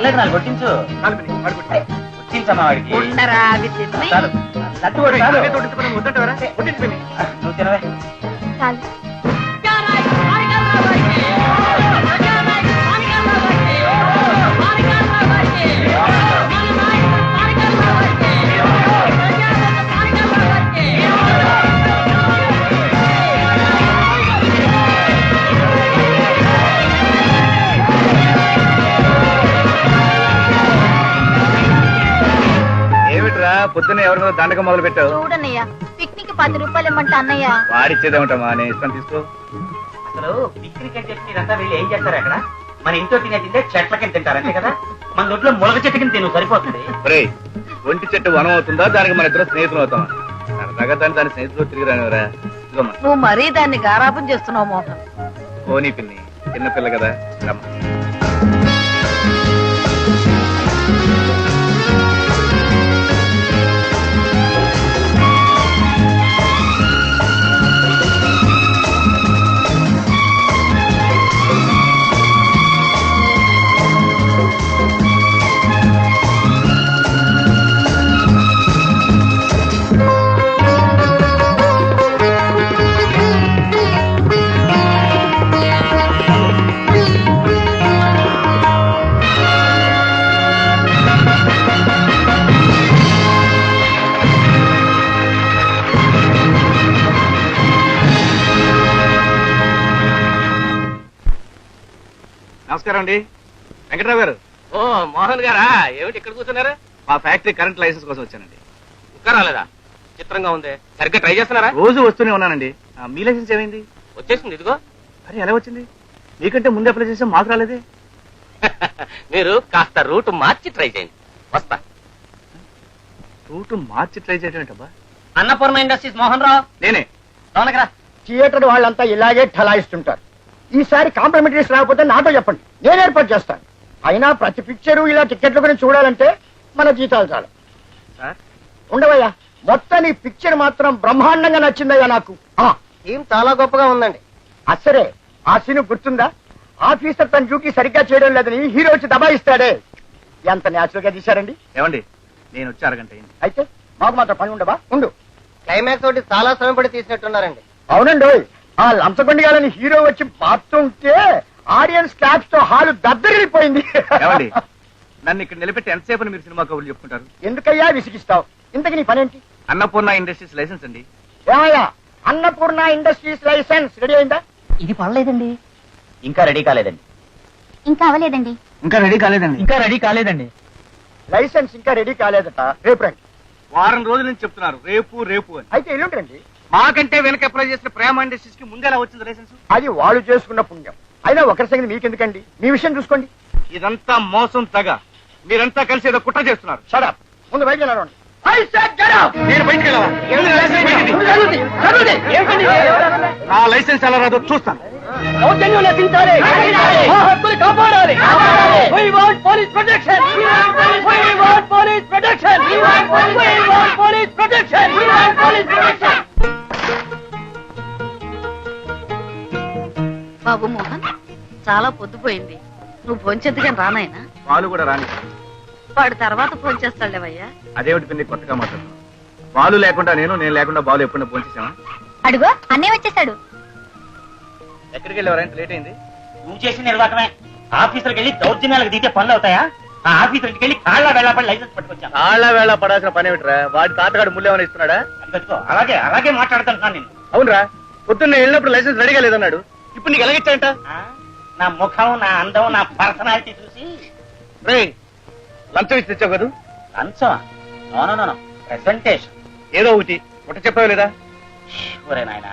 పర్లేదు నాకు కొట్టించు. కొట్టించమ్మా వాడికి. నువ్వు తినవే. పొద్దున్న ఎవరి మీద దండకం మొదలు పెట్టావు? చూడన్నయ్య, పిక్నిక్ 10 రూపాయలు ఇమ్మంట అన్నయ్య. వాడిచ్చేదేమిటమ్మా, నేను ఇస్తాను తీసుకో. అసలు పిక్నిక్ అని చెప్పి మీరంతా వెళ్ళి ఏం చేస్తారు అక్కడ? మన ఇంట్లో తినే చెట్ల కింద తింటారు అంతే కదా. మన నోట్లో ములగ చెట్టు కింద తిను సరిపోతుంది. ఒంటి చెట్టు వనం అవుతుందా, దానికి మన ఇద్దరు స్నేహితులు అవుతామా? సరదాగా దాని స్నేహితులు తిరిగి రానివరా? నువ్వు మరీ దాన్ని గారాపం చేస్తున్నావు మోహన్. పోనీ పిన్ని, చిన్నపిల్ల కదా. నమస్కారం అండి, వెంకటరావు గారు. ఓ మోహన్ గారా, ఏమిటి ఇక్కడ కూర్చున్నారు? మా ఫ్యాక్టరీ కరెంట్ లైసెన్స్ కోసం వచ్చానండి. ఇంకా రాలేదా? చిత్రంగా ఉంది. సరిగ్గా ట్రై చేస్తున్నారా? రోజు వస్తూనే ఉన్నానండి. మీ లైసెన్స్ ఏమైంది? వచ్చేసింది, ఇదిగో. అరే ఎలా వచ్చింది? మీకంటే ముందే అప్లై చేసాం, మాకు రాలేదే. మీరు కాస్త రూట్ మార్చి ట్రై చేయండి, వస్తా. రూట్ మార్చి ట్రై చేయడం ఏంటబ్బా? అన్నపూర్ణ ఇండస్ట్రీస్ మోహన్ రావు నేనే. లోనకరా. థియేటర్ వాళ్ళంతా ఇలాగే ఠలాయిస్తుంటారు. ఈసారి కాంప్లిమెంటరీస్ రాకపోతే నాతో చెప్పండి, నేను ఏర్పాటు చేస్తాను. అయినా ప్రతి పిక్చరు ఇలా టికెట్ల గురించి చూడాలంటే మన జీతాలు చాలు. ఉండవయ్యా, మొత్తం ఈ పిక్చర్ మాత్రం బ్రహ్మాండంగా నచ్చిందయ్యా నాకు. టీం చాలా గొప్పగా ఉందండి. అసరే ఆ సీన్ గుర్తుందా? ఆఫీసర్ తన డ్యూటీ సరిగ్గా చేయడం లేదని హీరో వచ్చి దబాయిస్తాడే, ఎంత న్యాచురల్ గా తీశారండి. ఏమండి, నేను వచ్చి అరగంట అయింది. అయితే మాకు మాత్రం పని ఉండవా? ఉండు. క్లైమాక్స్ ఒకటి చాలా శ్రమపడి తీసినట్టున్నారండి. అవునండి, ఆ లంచగొండిగాలని హీరో వచ్చి మారుతుంటే ఆడియన్స్ క్లాప్స్ తో హాలు దద్దరిల్లిపోయింది. ఏమండి, నన్ను ఇక్కడ నిలబెట్టి ఎంతసేపు మీరు సినిమా కబుర్లు చెప్పుకుంటారు? ఎందుకయ్యా విసిగిస్తావు? ఇంతకి నీ పనేంటి? అన్నపూర్ణ ఇండస్ట్రీస్ లైసెన్స్ అండి. ఏమయ్యా, అన్నపూర్ణ ఇండస్ట్రీస్ లైసెన్స్ రెడీ అయిందా? ఇది పడలేదండి. ఇంకా రెడీ కాలేదండి. ఇంకా అవ్వలేదండి. ఇంకా రెడీ కాలేదండి. ఇంకా రెడీ కాలేదండి. లైసెన్స్ ఇంకా రెడీ కాలేదట. రేపు రండి. వారం రోజుల నుంచి చెప్తున్నారు రేపు రేపు అని. అయితే ఎల్లుండి. మాకంటే వెనక అప్లై చేసిన ప్రేమ ఇండస్ట్రీస్ కి ముందేలా వచ్చింది లైసెన్స్? అది వాళ్ళు చేసుకున్న పుణ్యం. అయినా ఒకరి సంగతి మీకెందుకండి, మీ విషయం చూసుకోండి. ఇదంతా మోసం తగ. మీరంతా కలిసి ఏదో కుట్ర చేస్తున్నారు. షడప్, ముందు బయట వెళ్ళండి. నేను బయటికి వెళ్ళవా? నా లైసెన్స్ ఎలా రాదో చూస్తాను. బాబు మోహన్, చాలా పొద్దుపోయింది. నువ్వు భోంచెద్దుగా రానాయనా? వాళ్ళు కూడా రాని. వాడు తర్వాత భోంచేస్తాడులేవయ్యా. అదేమిటి పిన్ని కొత్తగా మాట్లాడుతున్నాను? బాలు లేకుండా నేను లేకుండా బాలు ఎప్పుడైనా పోంచేసామా? అడుగో అన్నయ్య వచ్చేసాడు. ఎక్కడికి వెళ్ళేవారా? లేట్ అయింది. నువ్వు చేసిన నిర్వాహకమే. ఆఫీసర్కి వెళ్ళి దౌర్జన్యాలకు దిగితే పనులు అవుతాయా? ఆ ఆఫీసర్కి వెళ్ళి కాళ్ళ వెళ్ళపడి లైసెన్స్ పట్టుకొచ్చాను. కాళ్ళ వేళ పడాల్సిన పని ఏమిట్రా? వాడి తాతగాడు ముళ్ళేమని ఇస్తున్నాడా? అలాగే అలాగే మాట్లాడుతున్నాను నేను. అవునరా, పొద్దున్న వెళ్ళినప్పుడు లైసెన్స్ రెడీగా లేదన్నాడు. ఇప్పుడు నీకు ఎలాగిచ్చాయంట? నా ముఖం, నా అందం, నా పర్సనాలిటీ చూసి. లంచం ఇచ్చి తెచ్చావు కదా? లంచం? No presentation. ఏదో ఒకటి చెప్పావు లేదా? ఒరే నాయన,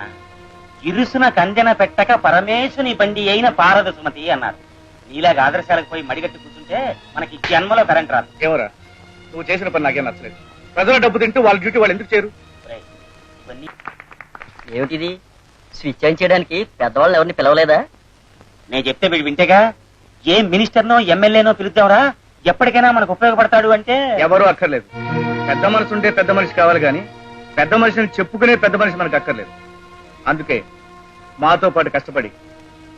ఇరుసున కంజన పెట్టక పరమేశుని బండి అయిన పారద సుమతి అన్నారు. నీలాగా ఆదర్శాలకు పోయి మడిగట్టి కూర్చుంటే మనకి జన్మలో కరెంట్ రాదు. ఏమరా, నువ్వు చేసిన పని నాకేం నచ్చలేదు. ప్రజల డబ్బు తింటూ వాళ్ళ డ్యూటీ వాళ్ళు ఎందుకు చేయరు? ఏమిటిది? స్విచ్ ఆన్ చేయడానికి పెద్దవాళ్ళు ఎవరిని పిలవలేదా? నేను చెప్తే వీడు వింటేగా. ఏ మినిస్టర్నో ఎమ్మెల్యేనో పిలుద్దాంరా, ఎప్పటికైనా మనకు ఉపయోగపడతాడు అంటే. ఎవరూ అక్కర్లేదు. పెద్ద మనసు ఉంటే పెద్ద మనిషి కావాలి కానీ పెద్ద మనిషిని చెప్పుకునే పెద్ద మనిషి మనకు అక్కర్లేదు. అందుకే మాతో పాటు కష్టపడి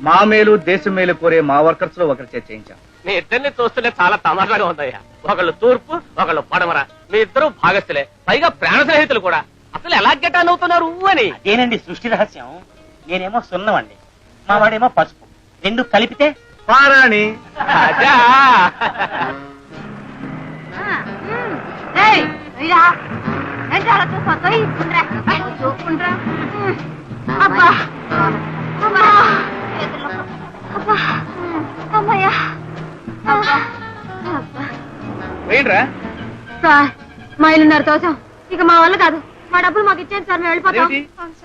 మా మేలు దేశం మేలు కోరే మా వర్కర్స్ లో ఒకరి చేత చేయించాం. మీ ఇద్దరిని చూస్తుంటే చాలా తమాషాగా ఉందయ్యా. ఒకళ్ళు తూర్పు, ఒకళ్ళు పడమర, మీ ఇద్దరు భాగస్థులే, పైగా ప్రాణ స్నేహితులు కూడా. అసలు ఎలా గెటాన్ అవుతున్నారు అని. అదేనండి సృష్టి రహస్యం. నేనేమో సున్నమండి, మా వాడేమో పసుపు, రెండు కలిపితే పారాణి. అదా ఏంట్రా సార్ మైలున్నర తోసం ఇక మా వల్ల కాదు. మా డబ్బులు మాకు ఇచ్చేయండి సార్, మేము వెళ్ళిపోతాం.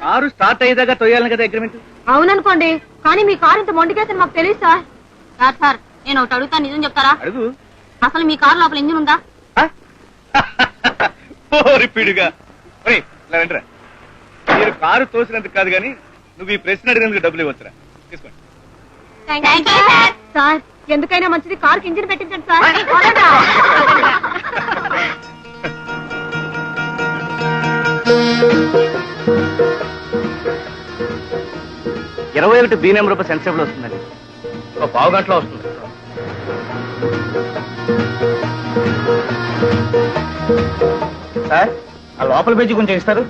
కారు స్టార్ట్ అయ్యేదాకా తొయ్యాలి కదా అగ్రిమెంట్. అవుననుకోండి, కానీ మీ కారు ఇంత మొండికేసని మాకు తెలియదు సార్. సార్ సార్ నేను ఒకటి అడుగుతా, నిజం చెప్తారా? అడుగు. అసలు మీ కారు లోపల ఇంజిన్ ఉందా? పిడుగా వెంటరా. మీరు కారు తోసినందుకు కాదు కానీ నువ్వు ఈ ప్రశ్న అడిగినందుకు డబ్బులు ఇవ్వచ్చురా. తీసుకోండి. సార్ ఎందుకైనా మంచిది కారుకి ఇంజిన్ పెట్టించండి సార్. 21 బి నెంబర్ సెన్సిబుల్ వస్తుందండి. ఒక పావు గంటలో వస్తుంది. సార్ ఆ లోపల పేజీ కొంచెం ఇస్తారు.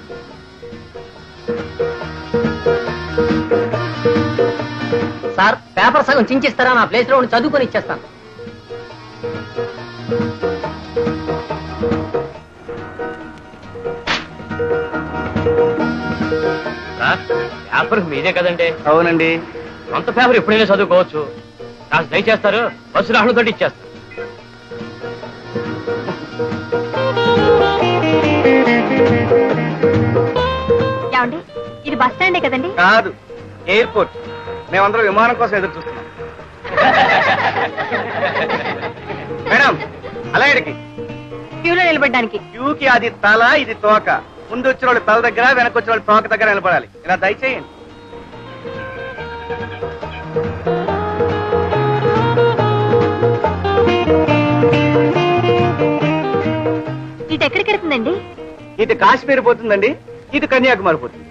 సార్ పేపర్ సగం చించిస్తారా? నా ప్లేస్ లో చదువుకొని ఇచ్చేస్తాను. పేపర్ మీదే కదండి? అవునండి. సొంత పేపర్ ఎప్పుడైనా చదువుకోవచ్చు. కాస్త దయచేస్తారు, బస్సు రాహుల్ తోటి ఇచ్చేస్తారు. ఏమండి ఇది బస్ స్టాండే కదండి? కాదు, ఎయిర్పోర్ట్. మేమందరం విమానం కోసం ఎదురు చూస్తున్నాం. మేడం అలా ఇడికి క్యూలో నిలబడడానికి. క్యూకి అది తల, ఇది తోక. ముందు వచ్చిన వాళ్ళు తల దగ్గర, వెనక్కి వచ్చిన వాళ్ళు తోక దగ్గర నిలబడాలి. ఇలా దయచేయండి. ఇటు ఎక్కడికి వెళ్తుందండి? ఇటు కాశ్మీర్ పోతుందండి, ఇటు కన్యాకుమారి పోతుంది.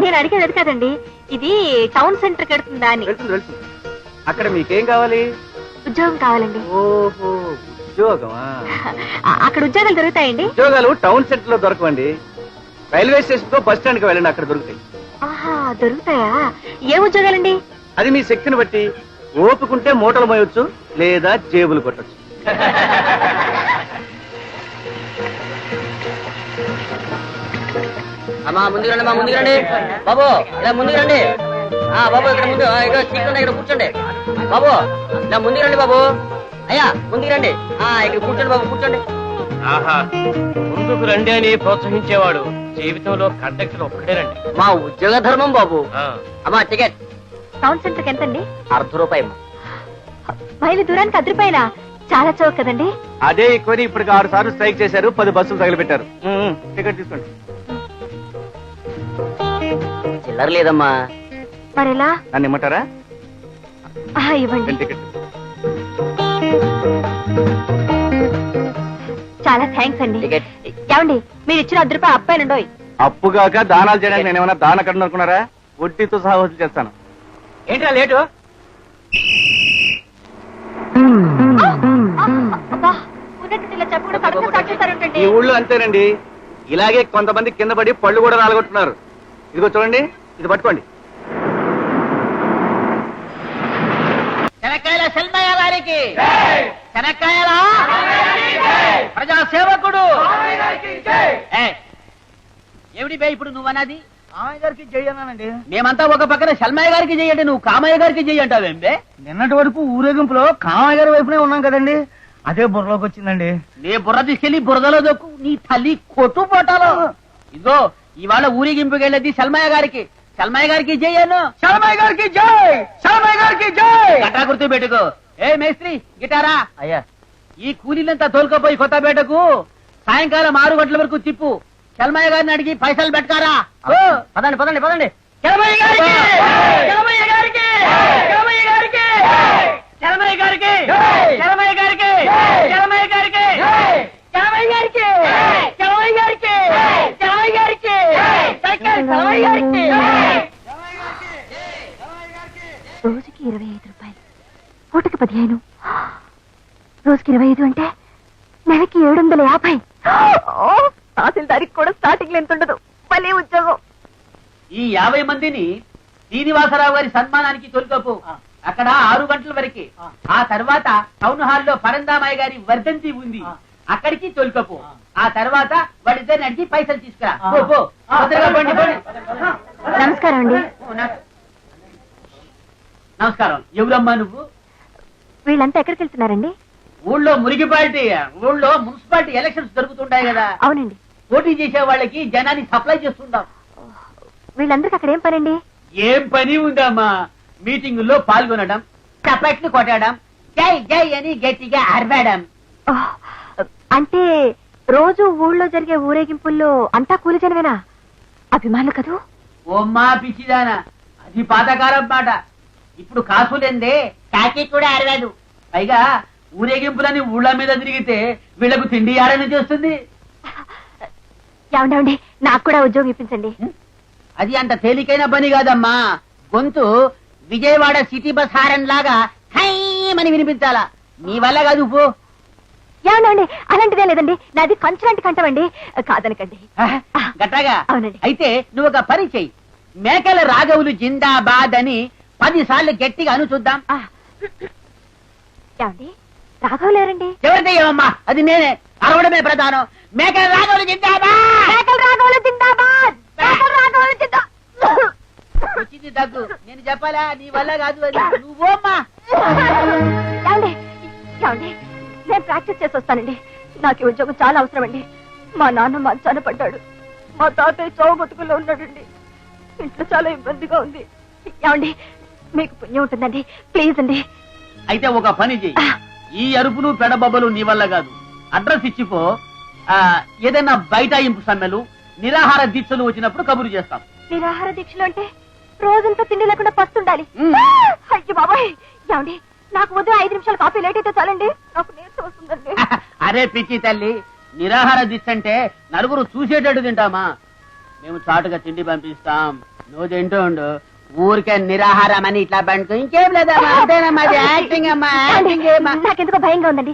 నేను అడిగేది కదండి, ఇది టౌన్ సెంటర్ కెడుతుందా అని. వెళ్తుంది వెళ్తుంది. అక్కడ మీకేం కావాలి? ఉద్యోగం కావాలండి. ఓహో ఉద్యోగమా? అక్కడ ఉద్యోగాలు దొరుకుతాయండి? ఉద్యోగాలు టౌన్ సెంటర్ లో దొరకవండి. రైల్వే స్టేషన్ తో బస్ స్టాండ్ కి వెళ్ళండి, అక్కడ దొరుకుతాయి. ఆహా దొరుకుతాయా? ఏ ఉద్యోగాలండి? అది మీ శక్తిని బట్టి. ఓపుకుంటే మూటలు మోయొచ్చు, లేదా జేబులు కొట్టచ్చు. అమ్మా ముందుకు రండి, మా ముందుకు రండి బాబు, ఇలా ముందుకు రండి. బాబు ఇక్కడ ముందు ఇక్కడ సీట్ ఉన్నాయి, ఇక్కడ కూర్చోండి బాబు. ఇలా ముందుకు రండి బాబు. అయ్యా ముందుకు రండి, ఇక్కడ కూర్చోండి బాబు, కూర్చోండి. ఆహా, ముందుకు రండి అని ప్రోత్సహించేవాడు జీవితంలో కండక్టర్ ఒక్కడేనండి. మా ఉద్యోగ ధర్మం బాబు. అమ్మా టికెట్. టౌన్ సెంటర్ ఎంతండి? ₹1/2. మైలు దూరానికి ₹10. చాలా చౌక కదండి? అదే ఎక్కువని ఇప్పటికి 6 సార్లు స్ట్రైక్ చేశారు, 10 బస్సులు తగిలిపెట్టారు. టికెట్ తీసుకోండి. చిల్లర లేదమ్మా. మరెలా? నన్ను ఇమ్మంటారా? ఇవ్వండి. టికెట్. చాలా థ్యాంక్స్ అండి. టికెట్. ఏమండి మీరు ఇచ్చిన ₹10 అప్పాయినండోయ్. అప్పుగాక దానాలు చేయడానికి నేను ఏమైనా దాన కట్టిన అనుకున్నారా? వడ్డీతో సహా వసూలు చేస్తాను. ఏంట్రా లేటు? అబ్బా ఉన్నట్టు ఇలా చెప్పకుండా పక్కన తట్టుతారుంటండి. ఈ ఊళ్ళో అంతేనండి. ఇలాగే కొంతమంది కింద పడి పళ్ళు కూడా రాలగొట్టున్నారు. ఇదిగో చూడండి, ఇది పట్టుకోండి. శనక్కాయల సెల్మయ్య గారికి, శనక్కాయల ప్రజా సేవకుడు. ఏమిటి బే ఇప్పుడు నువ్వు అన్నది? కామయ్య గారికి చెయ్యనండి. మేమంతా ఒక పక్కన శల్మయ్య గారికి చెయ్యండి, నువ్వు కామయ్య గారికి చెయ్యంటావేం బే? నిన్నటి వరకు ఊరేగింపులో కామయ్య గారి వైపునే ఉన్నాం కదండి, అదే బుర్రలోకి వచ్చిందండి. నీ బుర్ర తీసుకెళ్లి బురదలో దొక్కు, నీ తల్లి కొట్టు పోటాలో. ఇదిగో ఇవాళ ఊరేగింపుకి వెళ్ళేది శల్మయ్య గారికి. శల్మయ్య గారికి చెయ్యను. శల్మయ్య గారికి జై, శల్మయ్య గారికి జై. గట్టా గుర్తు పెట్టుకో. ఏ మేస్త్రి గిటారా, అయ్యా ఈ కూలీలంతా తోలుకపోయి కొత్తపేటకు సాయంకాలం 6 గంటల వరకు తిప్పు. శల్మయ్య గారిని అడిగి పైసలు పెట్టారా? పదండి పదండి పదండి. శల్మయ్య గారికి, శల్మయ్య గారికి, శల్మయ్య గారికి, శల్మయ్య గారికి, శల్మయ్య గారికి, శల్మయ్య గారికి, శల్మయ్య గారికి, శల్మయ్య గారికి, శల్మయ్య గారికి, శల్మయ్య గారికి. పూటకి 15, రోజుకి 25 అంటే నెలకి 750. తహసీల్దారికి కూడా స్టార్టింగ్ ఎంత ఉండదు. మళ్ళీ ఉద్యోగం. ఈ 50 మందిని శ్రీనివాసరావు గారి సన్మానానికి తొలికపు. అక్కడ 6 గంటల వరకే. ఆ తర్వాత టౌన్ హాల్లో పరందామయ్య గారి వర్ధంతి ఉంది, అక్కడికి తొలికపు. ఆ తర్వాత వాళ్ళిద్దరిని అడిగి పైసలు తీసుకురా. నమస్కారం అండి. నమస్కారం. ఎవరమ్మా నువ్వు? వీళ్ళంతా ఎక్కడికి వెళ్తున్నారండి? ఊళ్ళో మురిగిపాలిటీ, ఊళ్ళో మున్సిపాలిటీ ఎలక్షన్స్ జరుగుతుంటాయి కదా, అవునండి. పోటీ చేసే వాళ్ళకి జనాన్ని సప్లై చేస్తుంటాం. వీళ్ళందరికి అక్కడ ఏం పనండి? ఏం పని ఉందమ్మా? మీటింగుల్లో పాల్గొనడం, చప్పట్లు కొట్టడం, జై జై అని గట్టిగా అరవడం. అంటే రోజు ఊళ్ళో జరిగే ఊరేగింపుల్లో అంతా కూలి జనమేనా? అభిమానులు కదూ? ఓమ్మా పిచ్చిదానా, అది పాతకాలం మాట. ఇప్పుడు కాసులేందే కాకి కూడా అరవదు. పైగా ఊరేగింపులని ఊళ్ళ మీద తిరిగితే వీళ్లకు తిండి ఆడని చేస్తుంది. ఏమండి, నాకు కూడా ఉద్యోగం ఇప్పించండి. అది అంత తేలికైన పని కాదమ్మా. గొంతు విజయవాడ సిటీ బస్ హారన్ లాగా హైమని వినిపించాలా. నీ వల్ల కాదు పో. ఏమండి, అలాంటిదే లేదండి, నాది కంచలాంటి కంటవండి, కాదనకండి. గట్టగా? అవునండి. అయితే నువ్వు ఒక పని చెయ్యి. మేకల రాఘవులు జిందాబాద్ అని 10 సార్లు గట్టిగా అను చూద్దాం. ఏమండి, రాఘవులు ఎవరండి? ఎవరిదయ్యమ్మా? అది నేనే. అరవడమే ప్రధానం. మేకల రాఘవులు జిందాబాద్, మేకల రాఘవులు జిందాబాద్, మేకల రాఘవులు జిందాబాద్. వచ్చింది దగ్గు. నేను చెప్పాలా? నీ వల్ల కాదు అది. నువ్వోమ్మా. ఏమండి, ఏమండి, నేను ప్రాక్టీస్ చేసి వస్తానండి. నాకు ఈ ఉద్యోగం చాలా అవసరం అండి. మా నాన్న మంచాన పడ్డాడు, మా తాతయ్య చావు బతుకుల్లో ఉన్నాడండి. ఇంట్లో చాలా ఇబ్బందిగా ఉంది. ఏమండి, మీకు పుణ్యం ఉంటుందండి, ప్లీజ్ అండి. అయితే ఒక పని చెయ్యి. ఈ అరుపులు పెడబొబ్బలు నీ వల్ల కాదు. అడ్రస్ ఇచ్చిపో. ఏదైనా బైఠాయింపు సమ్మెలు, నిరాహార దీక్షలు వచ్చినప్పుడు కబురు చేస్తాం. నిరాహార దీక్షలు అంటే రోజంతా తిండి లేకుండా పస్తుండాలి. అయ్యో బాబాయ్. ఏమండి, నాకు వద్దు, 5 నిమిషాలు కాఫీ లేట్ అయితే చాలండి, నాకు నీరసం వస్తుందండి. అరే పిచ్చి తల్లి, నిరాహార దీక్ష అంటే నలుగురు చూసేటట్టు తింటామా? మేము చాటుగా తిండి పంపిస్తాం, నువ్వు తింటూ ఉండు. ఊరికే నిరాహారం అని ఇట్లా పండుకో. ఇంకేం లేదమ్మా, అంతేనమ్మా. అది యాక్టింగ్ అమ్మా, యాక్టింగ్ ఏమా? నాకెందుకో భయంగా ఉందండి.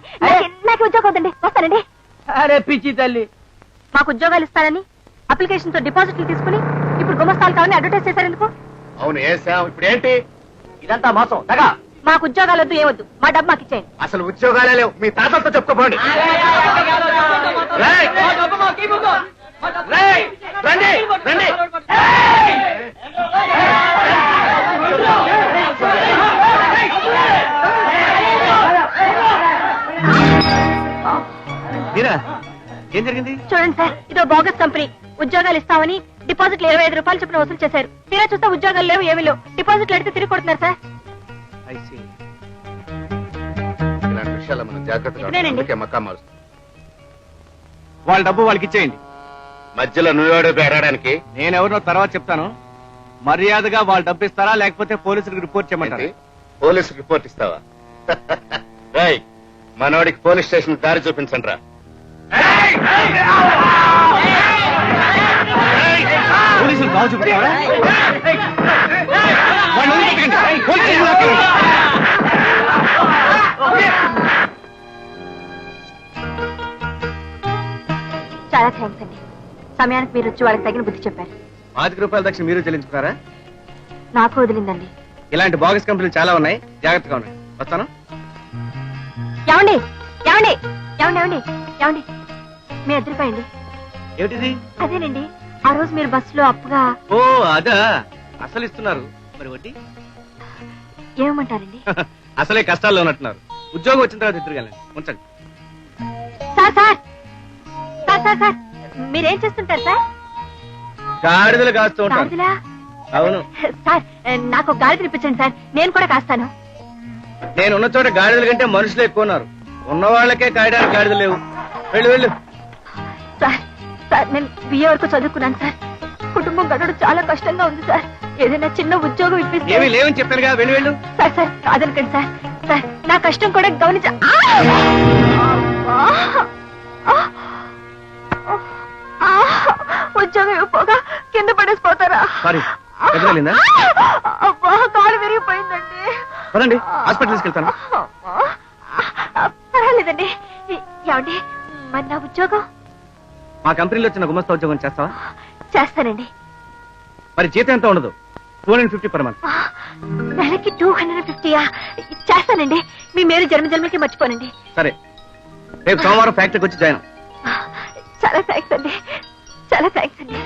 నాకు ఉద్యోగం వద్దండి, వస్తానండి. అరే పిచ్చి తల్లి, మాకు ఉద్యోగాలు ఇస్తారని అప్లికేషన్ తో డిపాజిట్లు తీసుకుని ఇప్పుడు గుమస్తాలు కావాలని అడ్వర్టైజ్ చేశారు ఎందుకు? అవును వేసాం. ఇప్పుడు ఏంటి? ఇదంతా మోసం, దగా. మాకు ఉద్యోగాలు వద్దు, ఏవద్దు, మా డబ్బు మాకు ఇచ్చేయండి. అసలు ఉద్యోగాలే లేవు. మీ తాతలతో చెప్పుకోపోండి. రేయ్! రేయ్! రండి, రండి. మీరా, ఏం జరిగింది? చూడండి సార్, ఇదో బోగస్ కంపెనీ. ఉద్యోగాలు ఇస్తామని డిపాజిట్లు 25 రూపాయలు చొప్పున వసూలు చేశారు. తీరా చూస్తే ఉద్యోగాలు లేవు, ఏమీ లేవు. డిపాజిట్లు అడిగితే తిరిగి కొడుతున్నారు సార్. ఇలాంటి విషయాలు మనం జాగ్రత్తగా ఇప్పుడేనండి. అందుకే మక్కా మారుస్తాం. వాళ్ళ డబ్బు వాళ్ళకి ఇచ్చేయండి. మధ్యలో నువ్వేడో ఎరడానికి నేనెవరినో తర్వాత చెప్తాను. మర్యాదగా వాళ్ళ డబ్బు ఇస్తారా, లేకపోతే పోలీసులకు రిపోర్ట్ చేయమంటారా? పోలీసులకు రిపోర్ట్ ఇస్తావా? రేయ్, మనోడికి పోలీస్ స్టేషన్ దారి చూపించండి రా. పోలీసులు బాగు చూపించారా? చాలా థ్యాంక్స్ అండి. సమయానికి మీరు వచ్చి వాళ్ళకి తగిన బుద్ధి చెప్పారు. 5 రూపాయల దక్షిణ మీరు చెల్లించుకున్నారా? నాకు వదిలిందండి. ఇలాంటి బాగస్ కంపెనీలు చాలా ఉన్నాయి, జాగ్రత్తగా ఉన్నాయి. వస్తాను. ఏమండి, ఏమండి, ఏమండి, ఏమండి, ఏమండి, మీ ఎదురుపోయండి. ఏమిటిది? అదేనండి, ఆ రోజు మీరు బస్సులో అప్పుగా. ఓ అదా, అసలు ఇస్తున్నారు. మరి వడ్డీ? ఏమంటారండి? అసలే కష్టాల్లో ఉన్నట్టున్నారు. ఉద్యోగం వచ్చిన తర్వాత ఎదురుగాలండి. ఉంచండి. Sir sir sir sir sir మీరేం చేస్తుంటారు సార్? గాడిదలు కాస్తూ ఉంటాను. గాడిదలా? అవును. సార్, నాకు ఒక గాడిదని ఇప్పించండి సార్, నేను కూడా కాస్తాను. నేను ఉన్న చోట గాడిదల కంటే మనుషులు ఎక్కువ ఉన్నారు. ఉన్న వాళ్ళకే కాయడానికి గాడిదలు లేవు. వెళ్ళు వెళ్ళు. సార్ సార్, నేను బిఏ వరకు చదువుకున్నాను సార్. కుటుంబం గడవడం చాలా కష్టంగా ఉంది సార్. ఏదైనా చిన్న ఉద్యోగం ఇప్పిస్తే. ఏమీ లేవని చెప్పానుగా, వెళ్ళు వెళ్ళు. సార్ సార్, కాదనకండి సార్. సార్, నా కష్టం కూడా గమనించ. ఉద్యోగం ఇవ్వకపోగా కింద పడేసిపోతారా? సారీ, ఎదురెళ్ళిందా? అబ్బా, కాలు విరిగిపోయిందండి. పదండి హాస్పిటల్ తీసుకెళ్తాను. పర్వాలేదండి. ఏమండి మరి నా ఉద్యోగం? మా కంపెనీలో వచ్చిన గుమస్తా ఉద్యోగం చేస్తావా? చేస్తానండి. మరి జీతం ఎంత ఉండదు? 250 per month. నెలకి 250. చేస్తానండి. మీ మేలు జన్మజన్మలకి మర్చిపోనండి. సరే, రేపు సోమవారం ఫ్యాక్టరీకి వచ్చి జాయిన్. చాలా థ్యాంక్స్ అండి. చాలా థ్యాంక్స్ అండి.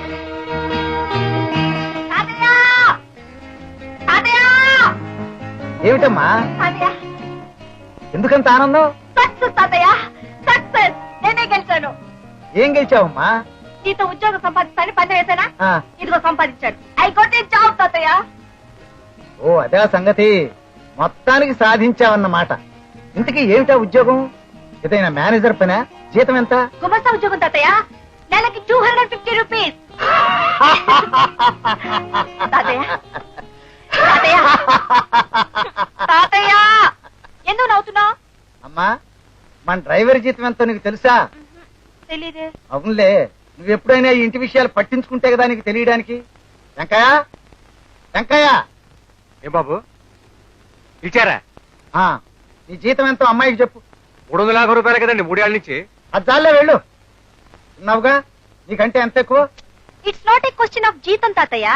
ఏమిటమ్మా ఎందుకంత ఆనందం? సక్సెస్ తాతయ్య, సక్సెస్. నేనే గెలిచాను. ఏం గెలిచావమ్మా? నీతో ఉద్యోగం సంపాదిస్తాను పందెం వేసానా? ఆ, ఇదిగో సంపాదించాడు. ఐ గోట్ ఏ జాబ్ తాతయ్య. ఓ అదే సంగతి. మొత్తానికి సాధించావన్నమాట. ఇంతకీ ఏమిటా ఉద్యోగం? ఏదైనా మేనేజర్ పనా? జీతం ఎంత? గుమస్తా ఉద్యోగం తాతయ్య. నెలకి 250 రూపీస్. తాతయ్య, తాతయ్య, తాతయ్య, ఎందుకు నవ్వుతున్నావు? అమ్మా, మన డ్రైవర్ జీతం ఎంతో నీకు తెలుసా? తెలీదే. అవునులే, నువ్వు ఎప్పుడైనా ఈ ఇంటి విషయాలు పట్టించుకుంటే కదా నీకు తెలియడానికి. వెంకయ్య, వెంకయ్య. ఏ బాబు ఇచ్చారా? ఆ, నీ జీతం ఎంతో అమ్మాయికి చెప్పు. 350 రూపాయలు కదండి 3 ఏళ్ళ నుంచి. అది చాలే, వెళ్ళు. ఉన్నావుగా, నీకంటే ఎంత ఎక్కువ? It's not a question of జీతం తాతయ్య.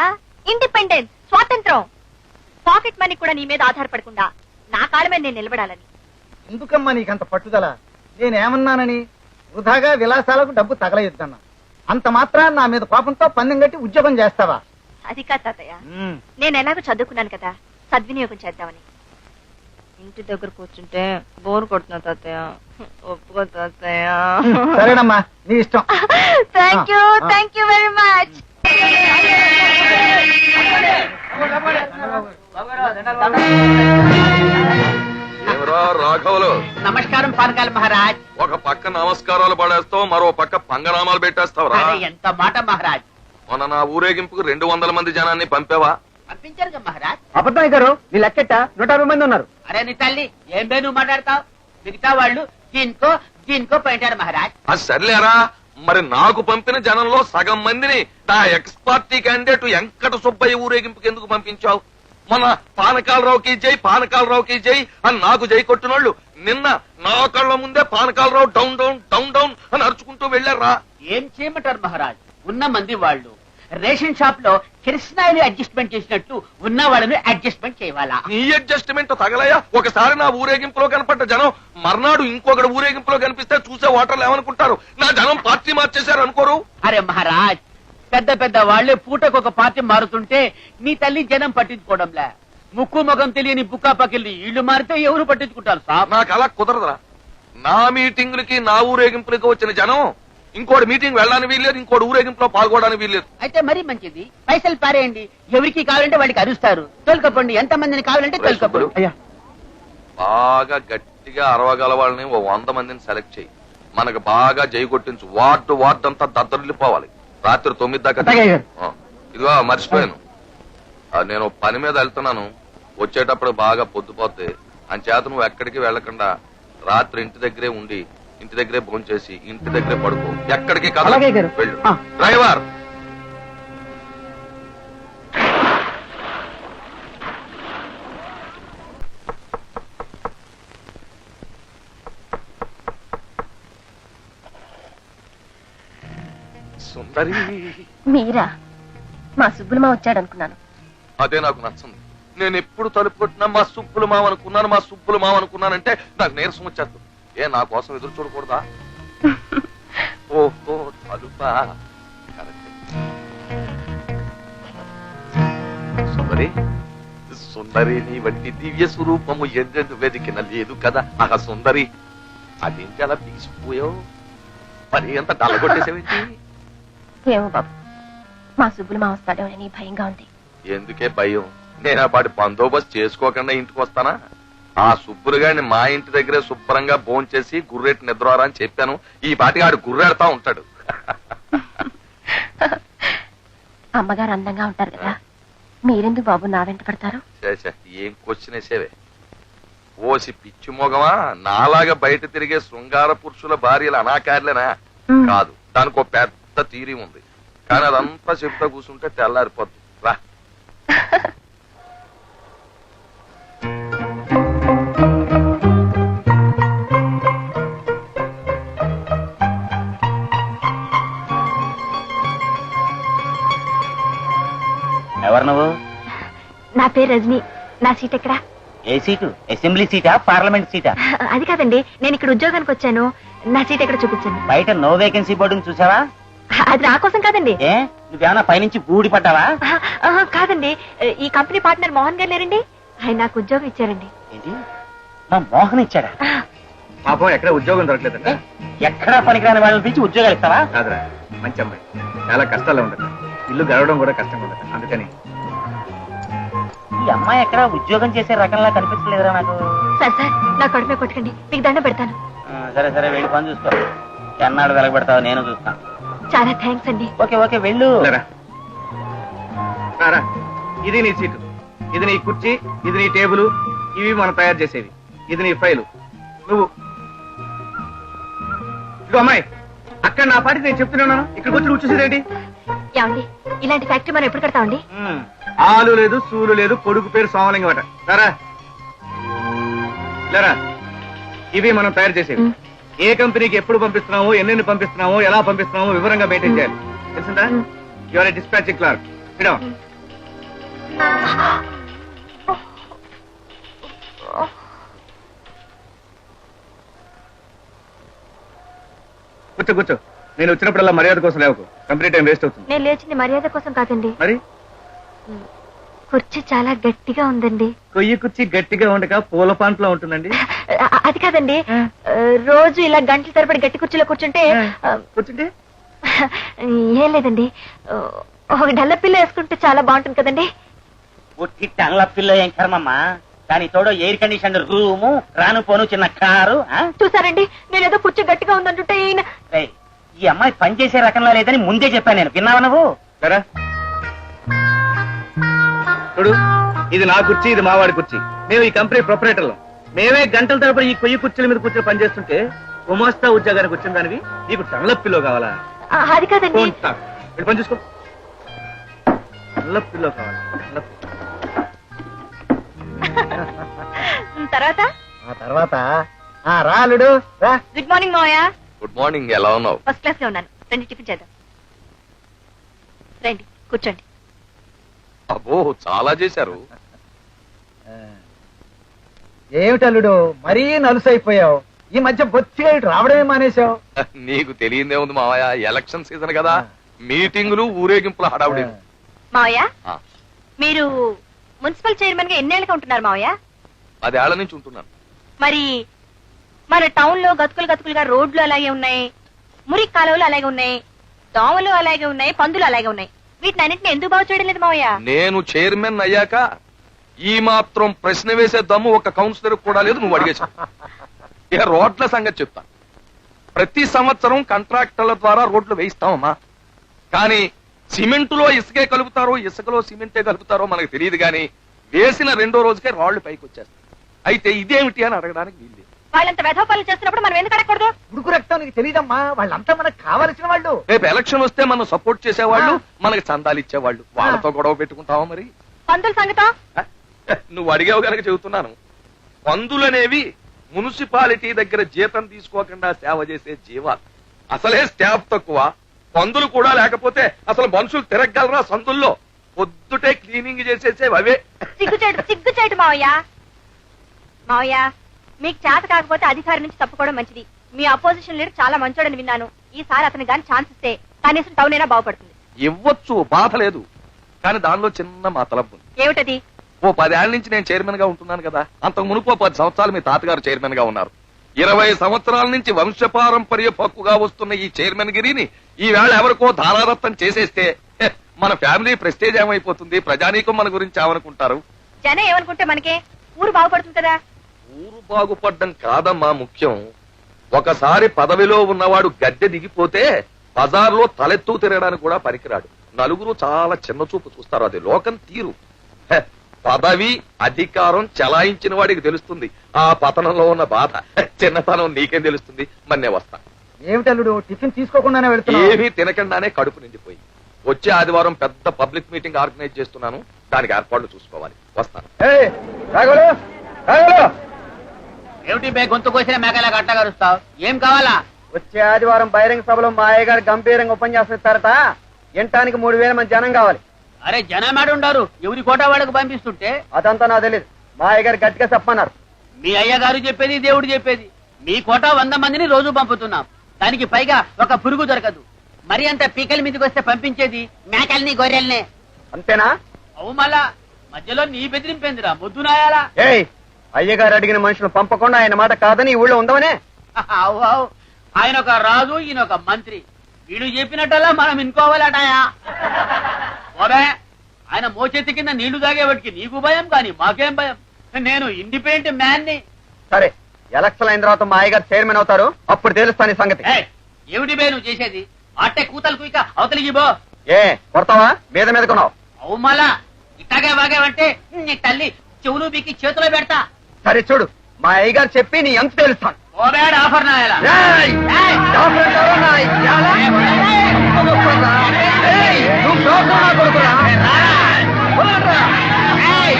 ఇండిపెండెన్స్, స్వాతంత్రం. పాకెట్ మనీ కూడా నీ మీద ఆధారపడకుండా నా కాళ్ళ మీద నేను నిలబడాలని. ఎందుకమ్మా నీకంత పట్టుదల? నేనేమన్నానని? వృధాగా విలాసాలకు డబ్బు తగలయొద్దన్నా. అంత మాత్రం నా మీద కోపంతో పందెం కట్టి ఉద్యోగం చేస్తావా? అది కాదు తాతయ్య. నేను ఎలాగో చదువుకున్నాను కదా, సద్వినియోగం చేద్దామని. ఇంటి దగ్గర కూర్చుంటే బోర్ కొడుతున్నా తాతయ్య. ఒప్పుకో తాతయ్య. సరేనమ్మా, నీ ఇష్టం. Thank you very much. ఏమరా రాఘవులు? నమస్కారం పానకాల మహారాజ్. ఒక పక్క నమస్కారాలు పడేస్తావు, మరో పక్క పంగనామాలు పెట్టేస్తావురా. అరే, ఎంత మాట మహారాజ్. మొన్న నా ఊరేగింపుకు 200 మంది జనాన్ని పంపావా? పంపించారు మహారాజ్. అబద్ధం గారు, నీ లెక్కెట్ట 160 మంది ఉన్నారు. అరే నీ తల్లి, ఏం బే నువ్వు మాట్లాడతావు? మిగతా వాళ్ళు దీనికో దీనికో పోయింటారు మహారాజ్. అది సర్లేరా, మరి నాకు పంపిన జనంలో సగం మందిని నా ex party candidate Venkata Subbaiah ఊరేగింపుకి ఎందుకు పంపించావు? మన పానకాలరావుకి జై, పానకాలరావుకి జై అని నాకు జై కొట్టినోళ్ళు నిన్న నా కళ్ళ ముందే Panakala Rao down down down down అని అరుచుకుంటూ వెళ్లారా? ఏం చేయమంటారు మహారాజ్? ఉన్న మంది వాళ్ళు రేషన్ షాప్ లో కిరసనాయిలు అడ్జస్ట్మెంట్ చేసినట్టు ఉన్న వాళ్ళని అడ్జస్ట్మెంట్ చేయాలా? నీ అడ్జస్ట్మెంట్ తగలయా? ఒకసారి నా ఊరేగింపులో కనపడ్డ జనం మర్నాడు ఇంకొకటి ఊరేగింపులో కనిపిస్తే చూసే ఓటర్లు ఏమనుకుంటారు? నా జనం పార్టీ మార్చేశారు అనుకోరు? అరే మహారాజ్, పెద్ద పెద్ద వాళ్లే పూటకొక పార్టీ మారుతుంటే నీ తల్లి జనం పట్టించుకోవడంలే. ముక్కు ముఖం తెలియని బుక్కా పకిల్ని ఇళ్లు మారితే ఎవరు పట్టించుకుంటారు సాబ్? నాకు అలా కుదరదురా. నా మీటింగులకి నా ఊరేగింపులకి వచ్చిన జనం ఇంకోటి మీటింగ్ వెళ్ళడానికి వీల్లేదు, ఇంకోటి ఊరేగింపులో పాల్గొనడానికి వీల్లేదు. అయితే మరీ మంచిది, పైసలు పారేయండి. ఎవరికి కావాలంటే వాడికి అరుస్తారు. తోలుకపోండి, ఎంత మందిని కావాలంటే తోలుకపోండి. అయ్యా, బాగా గట్టిగా అరవగల వాళ్ళని 100 మందిని సెలెక్ట్ చేయి. మనకు బాగా జై కొట్టించు. వార్డు అంతా దద్దరిల్లిపోవాలి. రాత్రి 9 దాకా. ఇదిగో మర్చిపోయాను, నేను పని మీద వెళ్తున్నాను. వచ్చేటప్పుడు బాగా పొద్దుపోతే అంచేత నువ్వు ఎక్కడికి వెళ్ళకుండా రాత్రి ఇంటి దగ్గరే ఉండి ఇంటి దగ్గరే భోంచేసి ఇంటి దగ్గరే పడుకో. ఎక్కడికి కదా వెళ్ళు. డ్రైవర్, సుందరి. మీరా? మా సుబ్బులమా వచ్చాడనుకున్నాను. అదే నాకు నచ్చింది. నేను ఎప్పుడు తలుపు కొట్టినా మా సుబ్బులు మావనుకున్నాను, మా సుబ్బులు మావనుకున్నానంటే నాకు నీరసం వచ్చేస్తుంది. ఏ నా కోసం ఎదురు చూడకూడదా? ఓహో, తలుపా. సుందరి, సుందరి, నీ వంటి దివ్య స్వరూపము ఎందెందు వెతికిన లేదు కదా. ఆహా సుందరి, అదేంటి అలా తీసిపోయావు? మరి ఎంత డల్లగొట్టేసేవేంటి? ఏమో బాబు, మా సుబ్బులమా వస్తాడేమోనని భయంగా ఉంది. ఎందుకే భయం? నేను ఆ పాటి బందోబస్తు చేసుకోకుండా ఇంటికి వస్తానా? ఆ సుబ్బులు గారిని మా ఇంటి దగ్గరే శుభ్రంగా భోంచేసి గుర్రెట్టి నిద్రరా అని చెప్పాను. ఈ పాటికి ఆడు గుర్రెడతా ఉంటాడు. అమ్మగారు అందంగా ఉంటారు కదా, మీరెందుకు బాబు నా వెంట పడతారు? ఏం క్వశ్చన్ వేసేవే? ఓసి పిచ్చి మొగమా, నాలాగా బయట తిరిగే శృంగార పురుషుల భార్యలు అనాకారులేనా? కాదు, దానికి ఒక పెద్ద థీరీ ఉంది. కానీ అదంతా చెప్తా కూర్చుంటే తెల్లారిపోద్ది. రా. ఎవరు నువ్వు? నా పేరు రజని. నా సీట్ ఎక్కడా? ఏ సీటు? అసెంబ్లీ సీటా, పార్లమెంట్ సీటా? అది కాదండి, నేను ఇక్కడ ఉద్యోగానికి వచ్చాను. నా సీట్ ఎక్కడ చూపించండి. బయట నో వేకెన్సీ బోర్డుని చూసావా? అది నా కోసం కాదండి. ఏ నువ్వేమన్నా పైనుంచి బూడి పడ్డావా? కాదండి, ఈ కంపెనీ పార్ట్నర్ మోహన్ గారు లేరండి, ఆయన నాకు ఉద్యోగం ఇచ్చారండి. ఏంటి, మా మోహన్ ఇచ్చాడా? పాపం ఎక్కడ ఉద్యోగం దొరకలేదంట. ఎక్కడా పనికిరాని వాళ్ళని పిలిచి ఉద్యోగాలు ఇస్తావా? కాదురా, మంచి అమ్మాయి, చాలా కష్టాల్లో ఉండదు, ఇల్లు గడవడం కూడా కష్టంగా ఉండదు. అందుకని ఈ అమ్మాయి ఎక్కడ ఉద్యోగం చేసే రకంలా కనిపించలేదురా నాకు. సార్ నా కడుపు కొట్టకండి, మీకు దండం పెడతాను. సరే సరే, వెళ్ళి పని చూసుకో. ఎన్నాడు వెలగబెడతావు నేను చూస్తాను. చాలా థ్యాంక్స్ అండి. ఓకే ఓకే, వెళ్ళు. రారా, ఇది నీ సీటు, ఇది నీ కుర్చీ, ఇది నీ టేబుల్, ఇవి మనం తయారు చేసేవి, ఇది నీ ఫైలు. నువ్వు ఇదిగో అమ్మాయి, అక్కడ నా పాటికి నేను చెప్తున్నాను, ఇక్కడికి వచ్చి నువ్వు చూసేదేంటి? ఏమండి, ఇలాంటి ఫ్యాక్టరీ మనం ఎప్పుడు కడతామండి? ఆలు లేదు, సూలు లేదు, కొడుకు పేరు సోమలింగం అట. రారా లేరా, ఇవి మనం తయారు చేసేవి. ఏ కంపెనీకి ఎప్పుడు పంపిస్తున్నామో, ఎన్నెన్ని పంపిస్తున్నామో, ఎలా పంపిస్తున్నామో వివరంగా మెయింటైన్ చేయాలి, తెలిసిందా? Your A dispatching clerk. కూర్చో కూర్చో, నేను వచ్చినప్పుడల్లా మర్యాద కోసం లేవకు, కంపెనీ టైం వేస్ట్ అవుతుంది. నేను లేచింది మర్యాద కోసం కాదండి, మరి కుర్చీ చాలా గట్టిగా ఉందండి. కొయ్యి కుర్చీ గట్టిగా ఉండక పూల పాంట్లో ఉంటుందండి. అది కాదండి, రోజు ఇలా గంటల తరబడి గట్టి కుర్చీలో కూర్చుంటే కూర్చుంటే ఏం లేదండి, ఒక డల్ల పిల్ల వేసుకుంటే చాలా బాగుంటుంది కదండి. ఉట్టి టంగ్ల పిల్ల ఏం కర్మమ్మా, దాని తోడు ఎయిర్ కండిషన్ రూము, రాను పోను చిన్న కారు. చూసారండి, నేనేదో కుర్చీ గట్టిగా ఉందంటుంటే ఈయన. ఈ అమ్మాయి పనిచేసే రకంలో లేదని ముందే చెప్పాను నేను, విన్నావా నువ్వు? సరే చూడు, ఇది నా కుర్చీ, ఇది మావాడి కుర్చీ, మేము ఈ కంపెనీ ప్రొపరేటర్లు. మేమే గంటల తరబడి ఈ కొయ్యి కుర్చీల మీద కూర్చొని పనిచేస్తుంటే గుమాస్తా ఉద్యోగానికి వచ్చిన దానివి నీకు టంగ్లప్పిలో కావాలా? అది కాదండి, పని చూసుకో. టంగ్లప్పిలో కావాలా? తర్వాత రాలుడు రా. గుడ్ మార్నింగ్ మావయ్య. గుడ్ మార్నింగ్, ఎలా ఉన్నావు? ఫస్ట్ క్లాస్ లో ఉన్నాను. రండి టిఫిన్ చేద్దాం. రండి కూర్చోండి. అబ్బో, చాలా చేశారు. ఏమిటల్లుడు మరీ నలుసైపోయావు, ఈ మధ్య బొత్తిగా రావడమే మానేశావు. నీకు తెలియదే ఉంది మావయ్య, ఎలక్షన్ సీజన్ కదా, మీటింగులు ఊరేగింపుల హడావుడి. మావయ్య, మీరు మున్సిపల్ చైర్మన్ గా ఎన్నేళ్ళగా ఉంటున్నారు మావయ్య? 10 ఏళ్ల నుంచి ఉంటున్నాను. మరి మన టౌన్ లో గతుకులుగా రోడ్లు అలాగే ఉన్నాయి, మురికి కాలువలు అలాగే ఉన్నాయి, దోమలు అలాగే ఉన్నాయి, పందులు అలాగే ఉన్నాయి. వీటిని అన్నింటినీ ఎందుకు బాగు చేయడం లేదు మావయ్య? నేను చైర్మన్ అయ్యాక ఈ మాత్రం ప్రశ్న వేసే దమ్ము ఒక కౌన్సిలర్ కూడా లేదు, నువ్వు అడిగేసావు. ఇక రోడ్ల సంగతి చెప్తా. ప్రతి సంవత్సరం కాంట్రాక్టర్ల ద్వారా రోడ్లు వేయిస్తామమ్మా, కానీ సిమెంటులో ఇసుకే కలుపుతారో ఇసుకలో సిమెంటే కలుపుతారో మనకు తెలియదు, కానీ వేసిన 2వ రోజుకే రాళ్లు పైకి వచ్చేస్తాయి. అయితే ఇదేమిటి అని అడగడానికి వీలు. వాళ్ళంత వెధోపాలు చేస్తున్నప్పుడు మనం ఎందుకు అడగకూడదు? ఉడుకు రక్తం నీకు తెలియదమ్మా, వాళ్ళంతా మనకు కావలసిన వాళ్ళు. రేపు ఎలక్షన్ వస్తే మనం సపోర్ట్ చేసేవాళ్ళు, మనకి చందాలు ఇచ్చేవాళ్ళు, వాళ్ళతో గొడవ పెట్టుకుంటావా? మరి పందుల సంగతం నువ్వు అడిగావు కనుక చెబుతున్నాను. పందులనేవి మున్సిపాలిటీ దగ్గర జీతం తీసుకోకుండా సేవ చేసే జీవాలు. అసలే స్టాఫ్ తక్కువ, పందులు కూడా లేకపోతే అసలు మనుషులు తిరగలరా సందుల్లో? పొద్దుటే క్లీనింగ్ చేసేసేవి అవే. సిగ్గుచేటు మావయ్య. మావయ్య, మీకు చేత కాకపోతే అధికారి నుంచి తప్పుకోవడం మంచిది. మీ అపోజిషన్ లీడర్ చాలా మంచోడని విన్నాను. ఈసారి అతను గాని ఛాన్స్ ఇస్తే కనీసం టౌన్ అయినా బాగుపడుతుంది. ఇవ్వచ్చు, బాధ లేదు, కానీ దానిలో చిన్న మా తలపు. ఏమిటది? ఓ 10 ఏళ్ల నుంచి నేను చైర్మన్ గా ఉంటున్నాను కదా, అంతకు మునుపు 10 సంవత్సరాలు మీ తాతగారు చైర్మన్ గా ఉన్నారు. 20 సంవత్సరాల నుంచి వంశపారంపర్య పక్కుగా వస్తున్న ఈ చైర్మన్ గిరిని ఈ వేళ ఎవరికో ధారాదత్తం చేసేస్తే మన ఫ్యామిలీ ప్రెస్టేజ్ ఏమైపోతుంది, ప్రజానీకం మన గురించి ఏమనుకుంటారు? జనం ఏమనుకుంటే మనకే, ఊరు బాగుపడుతుంది కదా. ఊరు బాగుపడ్డం కాదమ్మా ముఖ్యం. ఒకసారి పదవిలో ఉన్నవాడు గద్దె దిగిపోతే బజార్లో తలెత్తు తిరగడానికి కూడా పనికిరాడు. నలుగురు చాలా చిన్న చూపు చూస్తారు, అది లోకం తీరు. పదవి అధికారం చలాయించిన వాడికి తెలుస్తుంది ఆ పతనంలో ఉన్న బాధ. చిన్నతనం నీకేం తెలుస్తుంది? మన్నే వస్తా. ఏమిటల్లుడు టిఫిన్ తీసుకోకుండానే వెళ్తున్నా? ఏమీ తినకుండానే కడుపు నిండిపోయి. వచ్చే ఆదివారం పెద్ద పబ్లిక్ మీటింగ్ ఆర్గనైజ్ చేస్తున్నాను, దానికి ఏర్పాట్లు చూసుకోవాలి. వస్తాను. ఏమిటి బే గొంతు కోసిన మేకలా గట్టగరుస్తావు? ఏం కావాలా? వచ్చే ఆదివారం బహిరంగ సభలో మా అయ్యగారు గంభీరంగా ఉపన్యాసం ఇస్తారట, వినటానికి 3000 మంది జనం కావాలి. అరే జనమేడ ఉండారు ఎవరి కోట వాళ్ళకు పంపిస్తుంటే అదంతా నాకు తెలియదు మా అయ్యగారు గట్టిగా చెప్పమన్నారు. మీ అయ్యగారు చెప్పేది దేవుడు చెప్పేది. మీ కోట 100 మందిని రోజు పంపుతున్నాం. దానికి పైగా ఒక పురుగు దొరకదు. మరి అంత పీకల మీదకి వస్తే పంపించేది మేకల్ని గొర్రెల్నే. అంతేనా? అవు మళ్ళా మధ్యలో నీ బెదిరింపేందిరా ముద్దు నాయాలా? ఏయ్, అయ్యగారు అడిగిన మనుషులు పంపకుండా ఆయన మాట కాదని ఈ ఊళ్ళో ఉందామనే. అవు అవు ఆయన ఒక రాజు, ఈయన ఒక మంత్రి. వీడు చెప్పినట్టల్లా మనం ఇనుకోవాలటాయా? ఓబే, ఆయన మోచేతి కింద నీళ్లు తాగేవాడికి నీకు భయం, కానీ మాకేం భయం. నేను ఇండిపెండెంట్ మ్యాన్ ని. సరే, ఎలక్షన్ అయిన తర్వాత మా అయ్యగారు చైర్మన్ అవుతారు, అప్పుడు తెలుస్తాను ఈ సంగతి. ఏయ్, ఏమిటి బే నువ్వు చేసేది? అట్టే కూతలు కుయిక అవతలికి బో. ఏ కొడతావా? మీద మీద కొన్నావు. అవు మళ్ళా ఇట్టాగే వాగేవంటే నీ తల్లి చెవులు బీకి చేతిలో పెడతా. సరే చూడు, మా అయ్యగారు చెప్పి నీ ఎంత తెలుస్తాను. ఓబేడ్ ఆఫర్ నాయాలా? ఏయ్! ఏయ్! డాక్టర్ ఎవరో నా ఇయ్యాలా? నువ్వు బ్రోకర్ నా కొడుకురా? పోరా! ఏయ్!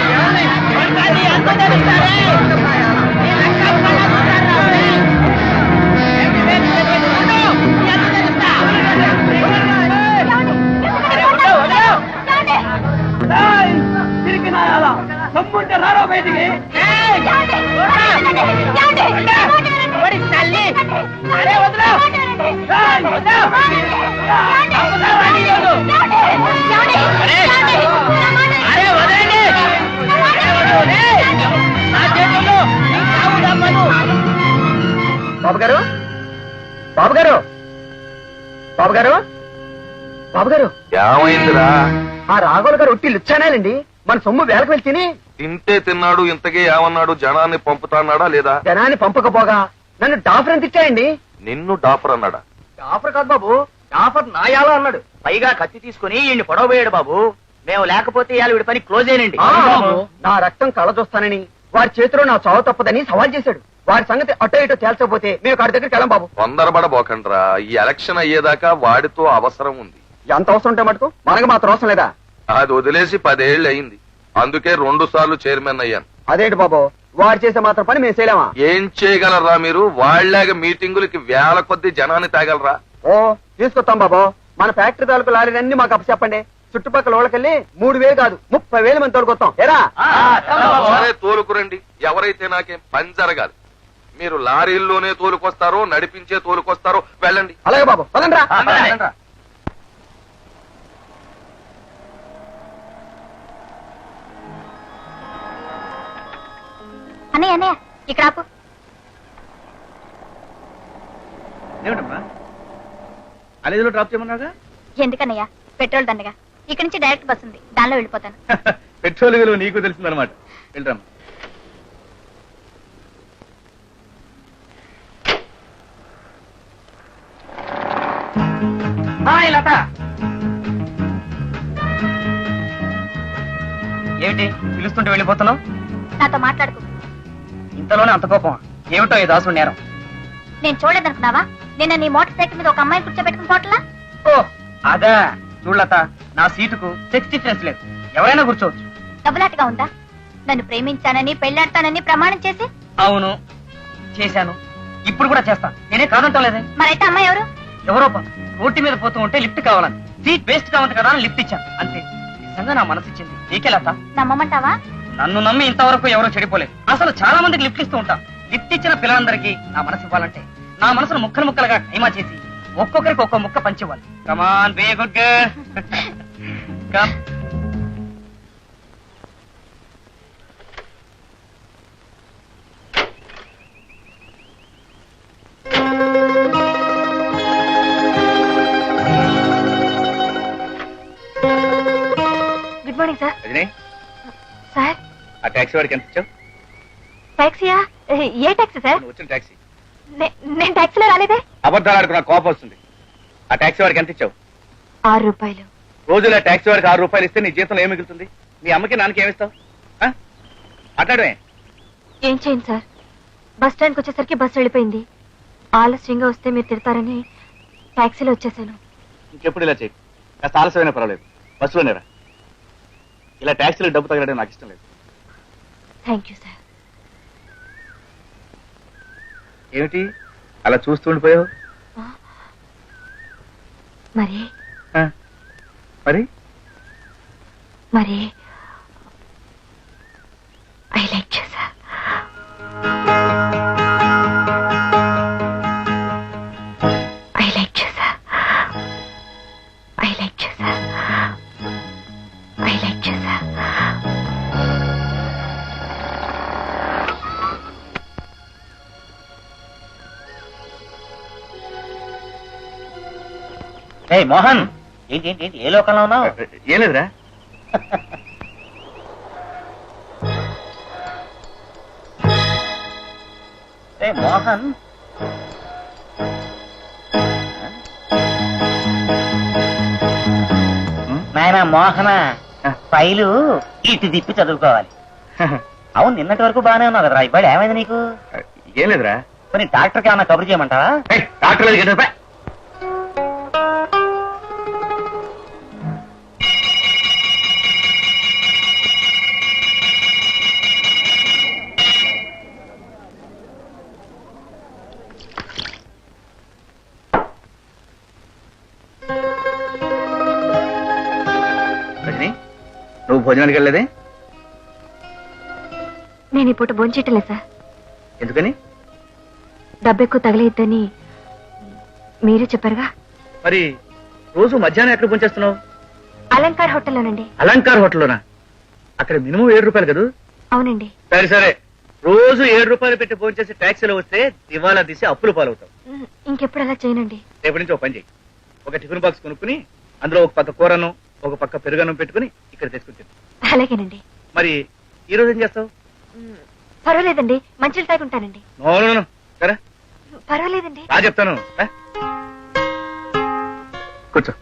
కొడతాది, ఎంత తెలుస్తారే? నీ లెక్క పడగొట్టారా? ఏంటి బే నీ తెలియదు? ఎంత తెలుస్తా? అరే వద్దు, వద్దు. ఏయ్! తిరిగి నాయాలా? సమ్ముంటే రారా బయటికి. ఏయ్! ఓడి తల్లి. అరే వదిలే. ఏయ్, వద్దు. చంపుతావా నీ రోజు? అరే, అరే వదలండి. ఏయ్, నా చేతుల్లో నీ చావు తప్పదు. బాబు గారు, బాబు గారు, బాబు గారు, బాబు గారు, ఏమైందిరా? ఆ రాఘవులు గారు ఒట్టి లుచ్చానేలండి. మన సొమ్ము వేలకు వెళ్ళి తిని తింటే తిన్నాడు, ఇంతకీ ఏమన్నాడు? జనాన్ని పంపుతాన్నాడా లేదా? జనాన్ని పంపకపోగా నన్ను డాఫర్ అని తిట్టాయండి. నిన్ను డాపర్ అన్నాడా? డాఫర్ కాదు బాబు, డాఫర్ నాయాలో అన్నాడు. పైగా కత్తి తీసుకుని ఈయన్ని పొడవబోయాడు బాబు. మేము లేకపోతే ఇవాళ వీడి పని క్లోజ్ అయినండి. నా రక్తం కళ చూస్తానని, వారి చేతిలో నా చావు తప్పదని సవాల్ చేశాడు. వారి సంగతి అటో ఇటో తేల్చకపోతే మేము వాడి దగ్గరికి వెళ్ళం బాబు. తొందరపడబోకండ్రా, ఈ ఎలక్షన్ అయ్యేదాకా వాడితో అవసరం ఉంది. ఎంత అవసరం ఉంటే మటుకు మనకు మాత్రం అవసరం లేదా? అది వదిలేసి 10 ఏళ్ళు అయింది. అందుకే 2 సార్లు చైర్మన్ అయ్యాను. అదేంటి బాబు, వారు చేసే మాత్రం పని మేము చేయలేమా? ఏం చేయగలరా మీరు? వాళ్ళలాగా మీటింగులకి వేల కొద్ది జనాన్ని తాగలరా? ఓ తీసుకొస్తాం బాబు. మన ఫ్యాక్టరీ తాలూకు లారీలన్నీ మాకు అప్పచెప్పండి. చుట్టుపక్కల వాళ్ళకెళ్ళి 3000 కాదు 30,000 మంది తోడుకొస్తాం. ఏరా? సరే తోలుకురండి, ఎవరైతే నాకేం పని జరగాలి. మీరు లారీల్లోనే తోలుకొస్తారో నడిపించే తోలుకొస్తారో వెళ్ళండి. అలాగే బాబు, పదండ్రా. అన్నయ్య అన్నయ్య ఇక్కడ ఆపు. ఏమిటమ్మా అలేదులో డ్రాప్ చేయమన్నాగా? ఎందుకన్నయ్య? పెట్రోల్ దండగా. ఇక్కడి నుంచి డైరెక్ట్ బస్ ఉంది, దానిలో వెళ్ళిపోతాను. పెట్రోల్ విలువ నీకు తెలిసిందనమాట. వెళ్ళరమ్మా. హాయ్ లత. ఏమిటి పిలుస్తుంటే వెళ్ళిపోతున్నావు? నాతో మాట్లాడుకో. ఇంతలోనే అంత కోపం ఏమిటో ఈ దాసుడు నేరం? నేను చూడలేదనుకున్నావా? నిన్న నీ మోటార్ సైకిల్ మీద ఒక అమ్మాయిని కూర్చోబెట్టుకుని పోట్లా? ఓ అదా, చూడలత, నా సీటుకు సెక్స్ డిఫరెన్స్ లేదు, ఎవరైనా కూర్చోవచ్చు. డబ్బులాటగా ఉందా? నన్ను ప్రేమించానని పెళ్లాడతానని ప్రమాణం చేసి? అవును చేశాను, ఇప్పుడు కూడా చేస్తాను. నేనే కాదంటాం లేదే. మరైతే అమ్మాయి ఎవరు? ఎవరో రోడ్డు మీద పోతూ ఉంటే లిఫ్ట్ కావాలని, సీట్ వేస్ట్ గా ఉంది కదా అని లిఫ్ట్ ఇచ్చాను అంతే. నిజంగా నా మనసు ఇచ్చింది. నీకే లత. నమ్మమంటావా? నన్ను నమ్మి ఇంతవరకు ఎవరూ చెడిపోలేదు. అసలు చాలా మందికి లిఫ్ట్ ఇస్తూ ఉంటాం. లిఫ్ట్ ఇచ్చిన పిల్లలందరికీ నా మనసు ఇవ్వాలంటే నా మనసును ముక్కలు ముక్కలుగా ఖైమా చేసి ఒక్కొక్కరికి ఒక్కో ముక్క పంచివ్వాలి. Come on be good girl. Come. Good morning sir. Rajani, sir ఆ టాక్సీ వాడికి ఎంత ఇచ్చావు? టాక్సీయా? ఏ టాక్సీ సార్? నువ్వు వచ్చిన టాక్సీ. నేను టాక్సీలో రాలేదే. అబద్ధాలు ఆడుకున్నా కోపం వస్తుంది. ఆ టాక్సీ వాడికి ఎంత ఇచ్చావు? 6 రూపాయలు. రోజులో టాక్సీ వాడికి 6 రూపాయలు ఇస్తే నీ జీతంలో ఏం మిగులుతుంది? మీ అమ్మకి నాన్నకి ఏమిస్తావు? అట్లాడమే. ఏం చేయండి సార్, బస్ స్టాండ్కి వచ్చేసరికి బస్సు వెళ్ళిపోయింది. ఆలస్యంగా వస్తే మీరు తిడతారని టాక్సీలో వచ్చేసాను. ఇంకెప్పుడు ఇలా చేయి. కాస్త ఆలస్యమైనా పర్వాలేదు, బస్సులోనే రా. ఇలా టాక్సీలో డబ్బు తగలడం నాకు ఇష్టం లేదు. Thank you sir. ఏమిటి అలా చూస్తూ ఉండిపోయావు? మరి మరి మరి I like you sir. I like you sir. I like you sir. I like you sir. Mohan, ఏంటి ఏంటి ఏంటి, ఏ లోకంలో ఉన్నావు? ఏం లేదురా. మోహన్, నాయన మోహన, ఫైలు ఇటు తిప్పి చదువుకోవాలి. అవును, నిన్నటి వరకు బాగానే ఉన్నావు కదరా, ఇవాళ ఏమైంది నీకు? ఏం లేదురా. కొన్ని డాక్టర్కి ఏమన్నా కబురు చేయమంటావా? డాక్టర్ లేదు. నువ్వు భోజనానికి వెళ్ళలేదే? నేను ఈ పూట భోంచేయటం లేదు సార్. ఎందుకని? డబ్బు ఎక్కువ తగలేద్దని మీరే చెప్పారుగా. మరి రోజు మధ్యాహ్నం ఎక్కడ భోంచేస్తున్నావు? అలంకార్ హోటల్లోనండి. అలంకార్ హోటల్లోనా? అక్కడ మినిమం 7 రూపాయలు కదా? అవునండి. సరే సరే, రోజు 7 రూపాయలు పెట్టి భోంచేసి ట్యాక్సీలో వస్తే దివాలా తీసి అప్పులు పాలవుతావు. ఇంకెప్పుడు అలా చేయనండి. రేపటి నుంచి ఒక పని చేయి, ఒక టిఫిన్ బాక్స్ కొనుక్కుని అందులో ఒక పక్క కూరను ఒక పక్క పెరుగన్నం పెట్టుకుని ఇక్కడ తెచ్చుకుంటాను. అలాగేనండి. మరి ఈ రోజు ఏం చేస్తావు? పర్వాలేదండి, మంచిలు తాగుంటానండి. నో సరే పర్వాలేదండి. రా చెప్తాను. కూర్చో.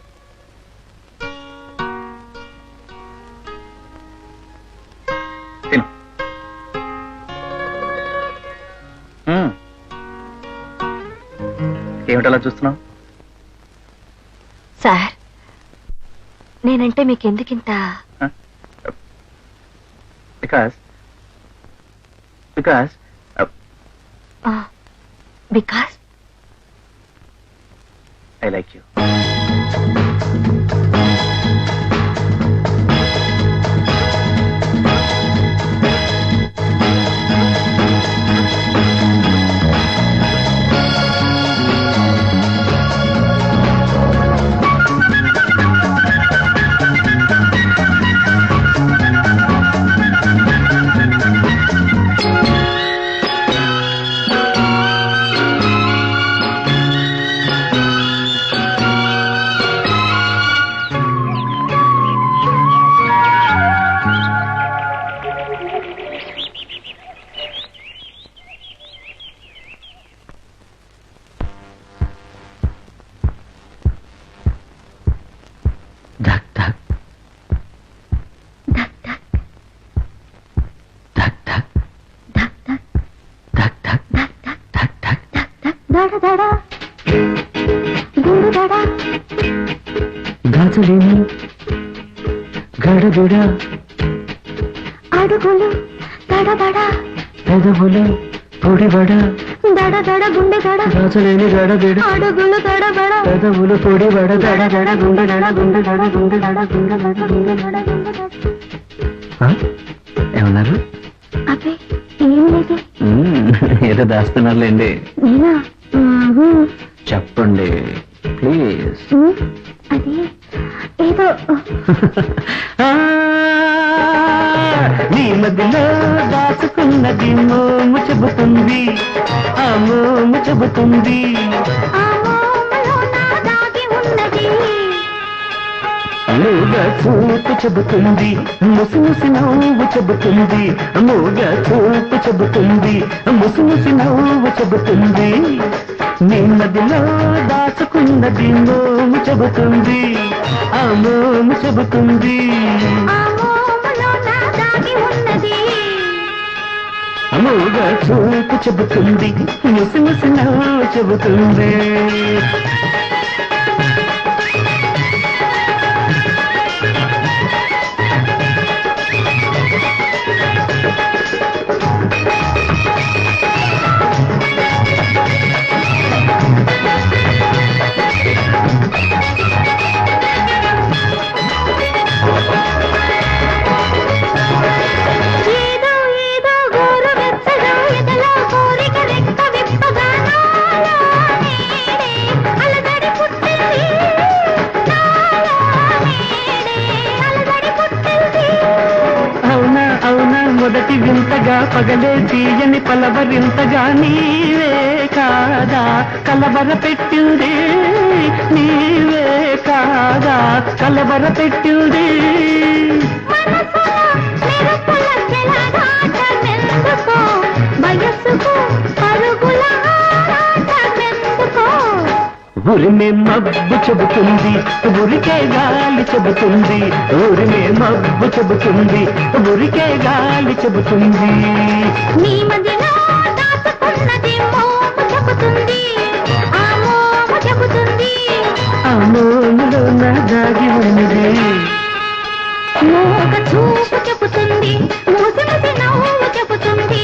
తిను. ఏమిటలా చూస్తున్నావు? సార్, నేనంటే మీకు ఎందుకింత? Because because I like you. గాజులేని గడబిడ అడుగులు దడదడ పెదవులు పొడిబడ దడదడ గుండె దడ గాజులేని గడబిడ అడుగులు దడబడ పెదవులు పొడిబడ దడదడ గుండె దడ గుండె దడ గుండె దడ గుండె దడ గుండె దడ గుండె దడ. ఏమన్నారు? అబ్బే ఏం లేదు. ఏదో దాస్తున్నారులేండి. నేనా? చెప్పండి ప్లీజ్. అది ఏదో నీ మధ్యలో దాచుకున్నది మోము చెబుతుంది, ఆ మోము చెబుతుంది. ఆ మోములో నా దాగి ఉన్నది. మూగ చూపు చెబుతుంది, ముసి ముసి నవ్వు చెబుతుంది. మూగ చూపు చెబుతుంది, ముసి ముసి నవ్వు చెబుతుంది. నీ మదిలో దాచుకున్నది మోము చెబుతుంది, ఆ మోము చెబుతుంది. ఆ మోములో నా దాగి ఉన్నది. మూగ చూపు చెబుతుంది, ముసి ముసి నవ్వు చెబుతుంది. పగ పగలే తీయని పలవరింతగా నీవే కాదా కలవర పెట్టింది నీవే కాదా కలవర పెట్టింది ఊరిమే మబ్బు చెబుతుంది ఊరికే గాలి చెబుతుంది ఊరిమే మబ్బు చెబుతుంది ఊరికే గాలి చెబుతుంది నీ మదిలో దాచుకున్నది మోము చెబుతుంది ఆ మోము చెబుతుంది ఆ మోములో నా దాగి ఉన్నది మోగ చూపు చెబుతుంది ముసి ముసి నవ్వు చెబుతుంది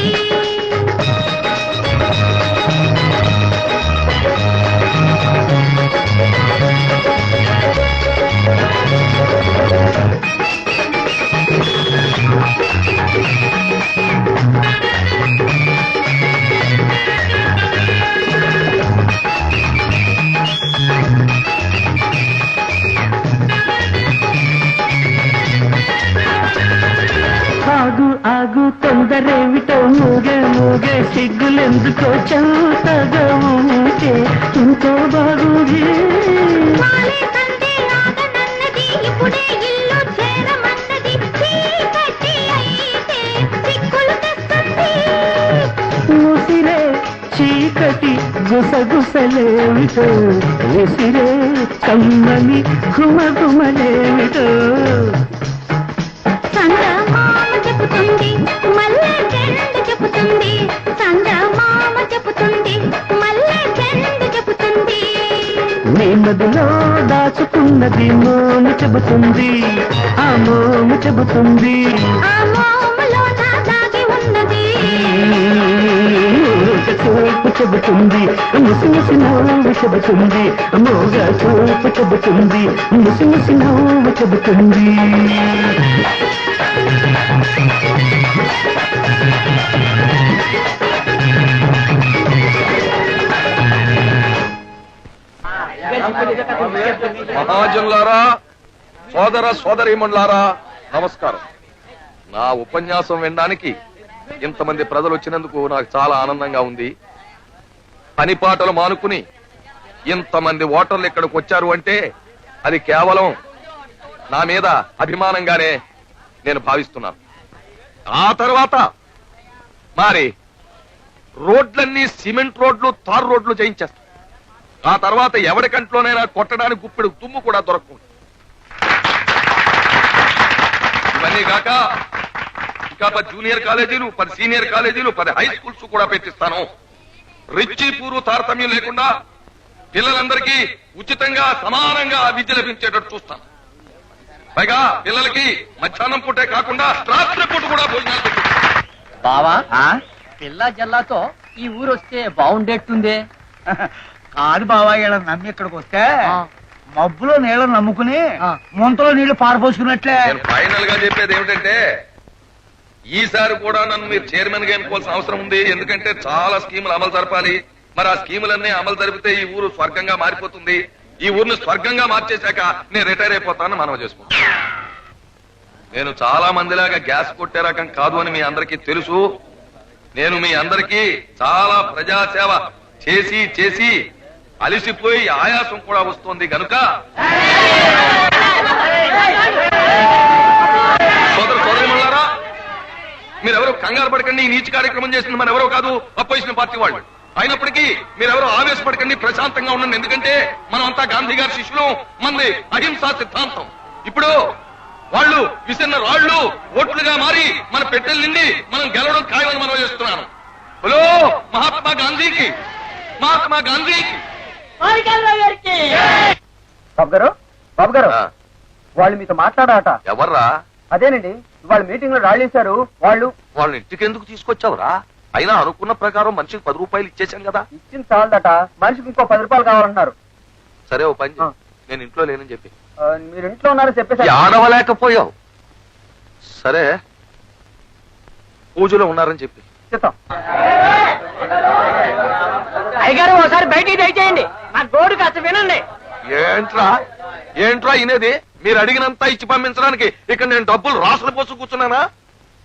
ఆగు ఆగు తొందరేమిటో మూగే మూగే సిగ్గులెందుకో చౌతగా ఉంటే ఎంతో బాగుంది ఇప్పుడే ఇల్లు చేరమన్నది చీకటి అయితే సిక్కులు తెస్తుంది ముసిరే చీకటి గుసగుసలేమిటో విసిరే కమ్మని గుమగుమలేమిటో సంగమామ చెబుతుంది మల్లె చెండు చెబుతుంది సంగమామ చెబుతుంది మల్లె చెండు చెబుతుంది నీ మదిలో దాచుకున్నది మోము చెబుతుంది ఆ మోము చెబుతుంది ఆ మోములో నా దాగి ఉన్నది చూపు చెబుతుంది ముసి ముసి నవ్వు చెబుతుంది మోగ చూపు చెబుతుంది ముసి ముసి నవ్వు చెబుతుంది మహాజనులారా సోదర సోదరీమణులారా నమస్కారం. నా ఉపన్యాసం వినడానికి ఇంతమంది ప్రజలు వచ్చినందుకు నాకు చాలా ఆనందంగా ఉంది. పని పాటలు మానుకుని ఇంతమంది ఓటర్లు ఇక్కడికి వచ్చారు అంటే అది కేవలం నా మీద అభిమానంగానే నేను భావిస్తున్నాను. ఆ తర్వాత మరి రోడ్లన్నీ సిమెంట్ రోడ్లు తారు రోడ్లు చేయించేస్తాను. ఆ తర్వాత ఎవరి కంట్లోనైనా కొట్టడానికి గుప్పెడు తుమ్ము కూడా దొరకకుండా ఇవన్నీ కాక ఇంకా 10 జూనియర్ కాలేజీలు 10 సీనియర్ కాలేజీలు 10 హై స్కూల్స్ కూడా పెట్టిస్తాను. రిచి పూర్వ తారతమ్యం లేకుండా పిల్లలందరికీ ఉచితంగా సమానంగా విద్య లభించేటట్టు చూస్తాను. పైగా పిల్లలకి మధ్యాహ్నం పూటే కాకుండా రాత్రి పూట కూడా భోజనాలు పెట్టిస్తాను. బావా పిల్ల జల్లాతో ఈ ఊరు వస్తే బాగుండేట్టుందే. కాదు బావా ఇలా నమ్మి ఇక్కడికి వస్తే మబ్బులో నీళ్ళని నమ్ముకుని ముంతలో నీళ్లు పారపోసుకున్నట్లే. నేను ఫైనల్ గా చెప్పేది ఏమిటంటే ఈసారి కూడా నన్ను మీరు చైర్మన్ గా ఎన్నుకోవాల్సిన అవసరం ఉంది. ఎందుకంటే చాలా స్కీములు అమలు జరపాలి. మరి ఆ స్కీములన్నీ అమలు జరిపితే ఈ ఊరు స్వర్గంగా మారిపోతుంది. ఈ ఊరిని స్వర్గంగా మార్చేశాక నేను రిటైర్ అయిపోతానని మనవి చేసుకుంటాను. నేను చాలా మందిలాగా గ్యాస్ కొట్టే రకం కాదు అని మీ అందరికీ తెలుసు. నేను మీ అందరికీ చాలా ప్రజాసేవ చేసి చేసి అలిసిపోయి ఆయాసం కూడా వస్తుంది గనుక సోదరులారా మీరెవరో కంగారు పడకండి. ఈ నీచ కార్యక్రమం చేసింది మన ఎవరో కాదు, అపోజిషన్ పార్టీ వాళ్ళు. అయినప్పటికీ మీరెవరో ఆవేశపడకండి, ప్రశాంతంగా ఉండండి. ఎందుకంటే మనం అంతా గాంధీ గారి శిష్యులు, మంది అహింసా సిద్ధాంతం. ఇప్పుడు వాళ్ళు విసిన్న రాళ్లు ఓట్లుగా మారి మన పెట్టెల నుండి మనం గెలవడం ఖాయమని మనం చేస్తున్నాను. హలో మహాత్మా గాంధీకి, మహాత్మా గాంధీకి. బాబు గారు వాళ్ళు మీతో మాట్లాడాట. ఎవర్రా? అదేనండి వాళ్ళ మీటింగ్ లో రాళ్ళేశారు. వాళ్ళని ఇంటికి ఎందుకు తీసుకొచ్చావురా? అయినా అనుకున్న ప్రకారం మనిషికి 10 రూపాయలు ఇచ్చేశాను కదా. ఇచ్చిన చాలదట, మనిషికి ఇంకో 10 రూపాయలు కావాలంటున్నారు. సరే ఓ పని చెయ్. నేను ఇంట్లో లేనని చెప్పి. మీరు ఇంట్లో ఉన్నారని చెప్పేసి ఆడవలేకపోయావు. సరే పూజలో ఉన్నారని చెప్పి. చెప్తాం. అయ్యగారు ఒకసారి బయటికి దయచేయండి, నా గోడు కాస్త వినండి. ఏంట్రా ఇనేది? మీరు అడిగినంత ఇచ్చి పంపించడానికి ఇక్కడ నేను డబ్బులు రాసులు పోసు కూర్చున్నానా?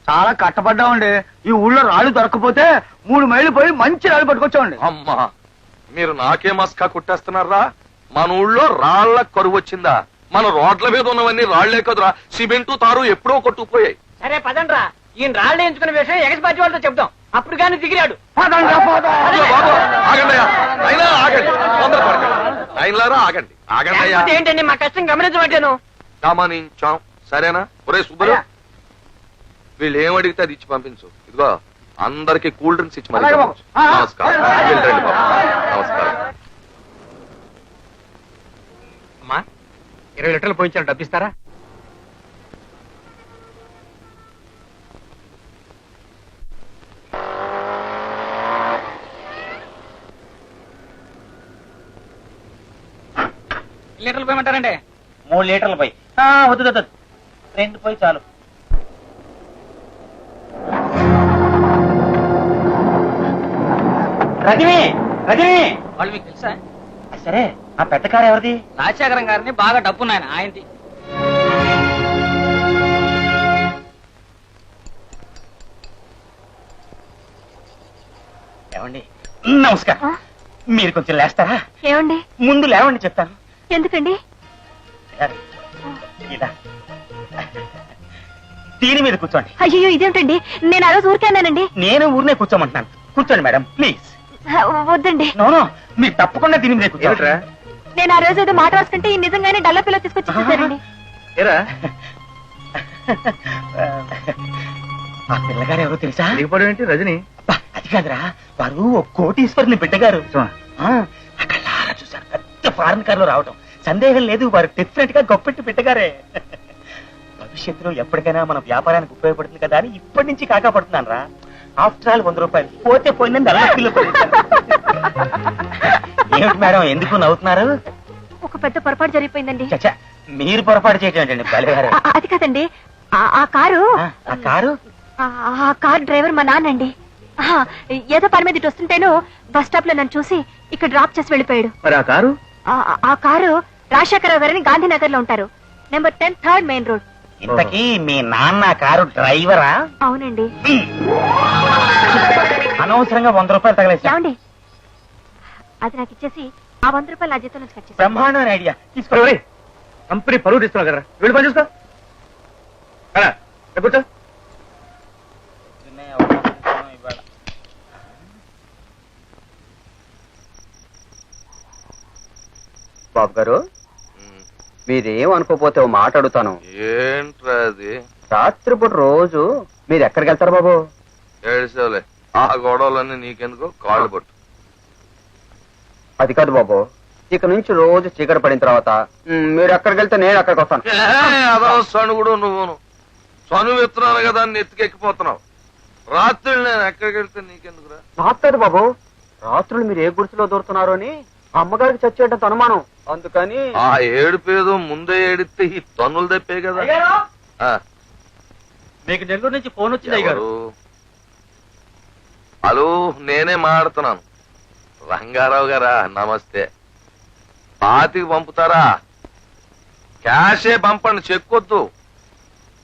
చాలా కట్టపడ్డామండి. ఈ ఊళ్ళో రాళ్ళు దొరకపోతే 3 మైళ్ళు పోయి మంచి రాళ్ళు పట్టుకొచ్చామండి. అమ్మా మీరు నాకే మస్కా కుట్టేస్తున్నారా? మన ఊళ్ళో రాళ్ల కరువు వచ్చిందా? మన రోడ్ల మీద ఉన్నవన్నీ రాళ్లే కదురా, సిమెంటు తారు ఎప్పుడో కొట్టుకుపోయాయి. సరే పదండ్రా, ఈయన రాళ్ళు ఎంచుకున్న విషయం ఎగసిపాటి వాళ్ళతో చెప్తాం. అప్పుడు కానీ దిగిరాడు. అయ్యో బాబు ఆగండి అయినా ఆగండి, తొందరపడకండి. అయినలారా ఆగండి ఆగండి అయ్యా. ఏంటండి మా కష్టం గమనించబట్టాను. గమనించాం సరేనా? ఒరే సుబ్బరు, వీళ్ళు ఏం అడిగితే అది ఇచ్చి పంపించు. ఇదిగో అందరికి కూల్ డ్రింక్స్ ఇచ్చి మరి పంపించు. నమస్కారం. వెళ్ళండి బాబు. నమస్కారం. అమ్మా 20 లీటర్లు పోయించారు, డబ్బిస్తారా? లీటర్లు పోయమంటారండి? 3 లీటర్లు పోయి. వద్దు వద్దు, 2 పోయి చాలు. రజనీ రజనీ, వాళ్ళు మీకు తెలుసా? సరే, ఆ పెద్ద కారు ఎవరిది? రాజశేఖరం గారిని, బాగా డబ్బున్నాయన ఆయనది. ఏమండి నమస్కారం. మీరు కొంచెం లేస్తారా? ఏమండి? ముందు లేవండి చెప్తాను. ఎందుకండి? ఇలా దీని మీద కూర్చోండి. అయ్యో ఇదేమిటండి, నేను ఆ రోజు ఊరికేనానండి. నేను ఊరినే కూర్చోమంటున్నాను. కూర్చోండి మేడం ప్లీజ్. వద్దండి. నోనో, మీరు తప్పకుండా దీని మీద కూర్చోండి. నేను ఆ రోజు ఏదో మాట రాసుకుంటే నిజంగానే డల్ల పిల్ల తీసుకొచ్చి చూసారండి. ఆ పిల్లగారు ఎవరో తెలుసా? దిగిపోవడం ఏంటి రజని? అది కాదురా, వారు ఒక కోటీశ్వరుని బిడ్డగారు. అక్కడ చూసాను, పెద్ద ఫారెన్ కార్ లో రావటం. సందేహం లేదు, వారు డిఫరెంట్ గా గొప్పెట్టి బిడ్డగారే. భవిష్యత్తులో ఎప్పటికైనా మన వ్యాపారానికి ఉపయోగపడుతుంది కదా అని ఇప్పటి నుంచి కాకాపడుతున్నాను రా. ఆఫ్టర్ ఆల్ 100 రూపాయలు పోతే పోయిందని అలా పిల్ల. ఏమిటి మేడం ఎందుకు నవ్వుతున్నారు? ఒక పెద్ద పొరపాటు జరిగిపోయిందండి. చచ్చా, మీరు పొరపాటు చేయటం ఏంటండి బలిగారు? అది కాదండి, ఆ కారు ఆ కారు డ్రైవర్ మా నాన్నండి. ఏదో పని మీద ఇటు వస్తుంటేను బస్ స్టాప్ లో నన్ను చూసి ఇక్కడ డ్రాప్ చేసి వెళ్ళిపోయాడు. మరి ఆ కారు? ఆ కారు రాజశేఖరరావు గారిని గాంధీనగర్ లో ఉంటారు, నెంబర్ 10 3rd మెయిన్ రోడ్. ఇంతకీ మీ నాన్న కారు డ్రైవరా? అవునండి. అనవసరంగా 100 రూపాయలు తగలేసా? ఏమండి, అది నాకు ఇచ్చేసి ఆ 100 రూపాయలు నా జీతం నుంచి కట్ చేసి. బ్రహ్మాండమైన ఐడియా. తీసుకోండి. కంపెనీ పరువు తీస్తున్నావు కదా, వెళ్ళి పని చూసుకో. కూర్చో. బాబు గారు, మీరేం అనుకోపోతే ఓ మాట అడుగుతాను. ఏంట్రా అది? రాత్రిపూట రోజు మీరు ఎక్కడికి వెళ్తారు బాబు? ఏడ్చేవులే, ఆ గొడవలన్నీ నీకెందుకు, కాళ్ళు పట్టు. అది కాదు బాబు, ఇక నుంచి రోజు చీకటి పడిన తర్వాత మీరు ఎక్కడికి వెళ్తే నేను అక్కడికి వస్తాను. అదో సణుగుడు నువ్వును. చనువు ఎత్తున్నాను కదా అని ఎత్తుకెక్కిపోతున్నావు. రాత్రులు నేను ఎక్కడికి వెళ్తే నీకెందుకురా? నాకు కాదు బాబు, రాత్రులు మీరు ఏ గుడిసెలో దూరుతున్నారు అని అమ్మగారికి చచ్చేటంత అనుమానం, అందుకని. ఆ ఏడుపేదో ముందే ఏడితే ఈ తన్నులు తెప్పే కదా. మీకు నెల్లూరు నుంచి ఫోన్ వచ్చింది అయ్యారు. హలో, నేనే మాట్లాడుతున్నాను. రంగారావు గారా, నమస్తే. 25 పంపుతారా? క్యాషే పంపండి, చెక్కొద్దు.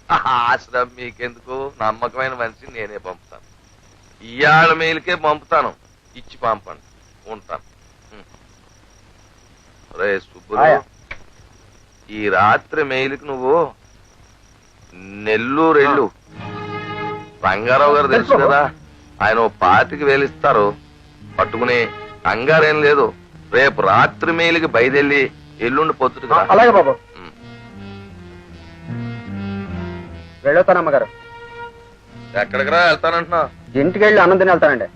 ఆశ్రమం మీకెందుకు, నమ్మకమైన మనిషి నేనే పంపుతాను. ఇవాళ మెయిల్కే పంపుతాను, ఇచ్చి పంపండి. ఉంటాను. రే సుబ్బులు, ఈ రాత్రి మెయిల్కి నువ్వు నెల్లూరు వెళ్ళు. రంగారావు గారు తెలుసు కదా, ఆయన 25,000 ఇస్తారు. పట్టుకుని కంగారేం లేదు, రేపు రాత్రి మెయిల్కి బయలుదేరి ఎల్లుండి పొద్దుట. అలాగే బాబు, వెళ్ళొస్తానమ్మగారు. ఎక్కడికి రా వెళ్తానంటున్నా? ఇంటికి వెళ్ళి అన్నం తిని వెళ్తానండి.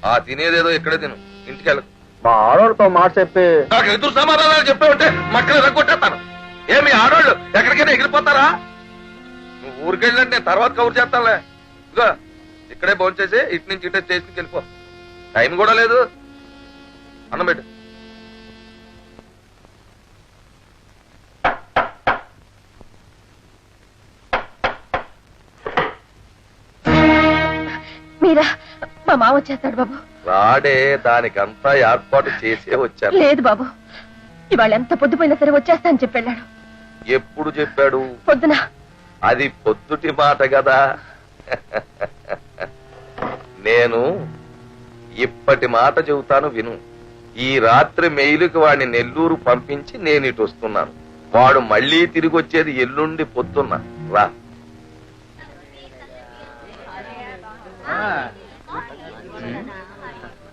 ఆ తినేదేదో ఇక్కడే తిను, ఇంటికి వెళ్ళకు. మా ఆడవాళ్ళతో మాట చెప్పి నాకు ఎదురు సమాధానాలు చెప్పే ఉంటే మక్కలు ఎరగొట్టేస్తాను. ఏమి ఆడవాళ్ళు ఎక్కడికైనా ఎగిరిపోతారా? నువ్వు ఊరికెళ్ళండి, నేను తర్వాత కవర్ చేస్తానులే. ఇదిగో ఇక్కడే భోంచేసి ఇటు నుంచి ఇటే స్టేషన్కి వెళ్ళిపో. టైం కూడా లేదు. అన్నం పెట్టు. మీరా? మా మామ వచ్చేస్తాడు బాబు. రాడే, దానికంతా ఏర్పాటు చేసే వచ్చాను. లేదు బాబు, ఇవాళ ఎంత పొద్దుపోయినా సరే వచ్చేస్తా అని చెప్పాడు. ఎప్పుడు చెప్పాడు? పొద్దున. అది పొద్దుటి మాట కదా, నేను ఇప్పటి మాట చెబుతాను విను. ఈ రాత్రి మెయిలుకి వాడిని నెల్లూరు పంపించి నేను ఇటు వస్తున్నాను. వాడు మళ్ళీ తిరిగి వచ్చేది ఎల్లుండి పొద్దున్న. రా.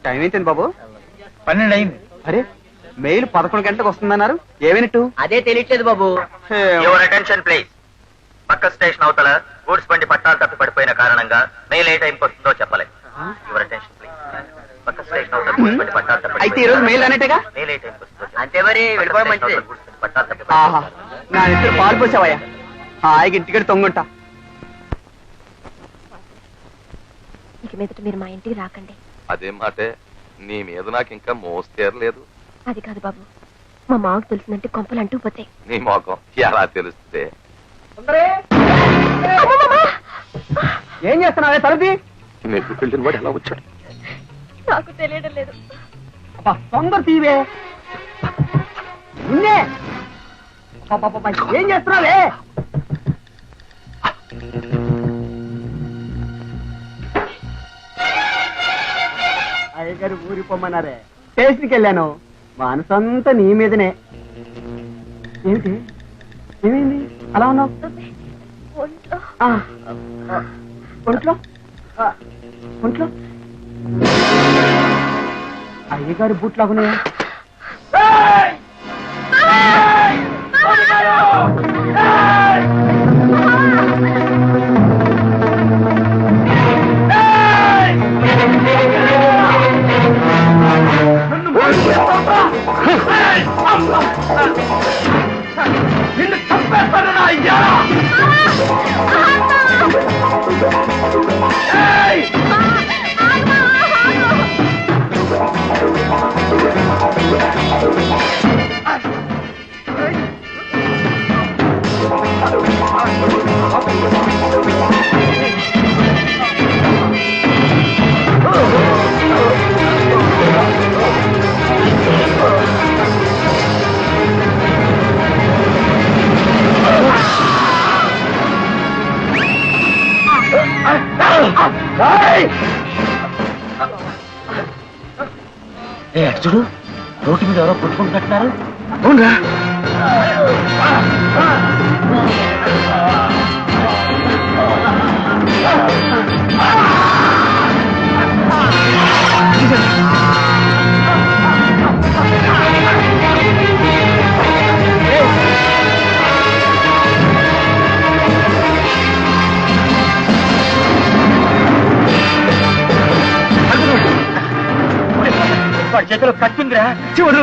టైం ఏంటండి బాబు? 12 అయింది. అరే మెయిల్ 11 గంటలకు వస్తుందన్నారు. ఏమైనట్టు? అదే తెలియట్లేదు బాబు. Your attention please. పక్క స్టేషన్ అవతల గూడ్స్ బండి పట్టాలు తప్పి పడిపోయిన కారణంగా మెయిల్ ఏ టైంకి వస్తుందో చెప్పలేదు. Your attention please. పక్క స్టేషన్ అవతల గూడ్స్ బండి పట్టాలు తప్పి అయితే ఈ రోజు మెయిల్ అనేటగా? మెయిల్ ఏ టైంకి వస్తుందో అంతే మరి వెళ్ళిపోవడం మంచిది. పట్టాలు తప్పి ఆహా, నా ఇద్దరు పాలు పోసావయ్యా. హాయిగా ఇంటికి తొంగుంటా. ఇక మీదట మీరు మా ఇంటికి రాకండి. అదే మాటే. నీ మీద నాకు ఇంకా మోస్తేరలేదు. అది కాదు బాబు, మా మామకు తెలిసిందంటే కొంపలు అంటూ పోతాయి. నీ మొఖం ఎలా తెలుస్తే? ఏం చేస్తున్నావే తలది? నెల్లూరు వెళ్ళిన వాడు ఎలా వచ్చాడు? నాకు తెలియడం లేదు. తొందర తీవే. నిన్నే ఏం చేస్తున్నావే? అయ్యగారు ఊరిపోమన్నారే. స్టేషన్కి వెళ్ళాను. మనసంతా నీ మీదనే. ఏమిటి? ఏమైంది అలా ఉన్నావు? ఒంట్లో ఒంట్లో ఒంట్లో అయ్యగారి బూట్లాగున్నాయా? నిన్ను చంపేస్తాను నా అయ్యా. చూడు, రోడ్డు మీద ఎవరో కొట్టుకుంటున్నారు. అవునరా? వాడి చేతిలో కత్తుందిరా. చూడు.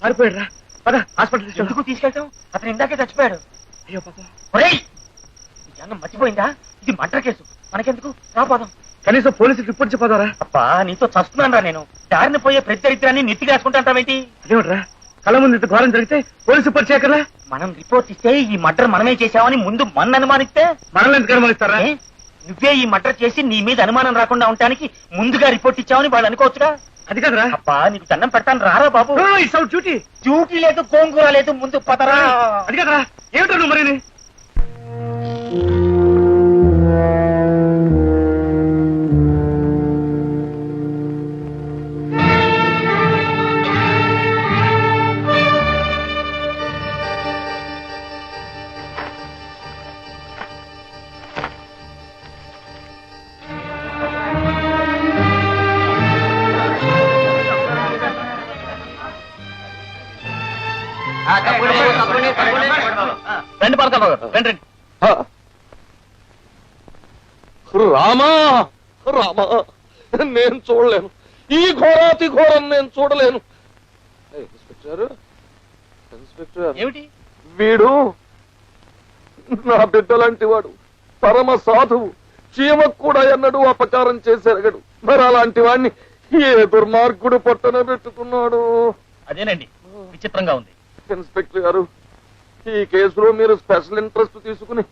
పారిపోయాడు. పద హాస్పిటల్. ఎందుకు తీసుకెళ్తాం? అతను ఇందాకే చచ్చిపోయాడు. అయ్యో పాపం. ఒరేయ్, ఈ జనం మర్చిపోయిందా? ఇది మర్డర్ కేసు. మనకెందుకు? రాపోదాం. కనీసం పోలీసులకు రిపోర్ట్ చెప్పదారా? అబ్బా, నీతో చస్తున్నాను రా నేను. దారిని పోయే ప్రతి దరిద్రాన్ని నెత్తిగా వేసుకుంటాంటావేంటి? అదేమిట్రా, కళ్ళ ముందు ఇంత ఘోరం జరిగితే పోలీసు రిపోర్ట్ చేయకరా? మనం రిపోర్ట్ ఇస్తే ఈ మర్డర్ మనమే చేశామని ముందు మన అనుమానిస్తే మనల్ని ఎందుకు అనుమానిస్తారా? నువ్వే ఈ మర్డర్ చేసి నీ మీద అనుమానం రాకుండా ఉండటానికి ముందుగా రిపోర్ట్ ఇచ్చావని వాళ్ళు అనుకోవచ్చుగా. అది కదరా. అబ్బా, నీకు దండం పెడతాను, రారా బాబు. డ్యూటీ డ్యూటీ లేదు, గోంగూర లేదు, ముందు పదరా. అది కదరా. ఏమిటో నువ్వు మరి? రండి రండి. రామా రామా, నేను చూడలేను ఈ ఘోరాతి ఘోరం, నేను చూడలేను. ఇన్స్పెక్టర్, ఇన్స్పెక్టర్, ఏమిటి? వీడు నా బిడ్డలాంటి వాడు, పరమ సాధువు, చీమకు కూడా ఎన్నడూ అపకారం చేసెరగడు. మరి అలాంటి వాడిని ఏ దుర్మార్గుడు పట్టన పెట్టుకున్నాడు? అదేనండి విచిత్రంగా ఉంది. ఇన్స్పెక్టర్ గారు, ఈ కేసులో మీరు స్పెషల్ ఇంట్రెస్ట్ తీసుకుని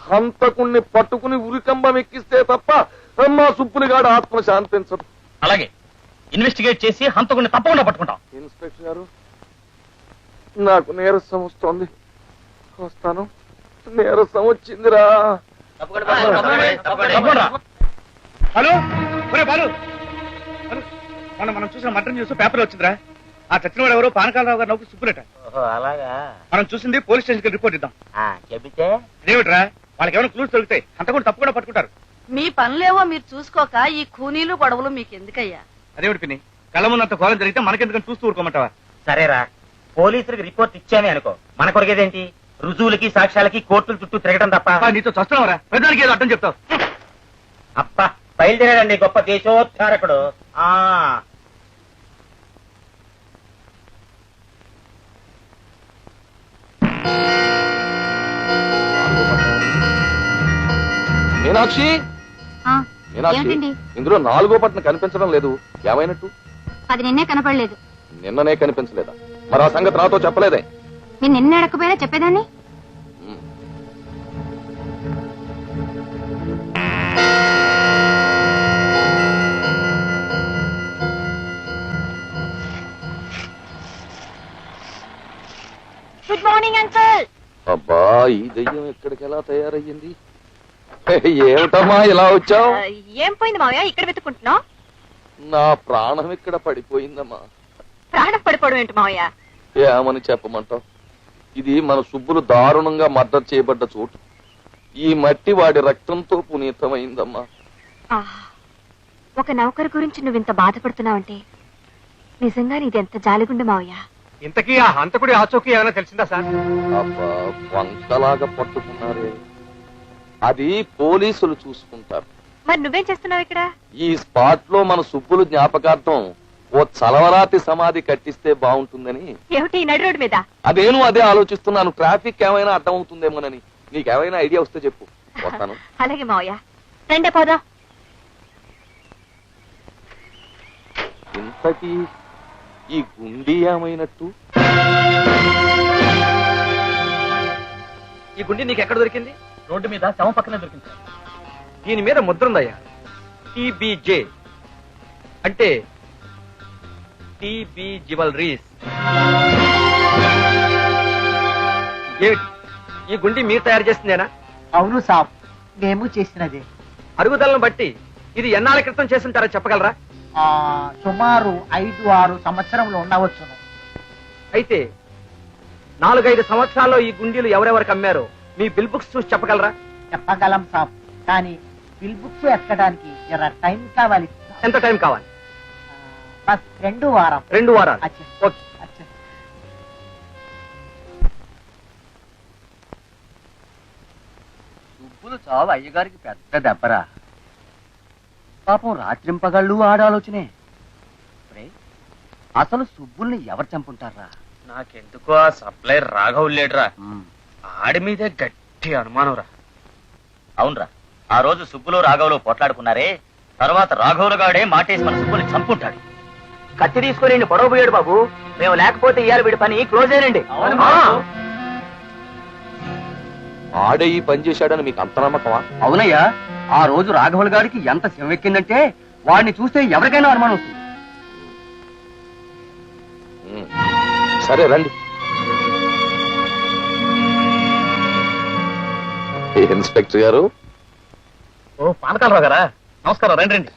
హంతకుణ్ణి పట్టుకుని ఉరికంబం ఎక్కిస్తే తప్ప మా సుబ్బులిగాడు ఆత్మ శాంతించదు. అలాగే ఇన్వెస్టిగేట్ చేసి హంతకుడిని తప్పకుండా పట్టుకుంటాం. ఇన్స్పెక్టర్ గారు, నాకు నీరసం వస్తోంది, వస్తాను. నీరసం వచ్చిందిరా. తప్పకుండా. హలో ఒరే బాలు, హలో, మనం చూసిన మటన్ న్యూస్ పేపర్ వచ్చిందిరా. ఆ చచ్చినవాడు ఎవరో పానకాలరావు గారు నవ్వు సుబ్బులట. అలాగా మనం చూసింది పోలీస్ స్టేషన్ కి రిపోర్ట్ ఇద్దాం. చెబితే ఇదేమిట్రా, వాళ్ళకి ఏమైనా క్లూస్ దొరుకుతాయి, అంతకుండా తప్పకుండా పట్టుకుంటారు. మీ పనులేవో మీరు చూసుకోక ఈ కూనీలు గొడవలు మీకు ఎందుకయ్యా? అదేమిటి పిన్ని, కళ్ళ ముందంత ఘోరం జరిగితే మనకెందుకని చూస్తూ ఊరుకోమంటావా? సరేరా, పోలీసులకు రిపోర్ట్ ఇచ్చామే అనుకో, మన కొరిగేదేంటి? రుజువులకి సాక్ష్యాలకి కోర్టుల చుట్టూ తిరగడం తప్ప. నీతో చస్తున్నావరా, ప్రజానికి ఏదో అడ్డం చెప్తావు. అప్ప బయలుదేరాడండి గొప్ప దేశోద్ధారకుడు. మీనాక్షి, మీనాక్షి, ఇందులో 4వ బటన్ కనిపించడం లేదు, ఏమైనట్టు? అది నిన్నే కనపడలేదు. నిన్ననే కనిపించలేదా? మరి ఆ సంగతి నాతో చెప్పలేదే? మీరు నిన్న అడగకపోయినా చెప్పేదాన్ని. Good morning uncle. అబ్బా, ఈ దెయ్యం ఎక్కడికి ఎలా తయారయ్యింది? ఏమిటమ్మా ఇలా వచ్చావు? ఏం పోయింది మావయ్య ఇక్కడ వెతుకుంటున్నావు? నా ప్రాణం ఇక్కడ పడిపోయిందమ్మా. ప్రాణం పడిపోవడం ఏంటి మావయ్య? ఏమని చెప్పమంటావు? ఇది మన సుబ్బులు దారుణంగా మర్డర్ చేయబడ్డ చోటు. ఈ మట్టి వాడి రక్తంతో పునీతమైందమ్మా. ఒక నౌకరు గురించి నువ్వు ఇంత బాధపడుతున్నావంటే నిజంగా నీది ఎంత జాలిగుండె మావయ్య. ఇంతకీ ఆ హంతకుడి ఆచూకీ ఏమైనా తెలిసిందా సార్? అబ్బా, వంకలాగా పట్టుకున్నారే. అది పోలీసులు చూసుకుంటారు. మరి నువ్వేం చేస్తున్నావు ఇక్కడ? ఈ స్పాట్ లో మన సుబ్బులు జ్ఞాపకార్థం ఓ చలవరాతి సమాధి కట్టిస్తే బాగుంటుందని. ఏమిటి నడి రోడ్డు మీద? అదే ఆలోచిస్తున్నాను. ట్రాఫిక్ ఏమైనా అడ్డం అవుతుందేమోనని. నీకేమైనా ఐడియా వస్తే చెప్పు, వస్తాను. అలాగే మావయ్య, రండి పోదాం. ఇంతకీ ఈ గుండి ఏమైనట్టు? ఈ గుండి నీకు ఎక్కడ దొరికింది? రోడ్డు మీద శవం పక్కనే దొరికింది. దీని మీద ముద్ర ఉందయ్యా, TBJ అంటే TB జ్యువెలరీస్. ఏమిటి, ఈ గుండి మీరు తయారు చేసిందేనా? అవును సాబ్, మేము చేసినదే. అరుగుదలను బట్టి ఇది ఎన్నాళ్ళ క్రితం చేస్తుంటారో చెప్పగలరా? సుమారు 5-6 సంవత్సరంలో ఉండవచ్చును. అయితే 4-5 సంవత్సరాల్లో ఈ గుండీలు ఎవరెవరికి అమ్మారో మీ బిల్ బుక్స్ చూసి చెప్పగలరా? చెప్పగలం సాబ్, కానీ బిల్ బుక్స్ ఎక్కడానికి జర టైం కావాలి. ఎంత టైం కావాలి? బస్ 2 వారం. 2 వారాలు. అచ్చా. ఓకే. అచ్చా. సుబ్బులు చావు అయ్యగారికి పెద్ద దెబ్బరా. పాపం రాత్రింపగళ్ళు ఆడాలోచనే. అసలు సుబ్బుల్ని ఎవరు చంపుంటారా? నాకెందుకో ఆ సప్లై రాఘవ్ లేడురా, ఆడి మీదే గట్టి అనుమానం రా. అవునరా, ఆ రోజు సుబ్బులు రాఘవులు పోట్లాడుకున్నారే, తర్వాత రాఘవులు గాడే మాటేసి మన సుబ్బుని చంపుంటాడు. కత్తి తీసుకుని పొడవ పోయాడు బాబు. మేము లేకపోతే ఇయ్యాలి వీడి పని క్లోజ్ అయ్యండి. ఆడే ఈ పని చేశాడని మీకు అంత నమ్మకమా? అవునయ్యా, ఆ రోజు రాఘవుల గారికి ఎంత శివెక్కిందంటే వాడిని చూస్తే ఎవరికైనా అనుమానం వస్తుంది. సరే రండి. ఇన్స్పెక్టర్ గారు. ఓ పానకాలరావు గారా, నమస్కారం. రండి రండి.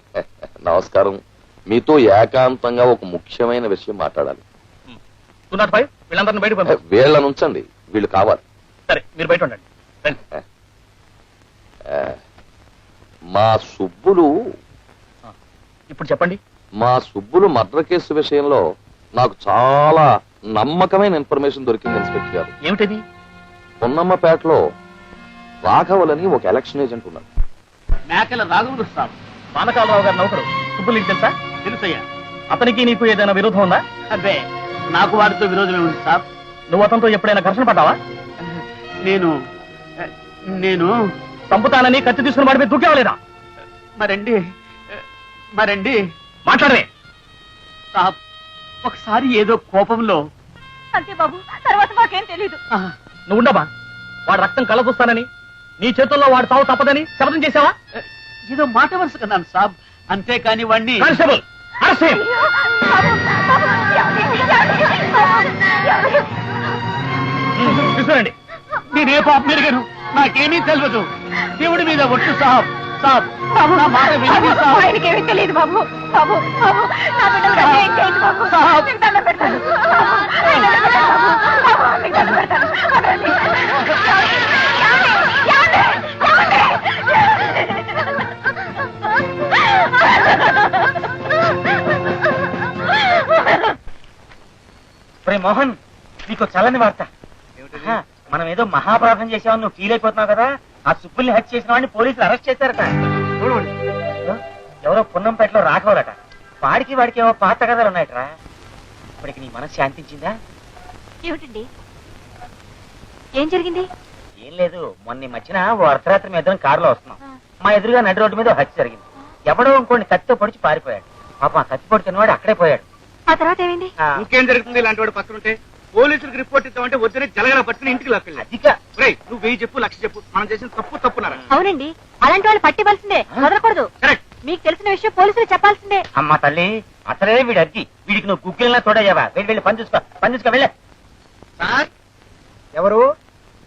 నమస్కారం. మీతో ఏకాంతంగా ఒక ముఖ్యమైన విషయం మాట్లాడాలి. 205 వీళ్ళందరినీ బయట పంపండి. వీళ్ళని ఉంచండి, వీళ్ళు కావాలి. సరే, మీరు బయట ఉండండి. రండి. మా సుబ్బులు ఇప్పుడు చెప్పండి. మా సుబ్బులు మర్డర్ కేసు విషయంలో నాకు చాలా నమ్మకమైన ఇన్ఫర్మేషన్ దొరికింది ఇన్స్పెక్టర్ గారు. ఏమిటది? పొన్నమ్మపేటలో రాఘవులని ఒక ఎలక్షన్ ఏజెంట్ ఉన్నారు. మేకల రాఘవుడు సాబ్. పానకాలరావు గారి నౌకరు సుబ్బులు నీకు తెలుసా? తెలుసయ్యా. అతనికి నీకు ఏదైనా విరోధం ఉందా? అదే నాకు వాడితో విరోధమే ఉంది సాబ్. నువ్వు అతనితో ఎప్పుడైనా ఘర్షణ పడ్డావా? నేను చంపుతానని కత్తి తీసుకుని వాడి మీద దూకేవలేదా? మరండి మాట్లాడవే. సాబ్, ఒకసారి ఏదో కోపంలో. అంతే బాబు, తర్వాత మాకేం తెలీదు. నువ్వు ఉండబా. వాడు రక్తం కళ్ళ చూస్తానని, నీ చేతుల్లో వాడు తావు తప్పదని శపథం చేసావా? ఏదో మాట వరుస కన్నాను సాబ్, అంతేకాని వాణ్ణి. కానిస్టేబుల్, అరెస్ట్ చేయి. తీసుకురండి. నేనే పాపం ఎరగను, నాకేమీ తెలియదు. దేవుడి మీద ఒట్టు సాబ్. సాబ్, నా మాట వినండి సాబ్. ఆయనకేమీ తెలియదు బాబు. బాబు బాబు, నా బిడ్డలు ఏం చేయదు బాబు. మీకు దండం పెడతాను. మీకు దండం పెడతాను. మోహన్, నీకు చల్లని వార్త. మనం ఏదో మహాపరాధం చేసామని నువ్వు ఫీల్ అయిపోతున్నావు కదా. ఆ సుబ్బుల్ని హత్య చేసిన వాడిని పోలీసులు అరెస్ట్ చేశారట. ఎవరో పున్నంపేటలో రాఘవరట. వాడికి ఏవో పాత కథలు ఉన్నాయట్రా. ఇప్పటికి నీ మనసు శాంతించిందా? ఏమిటండి, ఏం జరిగింది? ఏం లేదు, మొన్న మధ్యన ఓ అర్ధరాత్రి మీ ఇద్దరం కారులో వస్తున్నాం. మా ఎదురుగా నడి రోడ్డు మీద హత్య జరిగింది. ఎవడో ఇంకోటి కత్తితో పొడిచి పారిపోయాడు. పాపం ఆ కత్తి పొడి తిన్నవాడు అక్కడే పోయాడు. ఆ తర్వాత ఏమైంది? ఇంకేం జరుగుతుంది? ఇలాంటి వాడు పక్కనుంటే పోలీసులకు రిపోర్ట్ ఇద్దామంటే వద్దని జలగల పట్టుకుని ఇంటికి లాక్కెళ్ళి. నువ్వు 1000 చెప్పు, 1,00,000 చెప్పు, మనం చేసిన తప్పున్నారా? అవునండి, అలాంటి వాళ్ళు పట్టివలసిందే, వదలకూడదు. మీకు తెలిసిన విషయం పోలీసులు చెప్పాల్సిందే. అమ్మా తల్లి, అసలే వీడి అద్ది. వీడికి నువ్వు కుక్కిల్లా తోడయ్యావా? వెళ్ళి పని చూసుకో వెళ్ళే. సార్, ఎవరు?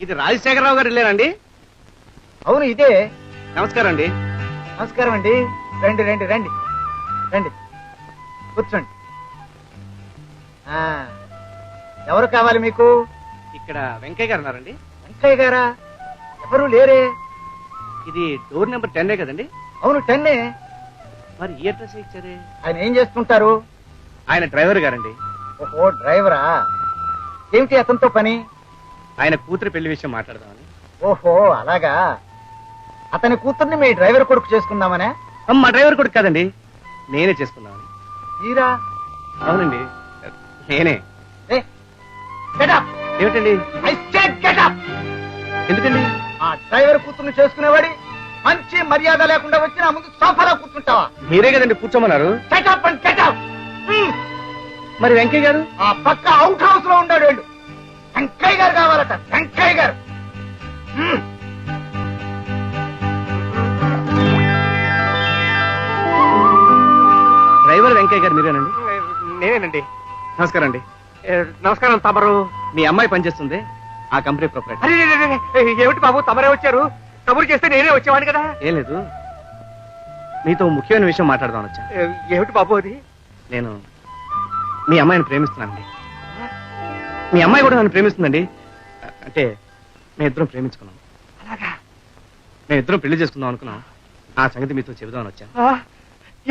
ఇది రాజశేఖరరావు గారు వెళ్ళారండి? అవును, ఇదే. నమస్కారం అండి. నమస్కారం అండి. రండి రండి రండి రండి, కూర్చోండి. ఎవరు కావాలి మీకు? ఇక్కడ వెంకయ్య గారు ఉన్నారండి. వెంకయ్య గారా? ఎవరు లేరే. ఇది డోర్ నెంబర్ 10 కదండి? అవును, 10. మరి ఈ అడ్రస్ ఇచ్చారే? ఆయన ఏం చేస్తుంటారు? ఆయన డ్రైవర్ గారండి. ఓహో, డ్రైవరా? ఏమిటి అతనితో పని? ఆయన కూతురు పెళ్లి విషయం మాట్లాడదామని. ఓహో, అలాగా. అతని కూతుర్ని మీ డ్రైవర్ కొడుకు చేసుకుందామనే? మా డ్రైవర్ కొడుకు కాదండి, నేనే చేసుకుందామని. మీరా? అవునండి, నేనే. ఏమిటండి? ఎందుకండి? ఆ డ్రైవర్ కూతుర్ని చేసుకునేవాడి మంచి మర్యాద లేకుండా వచ్చి నా ముందు సోఫాలో కూర్చుంటావా? మీరే కదండి కూర్చోమన్నారు. మరి వెంకయ్య గారు? ఆ పక్క అవుట్ హౌస్ లో ఉన్నాడు. వెళ్ళు. వెంకయ్య గారు కావాలట, వెంకయ్య గారు. డ్రైవర్ వెంకయ్య గారు మీరేనండి? నేనేనండి. నమస్కారం అండి. నమస్కారం. తమరు? మీ అమ్మాయి పనిచేస్తుంది ఆ కంపెనీ ప్రొపరేటర్. ఏమిటి బాబు తమరే వచ్చారు? కబురు చేస్తే నేనే వచ్చేవాడిని కదా. ఏం లేదు, మీతో ముఖ్యమైన విషయం మాట్లాడదామని వచ్చా. ఏమిటి బాబు అది? నేను మీ అమ్మాయిని ప్రేమిస్తున్నానండి. మీ అమ్మాయి కూడా నన్ను ప్రేమిస్తుందండి. అంటే మేమిద్దరం ప్రేమించుకున్నాం. అలాగా? మేమిద్దరం పెళ్లి చేసుకుందాం అనుకున్నాం. ఆ సంగతి మీతో చెబుదామని వచ్చాను.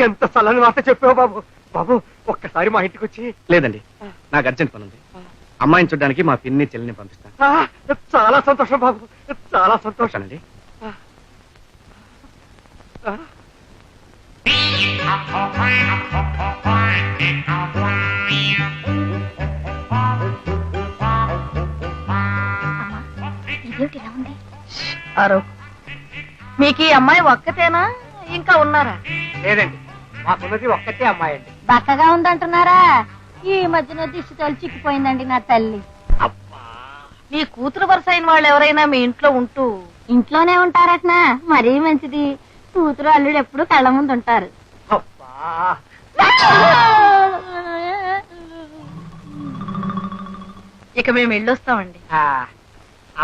ఎంత చల్లని వార్త చెప్పావు బాబు. బాబు, ఒక్కసారి మా ఇంటికి వచ్చి. లేదండి, నాకు అర్జెంట్ పని ఉంది. అమ్మాయిని చూడడానికి మా పిన్ని చెల్లిని పంపిస్తాను. చాలా సంతోషం బాబు, చాలా సంతోషం అండి. మీకు ఈ అమ్మాయి ఒక్కతేనా, ఇంకా ఉన్నారా? లేదండి, మాకున్నది ఒక్కటే అమ్మాయి అండి. బక్కగా ఉందంటున్నారా? ఈ మధ్యన దిష్టి తోలు చిక్కిపోయిందండి నా తల్లి. మీ కూతురు వరుస అయిన వాళ్ళు ఎవరైనా మీ ఇంట్లో ఉంటూ ఇంట్లోనే ఉంటారటనా? మరీ మంచిది. కూతురు అల్లుడు ఎప్పుడు కళ్ళ ముందు ఉంటారు. ఇక మేము వెళ్ళొస్తామండి.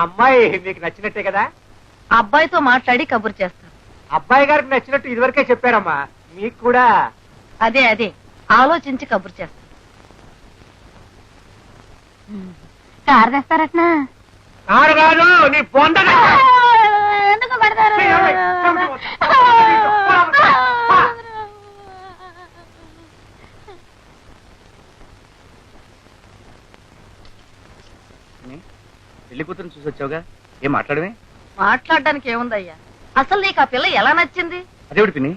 అమ్మాయి మీకు నచ్చినట్టే కదా? అబ్బాయితో మాట్లాడి కబురు చేస్తాం. అబ్బాయి గారికి నచ్చినట్టు ఇదివరకే చెప్పారమ్మా. మీకు కూడా అదే ఆలోచించి కబురు చేస్తాం. కారు తెస్తారటనా? కారు కాదు, నీ బొంద. ఎందుకు పడతారు? పెళ్లి కూతురు చూసి వచ్చావుగా ఏం మాట్లాడమే? మాట్లాడడానికి ఏముందయ్యా, అసలు నీకు ఆ పిల్ల ఎలా నచ్చింది? అదేవిడి పిన్ని,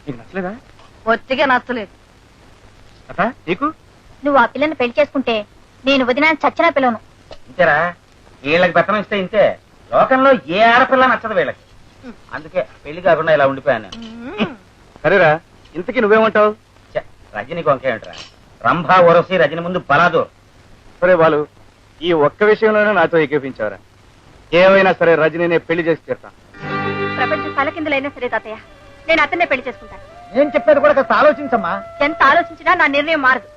నీకు నచ్చలేదా? ఒత్తిగా నచ్చలేదు. అత నీకు? నువ్వు ఆ పిల్లని పెళ్లి చేసుకుంటే నేను వదినా చచ్చినా పిల్లను. ఇంతేరా, వీళ్ళకి బెత్తనం ఇస్తే ఇంతే. లోకంలో ఏ ఆడపిల్ల నచ్చదు వీళ్ళకి. అందుకే పెళ్లి కాకుండా ఇలా ఉండిపోయాను నేను. సరేరా, ఇంతకీ నువ్వేమంటావు? రజని కొంకేమిట్రా, రంభా ఒరసి రజని ముందు బలాదు. సరే వాళ్ళు ఈ ఒక్క విషయంలోనే నాతో ఏకీపించావరా? ఏమైనా సరే రజనీనే పెళ్లి చేసి తీరుతాను. ప్రపంచం తలకిందులైనా సరే తాతయ్య, నేను అతన్నే పెళ్లి చేసుకుంటాను. నేను చెప్పేది కూడా కాస్త ఆలోచించమ్మా. ఎంత ఆలోచించినా నా నిర్ణయం మారదు.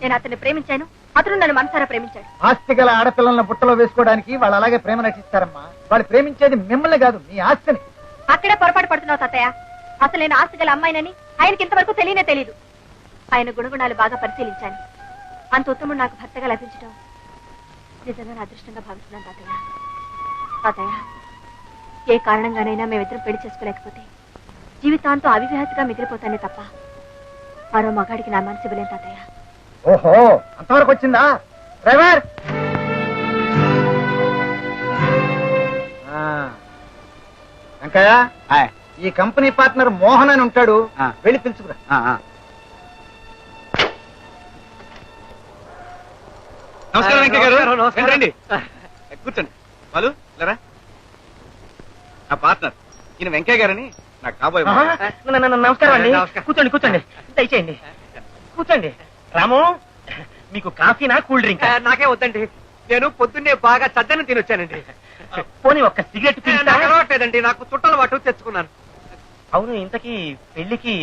నేను అతన్ని ప్రేమించాను, అతను నన్ను మనసారా ప్రేమించాడు. ఆస్తి గల ఆడపిల్లలను బుట్టలో వేసుకోవడానికి వాళ్ళు అలాగే ప్రేమ నటిస్తారమ్మా. వాళ్ళు ప్రేమించేది మిమ్మల్ని కాదు, మీ ఆస్తిని. అక్కడే పొరపాటు పడుతున్నావు తాతయ్య. అసలు నేను ఆస్తి గల అమ్మాయినని ఆయనకి ఇంతవరకు తెలియనే తెలీదు. ఆయన గుణగుణాలు బాగా పరిశీలించాను. అంత ఉత్తముడు నాకు భర్తగా లభించడం నిజంగా నా అదృష్టంగా భావిస్తున్నాను తాతయ్య. తాతయ్య, ఏ కారణంగానైనా మేమిద్దరం పెళ్లి చేసుకోలేకపోతే జీవితాంతం అవివాహితగా మిగిలిపోతానే తప్ప మరో మగాడికి నా మనసు ఇవ్వలేను తాతయ్య. ఓహో, అంతవరకు వచ్చిందా? డ్రైవర్, వెంకయ్య, ఈ కంపెనీ పార్ట్నర్ మోహన్ అని ఉంటాడు, వెళ్ళి పిలుచుకురా. నమస్కారం వెంకయ్య గారు. రండి, కూర్చోండి. వాళ్ళు లేరా? నా పార్ట్నర్ ఈయన వెంకయ్య గారని నాకు కాబోయే. నమస్కారం అండి. కూర్చోండి కూర్చోండి, దయచేయండి కూర్చోండి. రాము, మీకు కాఫీనా కూల్ డ్రింక్? నాకే వద్దండి, నేను పొద్దున్నే బాగా చద్దనం తినొచ్చానండి. పోనీ ఒక్క సిగరెట్ నాకు అలవాట్లేదండి, నాకు చుట్టాల వాటు తెచ్చుకున్నాను. అవును, ఇంతకీ పెళ్లికి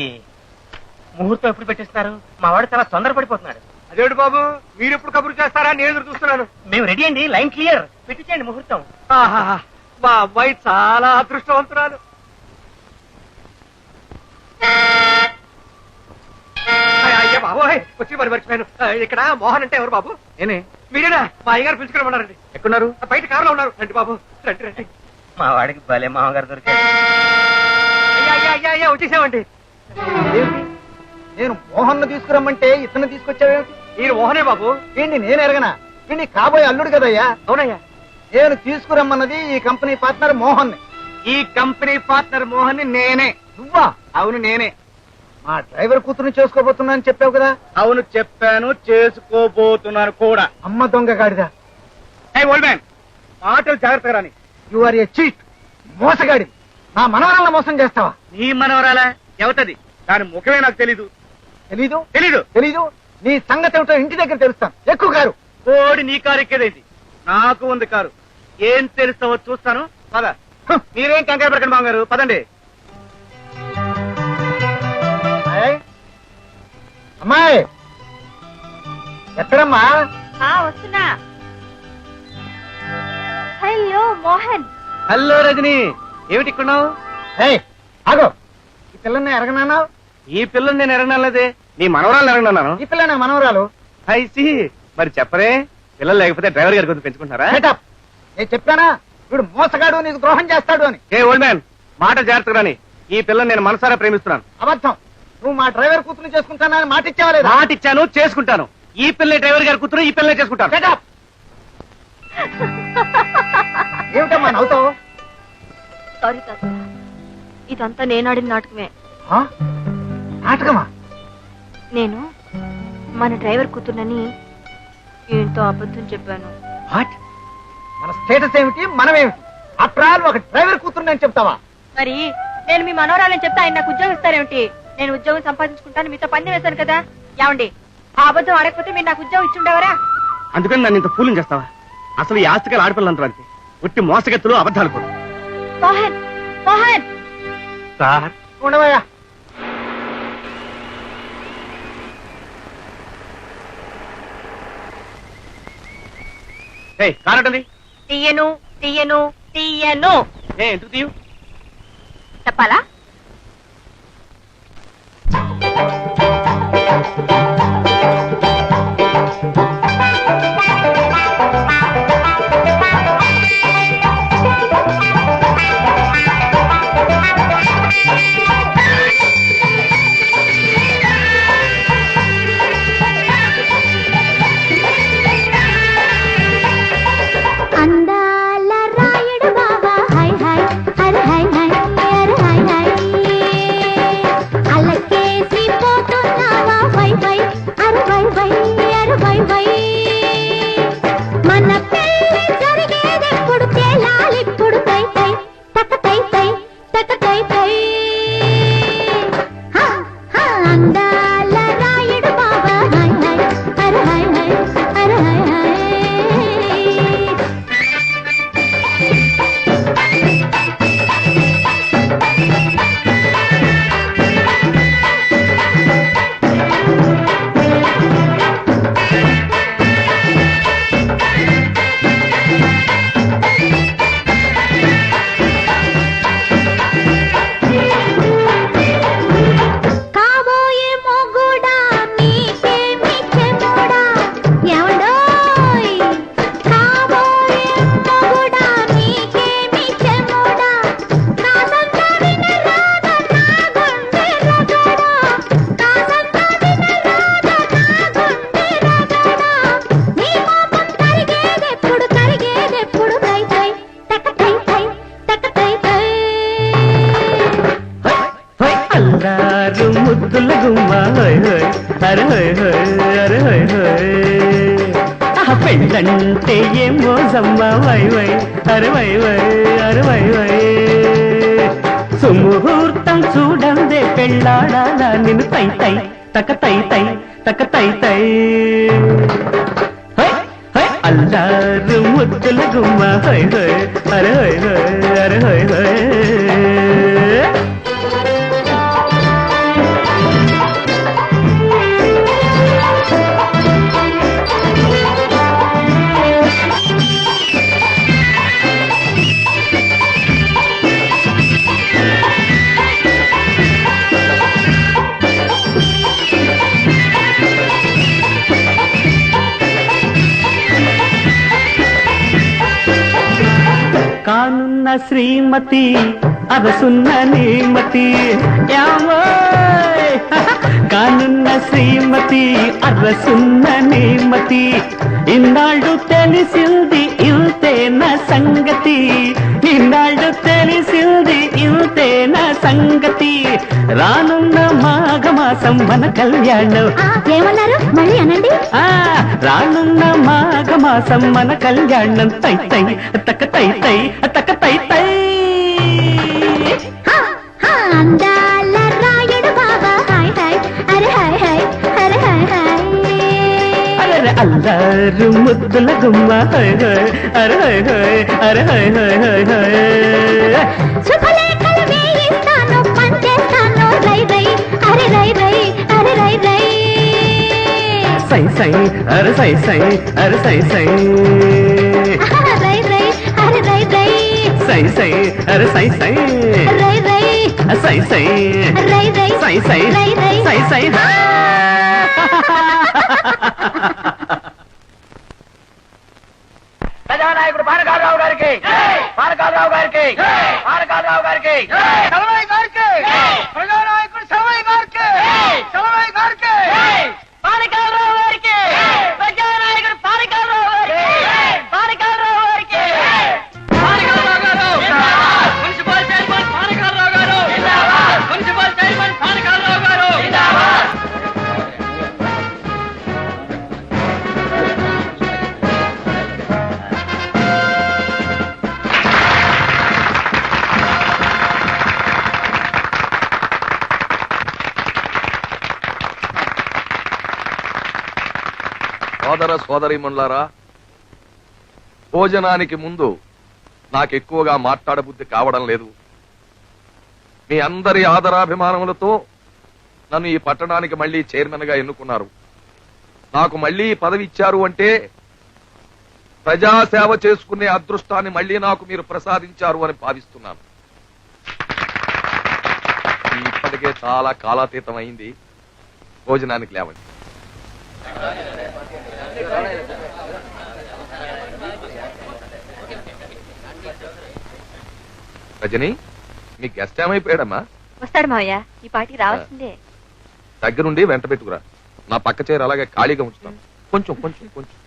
ముహూర్తం ఎప్పుడు పెట్టిస్తున్నారు? మా వాడు చాలా తొందరపడిపోతున్నాడు. అదేంటి బాబు, మీరు ఎప్పుడు కబురు చేస్తారా నేను ఎదురు చూస్తున్నాను. మేము రెడీ అండి, లైన్ క్లియర్, పెట్టించండి ముహూర్తం. మా అమ్మాయి చాలా అదృష్టవంతురాలు. అయ్యా బాబోయ్, వచ్చి మరి మర్చిపోయాను. ఇక్కడ మోహన్ అంటే ఎవరు బాబు? నేనే. మీరేనా? మా అయ్యగారు పిలుచుకురమ్మన్నారండి. ఎక్కడున్నారు? బయట కారులో ఉన్నారు. రండి బాబు, రండి రండి. మా వాడికి భలే మామగారు దొరికారు. అయ్యా వచ్చేసామండి. నేను మోహన్ ను తీసుకురమ్మంటే ఇతను తీసుకొచ్చావేమిటి? మీరు మోహనే బాబు. ఏంటి నేను ఎరగనా? ఏంటి కాబోయే అల్లుడు కదయ్యా. అవునయ్యా. నేను తీసుకురమ్మన్నది ఈ కంపెనీ పార్ట్నర్ మోహన్. ఈ కంపెనీ పార్ట్నర్ మోహన్ ని నేనే. నువ్వా? అవును నేనే. మా డ్రైవర్ కూతురుని చేసుకోబోతున్నా అని చెప్పావు కదా. అవును చెప్పాను, చేసుకోబోతున్నాను కూడా. అమ్మ దొంగ గాడిదా. ఓల్డ్ మ్యాన్, మాటలు జాగ్రత్తగా రాని. యు ఆర్ ఏ చీట్, మోసగాడి. నా మనవరాలను మోసం చేస్తావా? నీ మనవరాలా? ఎవతది? దాని ముఖమే నాకు తెలీదు. తెలీదు? తెలీదు. తెలీదు? నీ సంగతి ఏమిటో ఇంటి దగ్గర తెలుస్తాను. ఎక్కువ కారు. కోడి నీ కారు ఎక్కేదేంటి? నాకు ఉంది కారు. ఏం తెలుస్తావో చూస్తాను. పద. మీరేం కంగారు పడకండి మామగారు, పదండి. అమ్మాయి ఎక్కడమ్మా? వస్తున్నా. హలో మోహన్. హలో రజని, ఏమిటి ఇక్కడున్నావు? ఆగో, ఈ పిల్లని ఎరగనన్నావు? ఈ పిల్లని నేను ఎరగనలేదే, నీ మనవరాలు ఎరగనన్నాను. ఈ పిల్ల నా మనవరాలు. ఐసి, మరి చెప్పరే, పిల్లలు లేకపోతే డ్రైవర్ గారి గురించి పెంచుకుంటారా? నేను చెప్పానా వీడు మోసగాడు, నీకు ద్రోహం చేస్తాడు అని? ఏ ఓల్డ్ మ్యాన్, మాట జాగ్రత్తగా రాని. ఈ పిల్లని నేను మనసారా ప్రేమిస్తున్నాను. అబద్ధం. నువ్వు మా డ్రైవర్ కూతురు చేసుకుంటానని మాట ఇచ్చావా లేదా? మాట ఇచ్చాను, చేసుకుంటాను. ఈ పిల్లే డ్రైవర్ గారి కూతురు, ఈ పిల్లనే చేసుకుంటాను. ఏమిటమ్మా నవ్వుతావు? సారీ తాతయ్య, ఇదంతా నేను ఆడిన నాటకమే. నాటకమా? నేను మన డ్రైవర్ కూతుర్నని ఈయనతో అబద్ధం చెప్పాను. మన స్టేటస్ ఏమిటి, మనమేమిటి? ఆఫ్టర్ ఆల్ ఒక డ్రైవర్ కూతురు అని చెప్తావా? మరి నేను మీ మనోరాలని చెప్తే ఆయన నాకు ఉద్యోగం ఇస్తారేమిటి? నేను ఉద్యోగం సంపాదించుకుంటాను, మీతో పందెం వేశాను కదా. ఏమండి, ఆ అబద్ధం ఆడకపోతే మీరు నాకు ఉద్యోగం ఇచ్చుండేవారా? అందుకని నన్ను ఇంత ఫూలింగ్ చేస్తావా? అసలు ఈ ఆస్తికలు ఆడపిల్లంటారు అంతే. ఉట్టి మోసగెత్తులు, అబద్ధాలు కూడా. మోహన్, మోహన్ సార్ ఉండవయ్యా. కానటది తీయను తీయను తీయను. ఎందుకు తీయు? చెప్పాలా? అంద అల్లారు ముద్దుల గుమ్మ హోయ్ హోయ్ అరే హోయ్ హోయ్ అరే హోయ్ హోయ్ పెళ్ళంటే ఏం మోజమ్మ వై వై అరే వై వై అరే వై వై సుముహూర్తం చూడందే పెళ్ళాడాలా నిన్ను తై తై తక తై తై తక తై తై అల్లారు ముద్దుల గుమ్మ హోయ్ హోయ్ అరే హోయ్ హోయ్ అరే హోయ్ హోయ్ కానున్న శ్రీమతి అరసున్న నీమతి యావోయ్ కానున్న శ్రీమతి అరసున్న నీమతి ఇన్నాళ్ళు తెలిసింది ఇంతేన సంగతి ఇన్నాళ్ళు తెలిసింది ఇంతేన సంగతి రానున్న మాఘమాసం మన కళ్యాణం ఏమన్నారు మళ్ళీ అనండి రానున్న మాఘమాసం మన కళ్యాణం తై తై తక తై తై తక తై తై అందాల రాయుడు బాబా హాయ్ హాయ్ అరే హాయ్ హాయ్ అరే హాయ్ హాయ్ అరే అల్లారు ముద్దుల గుమ్మ హోయ్ హోయ్ అరే హోయ్ హోయ్ అరే హోయ్ హోయ్ హోయ్ హోయ్ శుభలేఖలు వేయిస్తాను పంచేస్తాను రై రై అరే రై రై అరే రై రై సై సై అరే సై సై అరే సై సై రై రై అరే రై రై సై సై అరే సై సై రై రై సై సై రై రై సై సై రై రై సై సై ప్రజానాయకుడు పానకాలరావు గారికి పానకాలరావు గారికి పానకాలరావు గారికి సలవై గారికి ప్రజానాయకుడు సలవై గారికి సలవై గారికి పానకాలరావు గారికి ప్రజానాయకుడు పానకాలరావు గారికి పానకాలరావు గారికి పానకాలరావు గారు మున్సిపల్ చైర్మన్ పానకాలరావు గారు మున్సిపల్ చైర్మన్ పానకాలరావు గారు సోదర సోదరీమణులారా, భోజనానికి ముందు నాకెక్కువగా మాట్లాడబుద్ధి కావడం లేదు. మీ అందరి ఆదరాభిమానములతో నన్ను ఈ పట్టణానికి మళ్లీ చైర్మన్ గా ఎన్నుకున్నారు. నాకు మళ్లీ పదవి ఇచ్చారు అంటే ప్రజాసేవ చేసుకునే అదృష్టాన్ని మళ్లీ నాకు మీరు ప్రసాదించారు అని భావిస్తున్నాను. ఇప్పటికే చాలా కాలాతీతం అయింది. భోజనానికి లేవండి. రజని, మీ గెస్ట్ ఏమైపోయాడమ్మా? వస్తాడు మావయ్య, ఈ పాటికి రావాల్సిందే. దగ్గరుండి వెంట పెట్టుకురా. నా పక్క చైర్ అలాగే ఖాళీగా ఉంచుతాను. కొంచెం కొంచెం కొంచెం.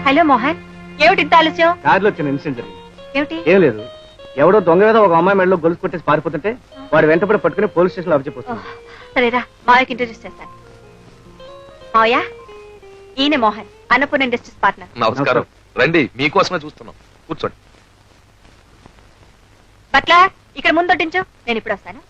హలో మోహన్, ఏమిటి ఇంత ఆలస్యం? కారులో వచ్చిన ఇన్సిడెంట్ జరిగింది. ఏమిటి? ఏం లేదు, ఎవడో దొంగ మీద ఒక అమ్మాయి మెడలో గొలుసు కొట్టేసి పారిపోతుంటే వాడు వెంటపడి పట్టుకుని పోలీస్ స్టేషన్ లో అప్పచెప్పొస్తుంది. సరేరా, మావయ్యకి ఇంట్రడ్యూస్ చేస్తాను. మావయ్య, ఈయన మోహన్, అన్నపూర్ణ ఇండస్ట్రీస్ పార్ట్నర్. నమస్కారం. రండి, మీకోసమే చూస్తున్నాం. కూర్చోండి. బట్లా, ఇక్కడ ముందొట్టించు, నేను ఇప్పుడు వస్తాను.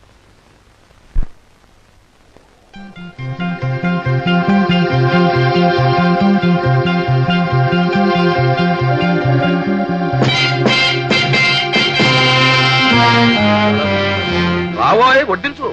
రావోయ్, వడ్డించు.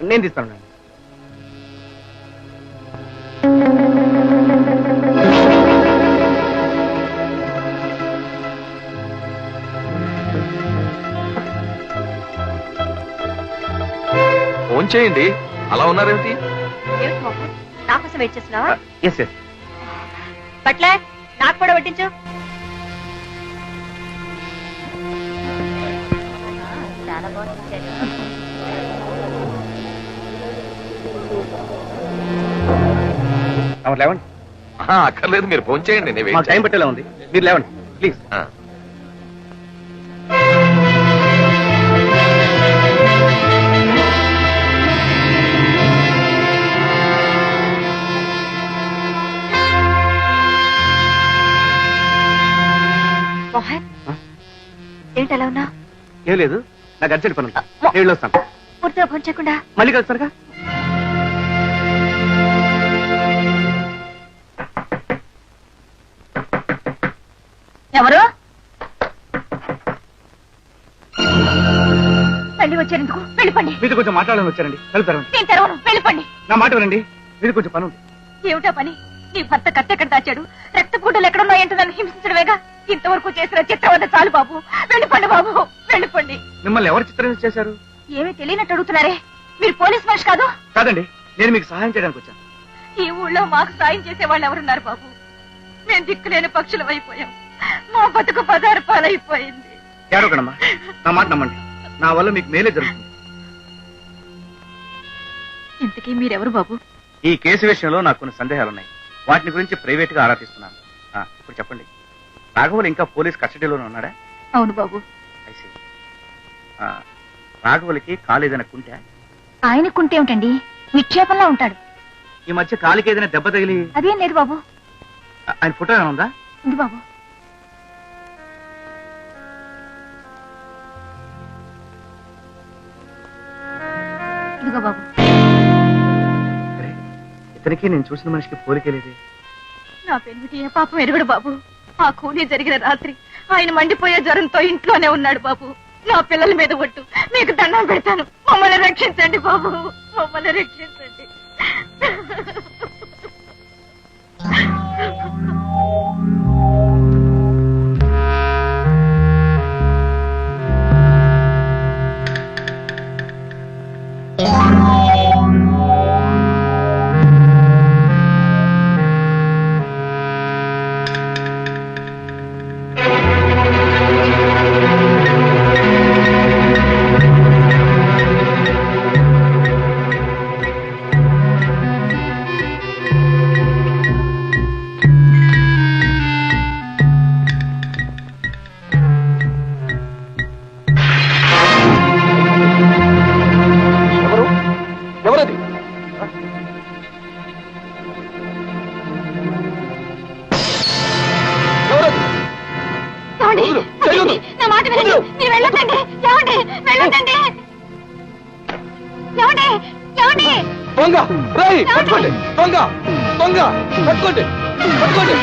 నేను తీస్తాను. ఫోన్ చేయండి. అలా ఉన్నారేమిటి? ఏమిటి మోహన్, నా కోసం వెయిట్ చేస్తున్నావా? Yes yes. బట్లా, నాకు కూడా వడ్డించు. లేవండి. అక్కర్లేదు, మీరు ఫోన్ చేయండి. నేను మాకు టైం పట్టేలా ఉంది, మీరు లేవండి ప్లీజ్. మోహన్ ఏంటి అలా ఉన్నా? ఏం లేదు, నాకు అర్జెంట్ పని ఉంది, నేను వెళ్ళొస్తాను. పూర్తిగా ఫోన్ చేయకుండా మళ్ళీ కలుస్తారుగా. ఎవరు మళ్ళీ వచ్చారెందుకు? వెళ్ళిపోండి. మీతో కొంచెం మాట్లాడాలని వచ్చారండి, కలుపుతారండి. నేను తెరవను, వెళ్ళిపోండి. నా మాట వినండి, మీది కొంచెం పని ఉంది. ఏమిటా పని? నీ భర్త కత్తి ఎక్కడ దాచాడు, రక్తపూటలు ఎక్కడున్నాయంటే నన్ను హింసించడమేగా. ఇంతవరకు చేసిన చిత్రవద చాలు బాబు, వెళ్ళిపోండి బాబు, వెళ్ళిపోండి. మిమ్మల్ని ఎవరు చిత్రహింస చేశారు? ఏమీ తెలియనట్టు అడుగుతున్నారే, మీరు పోలీస్ మనిషి కాదు? కాదండి, నేను మీకు సహాయం చేయడానికి వచ్చాను. ఈ ఊళ్ళో మాకు సాయం చేసే వాళ్ళు ఎవరున్నారు బాబు? మేము దిక్కులేని పక్షులు అయిపోయాం, మా బతుకు పదారు పాలైపోయింది. ఏడవకడమ్మా, నా మాట నమ్మండి, నా వల్ల మీకు మేలే జరుగుతుంది. ఇంతకీ మీరెవరు బాబు? ఈ కేసు విషయంలో నాకు కొన్ని సందేహాలున్నాయి, వాటిని గురించి ప్రైవేట్ గా ఆరాధిస్తున్నాను. ఇప్పుడు చెప్పండి, రాఘవులు ఇంకా పోలీస్ కస్టడీలోనే ఉన్నాడా? అవును బాబు. రాఘవులకి కాలు ఏదైనా కుంటే? ఆయన కుంటే ఏమిటండి, విక్షేపంలా ఉంటాడు. ఈ మధ్య కాలికి ఏదైనా దెబ్బ తగిలి? అదేం లేదు బాబు. ఆయన ఫోటో ఏమైనా ఉందా? ఉంది బాబు. ఇదిగో బాబు. ఇతనికి నేను చూసిన మనిషికి పోలికెళ్ళేది. నా పెళ్లికి ఏ పాపం ఎరుగుడు బాబు. ఆ కూలీ జరిగిన రాత్రి ఆయన మండిపోయే జ్వరంతో ఇంట్లోనే ఉన్నాడు బాబు. నా పిల్లల మీద ఒట్టు, మీకు దండం పెడతాను, మమ్మల్ని రక్షించండి బాబు, మమ్మల్ని రక్షించండి. నా మాట వినండి, మీరు వెళ్ళొద్దండి. ఏమండి, వెళ్ళొద్దండి. ఏమండి, ఏమండి? దొంగ పట్టుకోండి, దొంగ దొంగ పట్టుకోండి, పట్టుకోండి.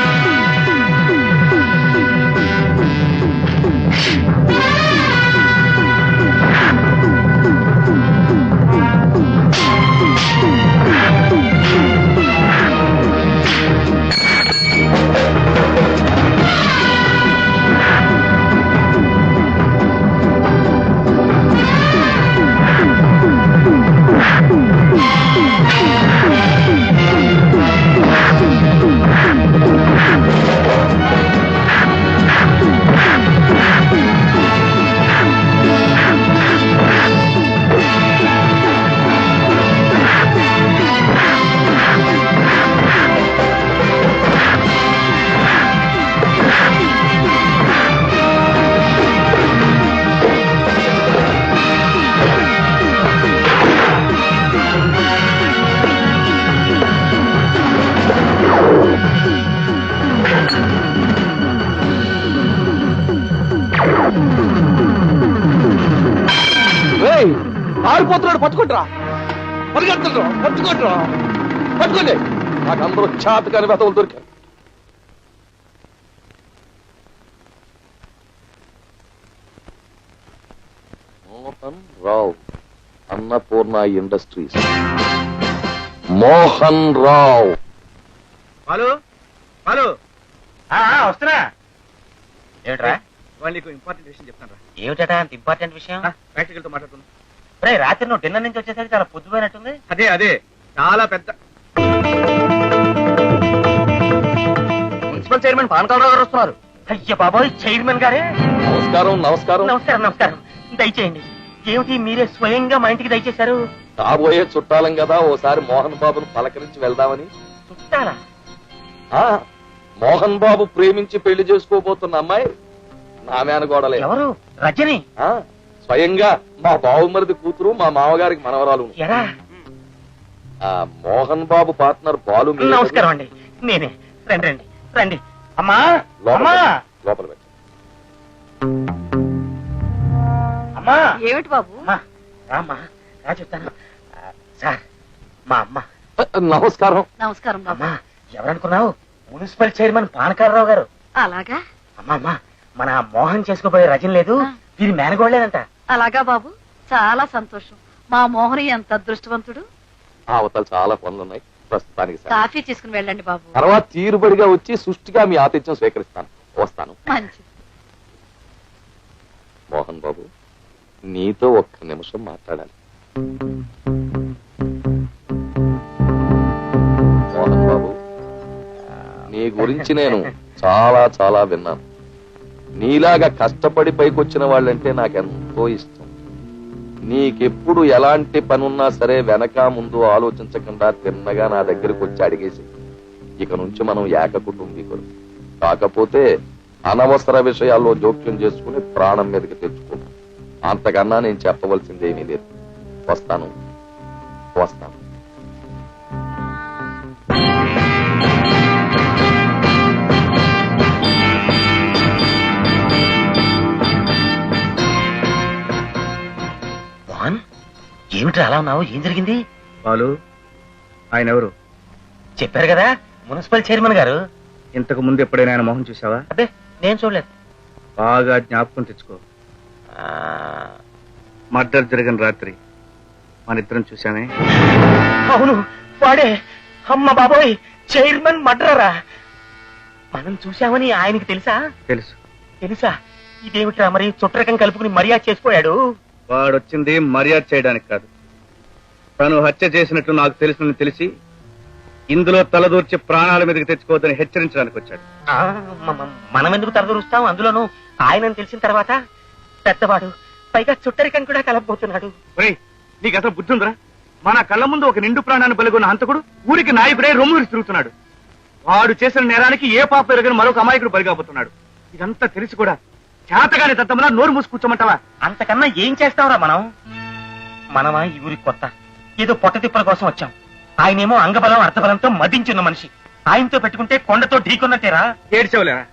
ఆరిపోతున్నాడు, పట్టుకుంటారా, పరిగెత్తురా, పట్టుకుంటారా, పట్టుకోండి. నాకు అందరూ చేతకాని వెతలు దొరికారు. Mohan Rao, Annapurna industries. Mohan Rao. Hello hello, వస్తున్నా. ఏమిట్రా? వాళ్ళు నీకు ఇంపార్టెంట్ విషయం చెప్తాను రా. ఏమిటా అంత ఇంపార్టెంట్ విషయం? ప్రాక్టికల్ తో మాట్లాడుతున్నా. రాత్రి నువ్వు డిన్నర్ నుంచి వచ్చేసరికి చాలా పొద్దుపోయినట్టుంది. అదే అదే, చాలా పెద్ద. మున్సిపల్ చైర్మన్ పానకాలరావు గారు వస్తున్నారు. అయ్య బాబోయ్, చైర్మన్ గారే. నమస్కారం. నమస్కారం నమస్కారం నమస్కారం. దయచేయండి, ఏమిటి మీరే స్వయంగా మా ఇంటికి దయచేశారు? కాబోయే చుట్టాలం కదా, ఓసారి మోహన్ బాబును పలకరించి వెళ్దామని. చుట్టాలా? మోహన్ బాబు ప్రేమించి పెళ్లి చేసుకోబోతున్న అమ్మాయి నా మేనగోడలే. ఎవరు? రజని. స్వయంగా మా బావుమరిది కూతురు, మా మామగారికి మనవరాలు. ఎరా? మోహన్ బాబు పార్ట్నర్ బాలు. నమస్కారం అండి, నేనే. రండి రండి రండి. అమ్మా లోపల పెట్ట. అమ్మా. ఏమిటి బాబు? రామ్మా, రా చెప్తాను. సార్, మా అమ్మ. నమస్కారం. నమస్కారం బాబు. అమ్మా, ఎవరనుకున్నావు? మున్సిపల్ చైర్మన్ పానకారరావు గారు. అలాగా? అమ్మా, మన మోహన్ చేసుకోబోయే రజన లేదు, వీరి మేనగోడలేదంట. అలాగా బాబు, చాలా సంతోషం. మా మోహన్ ఎంత అదృష్టవంతుడు. అవతల చాలా పనులున్నాయి ప్రస్తుతానికి. కాఫీ తీసుకుని వెళ్ళండి బాబు. తర్వాత తీరుబడిగా వచ్చి సుష్టిగా మీ ఆతిథ్యం స్వీకరిస్తాను. వస్తాను. మంచిది. మోహన్ బాబు, నీతో ఒక్క నిమిషం మాట్లాడాలి. మోహన్ బాబు, నీ గురించి నేను చాలా చాలా విన్నాను. నీలాగా కష్టపడి పైకొచ్చిన వాళ్ళంటే నాకెంతో ఇష్టం. నీకెప్పుడు ఎలాంటి పనున్నా సరే వెనక ముందు ఆలోచించకుండా తిన్నగా నా దగ్గరకు వచ్చి అడిగేసి, ఇక నుంచి మనం ఏక కుటుంబీకులు. కాకపోతే అనవసర విషయాల్లో జోక్యం చేసుకుని ప్రాణం మీదకి తెచ్చుకుంటాం. అంతకన్నా నేను చెప్పవలసిందేమీ లేదు. వస్తాను. ఏమిటి అలా ఉన్నావు? ఏం జరిగింది? బాలు, ఆయన ఎవరు? చెప్పారు కదా, మున్సిపల్ చైర్మన్ గారు. ఇంతకు ముందు ఎప్పుడైనా ఆయన మొహం చూసావా? అదే, నేను చూడలేదు. బాగా జ్ఞాపకం తెచ్చుకో. మర్డర్ జరిగిన రాత్రి మన ఇద్దరం చూసామే. అవును, వాడే. అమ్మ బాబోయ్, చైర్మన్ మర్డరరా? మనం చూసామని ఆయనకి తెలుసా? తెలుసా? ఇదేమిట్రా మరి, చుట్టరకం కలుపుకుని మర్యాద చేసిపోయాడు. వాడొచ్చింది మర్యాద చేయడానికి కాదు, తను హత్య చేసినట్లు నాకు తెలిసి ఇందులో తలదూర్చి ప్రాణాల మీదకి తెచ్చుకోవద్దని హెచ్చరించడానికి వచ్చాడు. మనం ఎందుకు తలదూరుస్తాం? అందులోనూ ఆయనని తెలిసిన తర్వాత. పెద్దవాడు, పైగా చుట్టరికం కూడా కలపబోతున్నాడు. నీకు అసలు బుద్ధి ఉందిరా? మన కళ్ళ ముందు ఒక నిండు ప్రాణాన్ని బలిగొన్న హంతకుడు ఊరికి నాయకుడే రొమ్ము తిరుగుతున్నాడు. వాడు చేసిన నేరానికి ఏ పాప ఎరగని మరొక అమాయకుడు బలిగాపోతున్నాడు. ఇదంతా తెలిసి కూడా చేతగానే దత్తమలా నోరు మూసి కూర్చోమంటావా? అంతకన్నా ఏం చేస్తావురా మనం? మనమా ఈ ఊరికి కొత్త, ఏదో పొట్ట తిప్పల కోసం వచ్చాం. ఆయనేమో అంగబలం అర్థబలంతో మదించున్న మనిషి. ఆయనతో పెట్టుకుంటే కొండతో ఢీకొన్నట్టేరా. ఏడ్చవలేరా?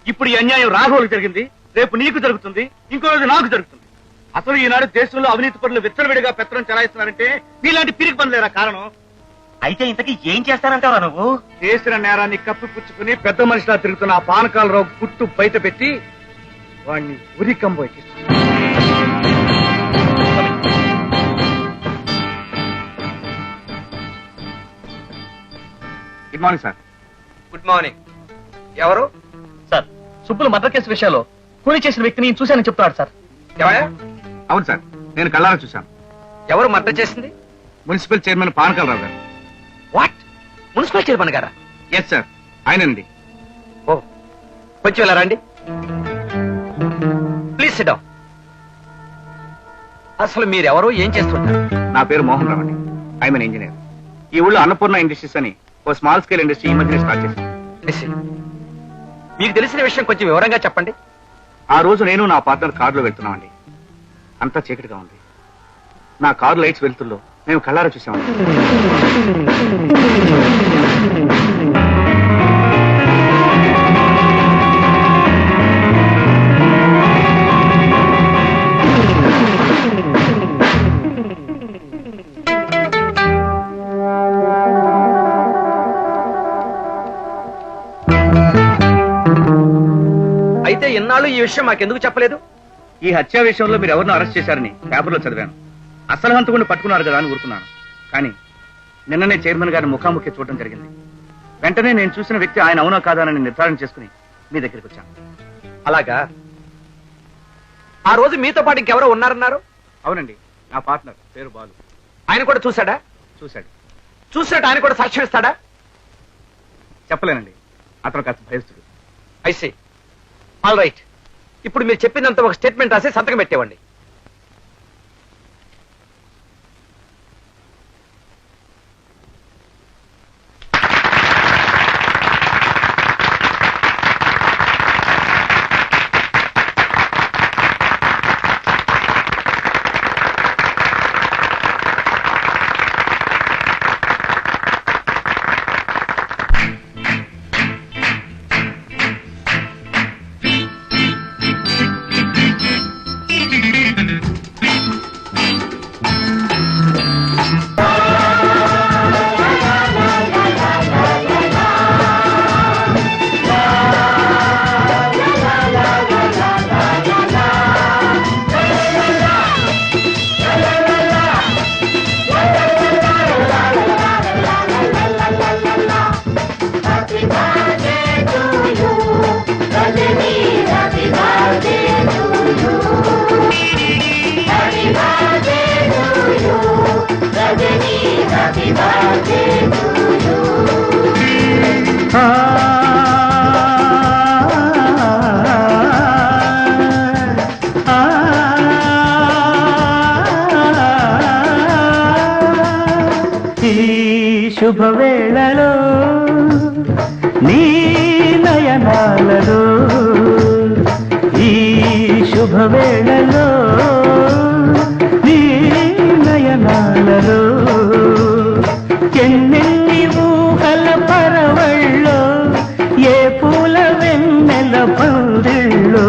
ఇప్పుడు ఈ అన్యాయం రాఘవులకు జరిగింది, రేపు నీకు జరుగుతుంది, ఇంకో రోజు నాకు జరుగుతుంది. అసలు ఈనాడు దేశంలో అవినీతి పనులు విచ్చలవిడిగా పెత్తనం చెలాయిస్తున్నారంటే నీలాంటి పిరికి పనులేరా కారణం? అయితే ఇంతకీ ఏం చేస్తానంటావా నువ్వు? చేసిన నేరాన్ని కప్పిపుచ్చుకుని పెద్ద మనిషిలా తిరుగుతున్న ఆ పానకాలరావు గుట్టు బయట పెట్టి వాణ్ణి ఉరికంబోయి. Good morning sir. Good morning. ఎవరు సార్? సుబ్బులు మర్డర్ కేసు విషయంలో కూలి చేసిన వ్యక్తిని చూశానని చెప్తున్నాడు సార్. అవును సార్, నేను కళ్ళారా చూశాను. ఎవరు మర్డర్ చేసింది? మున్సిపల్ చైర్మన్ పానకాలరావు గారు. వాట్? మున్సిపల్ చైర్మన్ గారా? ఎస్ సార్, ఆయనండి. ఓ, కొంచెం ఇలా రండి. Please sit down. అసలు మీరెవరు, ఏం చేస్తుంటారు? నా పేరు మోహన్ రావు అండి. I'm engineer. ఈ ఊళ్ళో అన్నపూర్ణ ఇండస్ట్రీస్ అని ఓ స్మాల్ స్కేల్ ఇండస్ట్రీ ఈ మధ్య స్టార్ట్ చేశాను. మీకు తెలిసిన విషయం కొంచెం వివరంగా చెప్పండి. ఆ రోజు నేను నా పార్ట్నర్ కారులో వెళ్తున్నామండి. అంతా చీకటిగా ఉంది. నా కారు లైట్స్ వెళ్తుల్లో మేము కళ్ళారా చూసామండి. అయితే ఇన్నాళ్ళు ఈ విషయం మాకెందుకు చెప్పలేదు? ఈ హత్య విషయంలో మీరు ఎవరినో అరెస్ట్ చేశారని పేపర్లో చదివాను. అసలు హంతకుడిని పట్టుకున్నారు కదా అని ఊరుకున్నాను. కానీ నిన్ననే చైర్మన్ గారిని ముఖాముఖి చూడటం జరిగింది. వెంటనే నేను చూసిన వ్యక్తి ఆయన అవునో కాదానని నిర్ధారణ చేసుకుని మీ దగ్గరికి వచ్చాను. అలాగా? ఆ రోజు మీతో పాటు ఇంకెవరో ఉన్నారన్నారు? అవునండి, నా పార్ట్నర్ పేరు బాలు. ఆయన కూడా చూశాడా? చూసినట్టు ఆయన కూడా సాక్ష్యం ఇస్తాడా? చెప్పలేనండి, అతను కాస్త భయస్తుడు. ఐసీ. All right. ఇప్పుడు మీరు చెప్పిందంతా ఒక స్టేట్మెంట్ రాసి సంతకం పెట్టేవండి. ఈ శుభవేళలో నీ నయనాలలో ఈ శుభవేళలో నీ నయనాలలో ఎన్నెన్ని ఊహల పరవళ్ళో ఏ పూల వెన్నెల పందిళ్ళో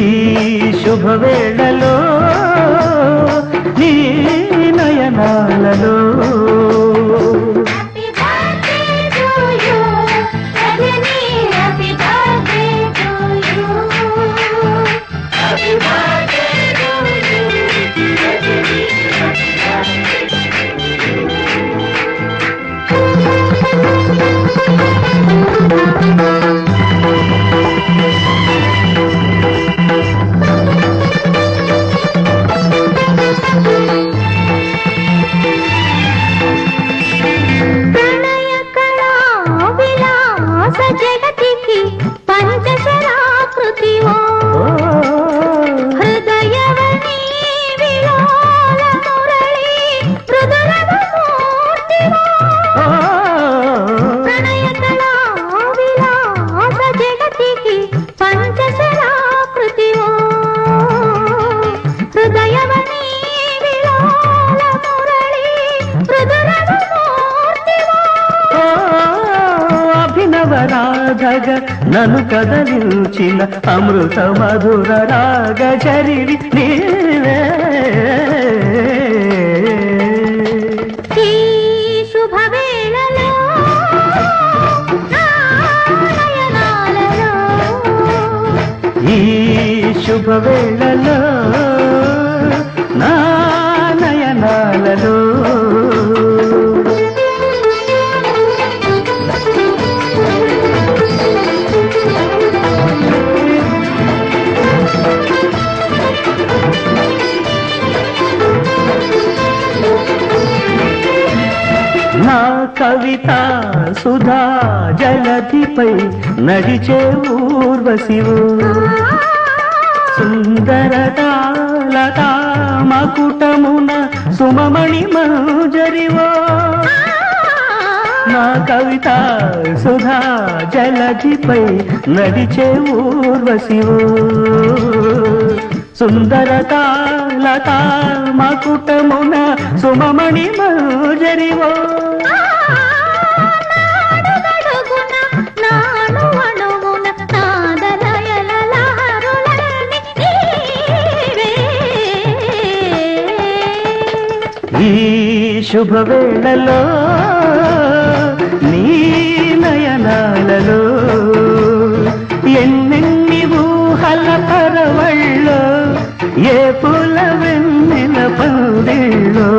ఈ శుభవేళలో నీ నయనాలలో జగతికి పంచశరాకృతి హృదయవని విలోల మురళి హృదయమూర్తి ప్రణయ కళా విలాస జగతికి పంచశరాకృతి హృదయవని విలోల మురళి హృదయమూర్తి అభినవరాధగ నన్ను కదలించిన అమృత మధుర రాగ చరిడి నీవే ఈ శుభవేళలో నయనాలలో ఈ శుభవేళలో నా నయనాలలో నా కవిత సుధా జలధిపై నడిచే ఊర్వశివు సుందరతాలతా మకుటమున సుమమణి మంజరివో నా కవిత సుధా జలధిపై నడిచే ఊర్వశివు సుందరతాలతా మకుటమున సుమమణి మంజరివో ఈ శుభవేళలో నీ నయనాలలో ఎన్నెన్ని ఊహల పరవళ్ళో ఏ పూల వెన్నెల పందిళ్ళో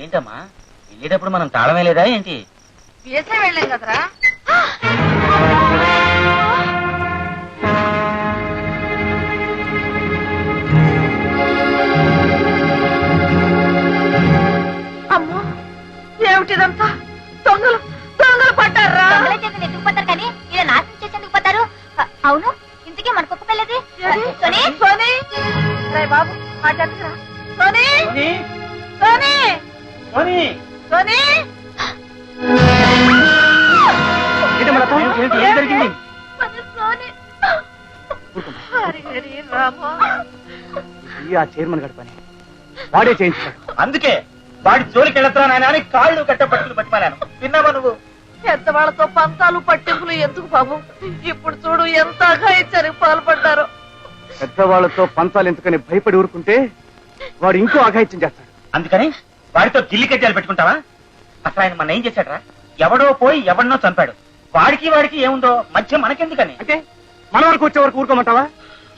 ఏంటమ్మా వెళ్ళేటప్పుడు మనం తాళమే లేదా ఏంటి? వేసే వెళ్ళాం కదరా. అమ్మో ఏమిటిదంతా? దొంగలు దొంగలు పట్టారా? ఎందుకు పోతారు కానీ ఇలా నాశనం చేసి ఎందుకు పోతారు? అవును, ఇంతకీ మన కుక్క పిల్లది సోనీ. సోనీ రే బాబు మా జట్టురా. సోనీ సోనీ సోనీ సోనీ ఏం జరిగింది? సోనీ హరి హరి రామా. ఆ చైర్మన్ గడి పని వాడే చేయించాడు. అందుకే వాడి జోలికి వెళ్తున్నా నాయన అని కాళ్ళు కట్టపట్టులు పట్టుకున్నాను. విన్నావా నువ్వు? పెద్దవాళ్లతో పంతాలు పట్టింపులు ఎందుకు బాబు? ఇప్పుడు చూడు ఎంత అఘాయిత్యానికి పాల్పడ్డారో. పెద్దవాళ్లతో పంతాలు ఎందుకని భయపడి ఊరుకుంటే వాడు ఇంకో అఘాయిత్యం చేస్తాడు. అందుకని వాడితో గిల్లి కట్టాలు పెట్టుకుంటావా? అసలు ఆయన మన ఏం చేశాడ్రా? ఎవడో పోయి ఎవరినో చంపాడు. వాడికి ఏముందో మధ్య మనకెందుకని? అంటే మన వరకు వచ్చే వరకు ఊరుకోమంటావా?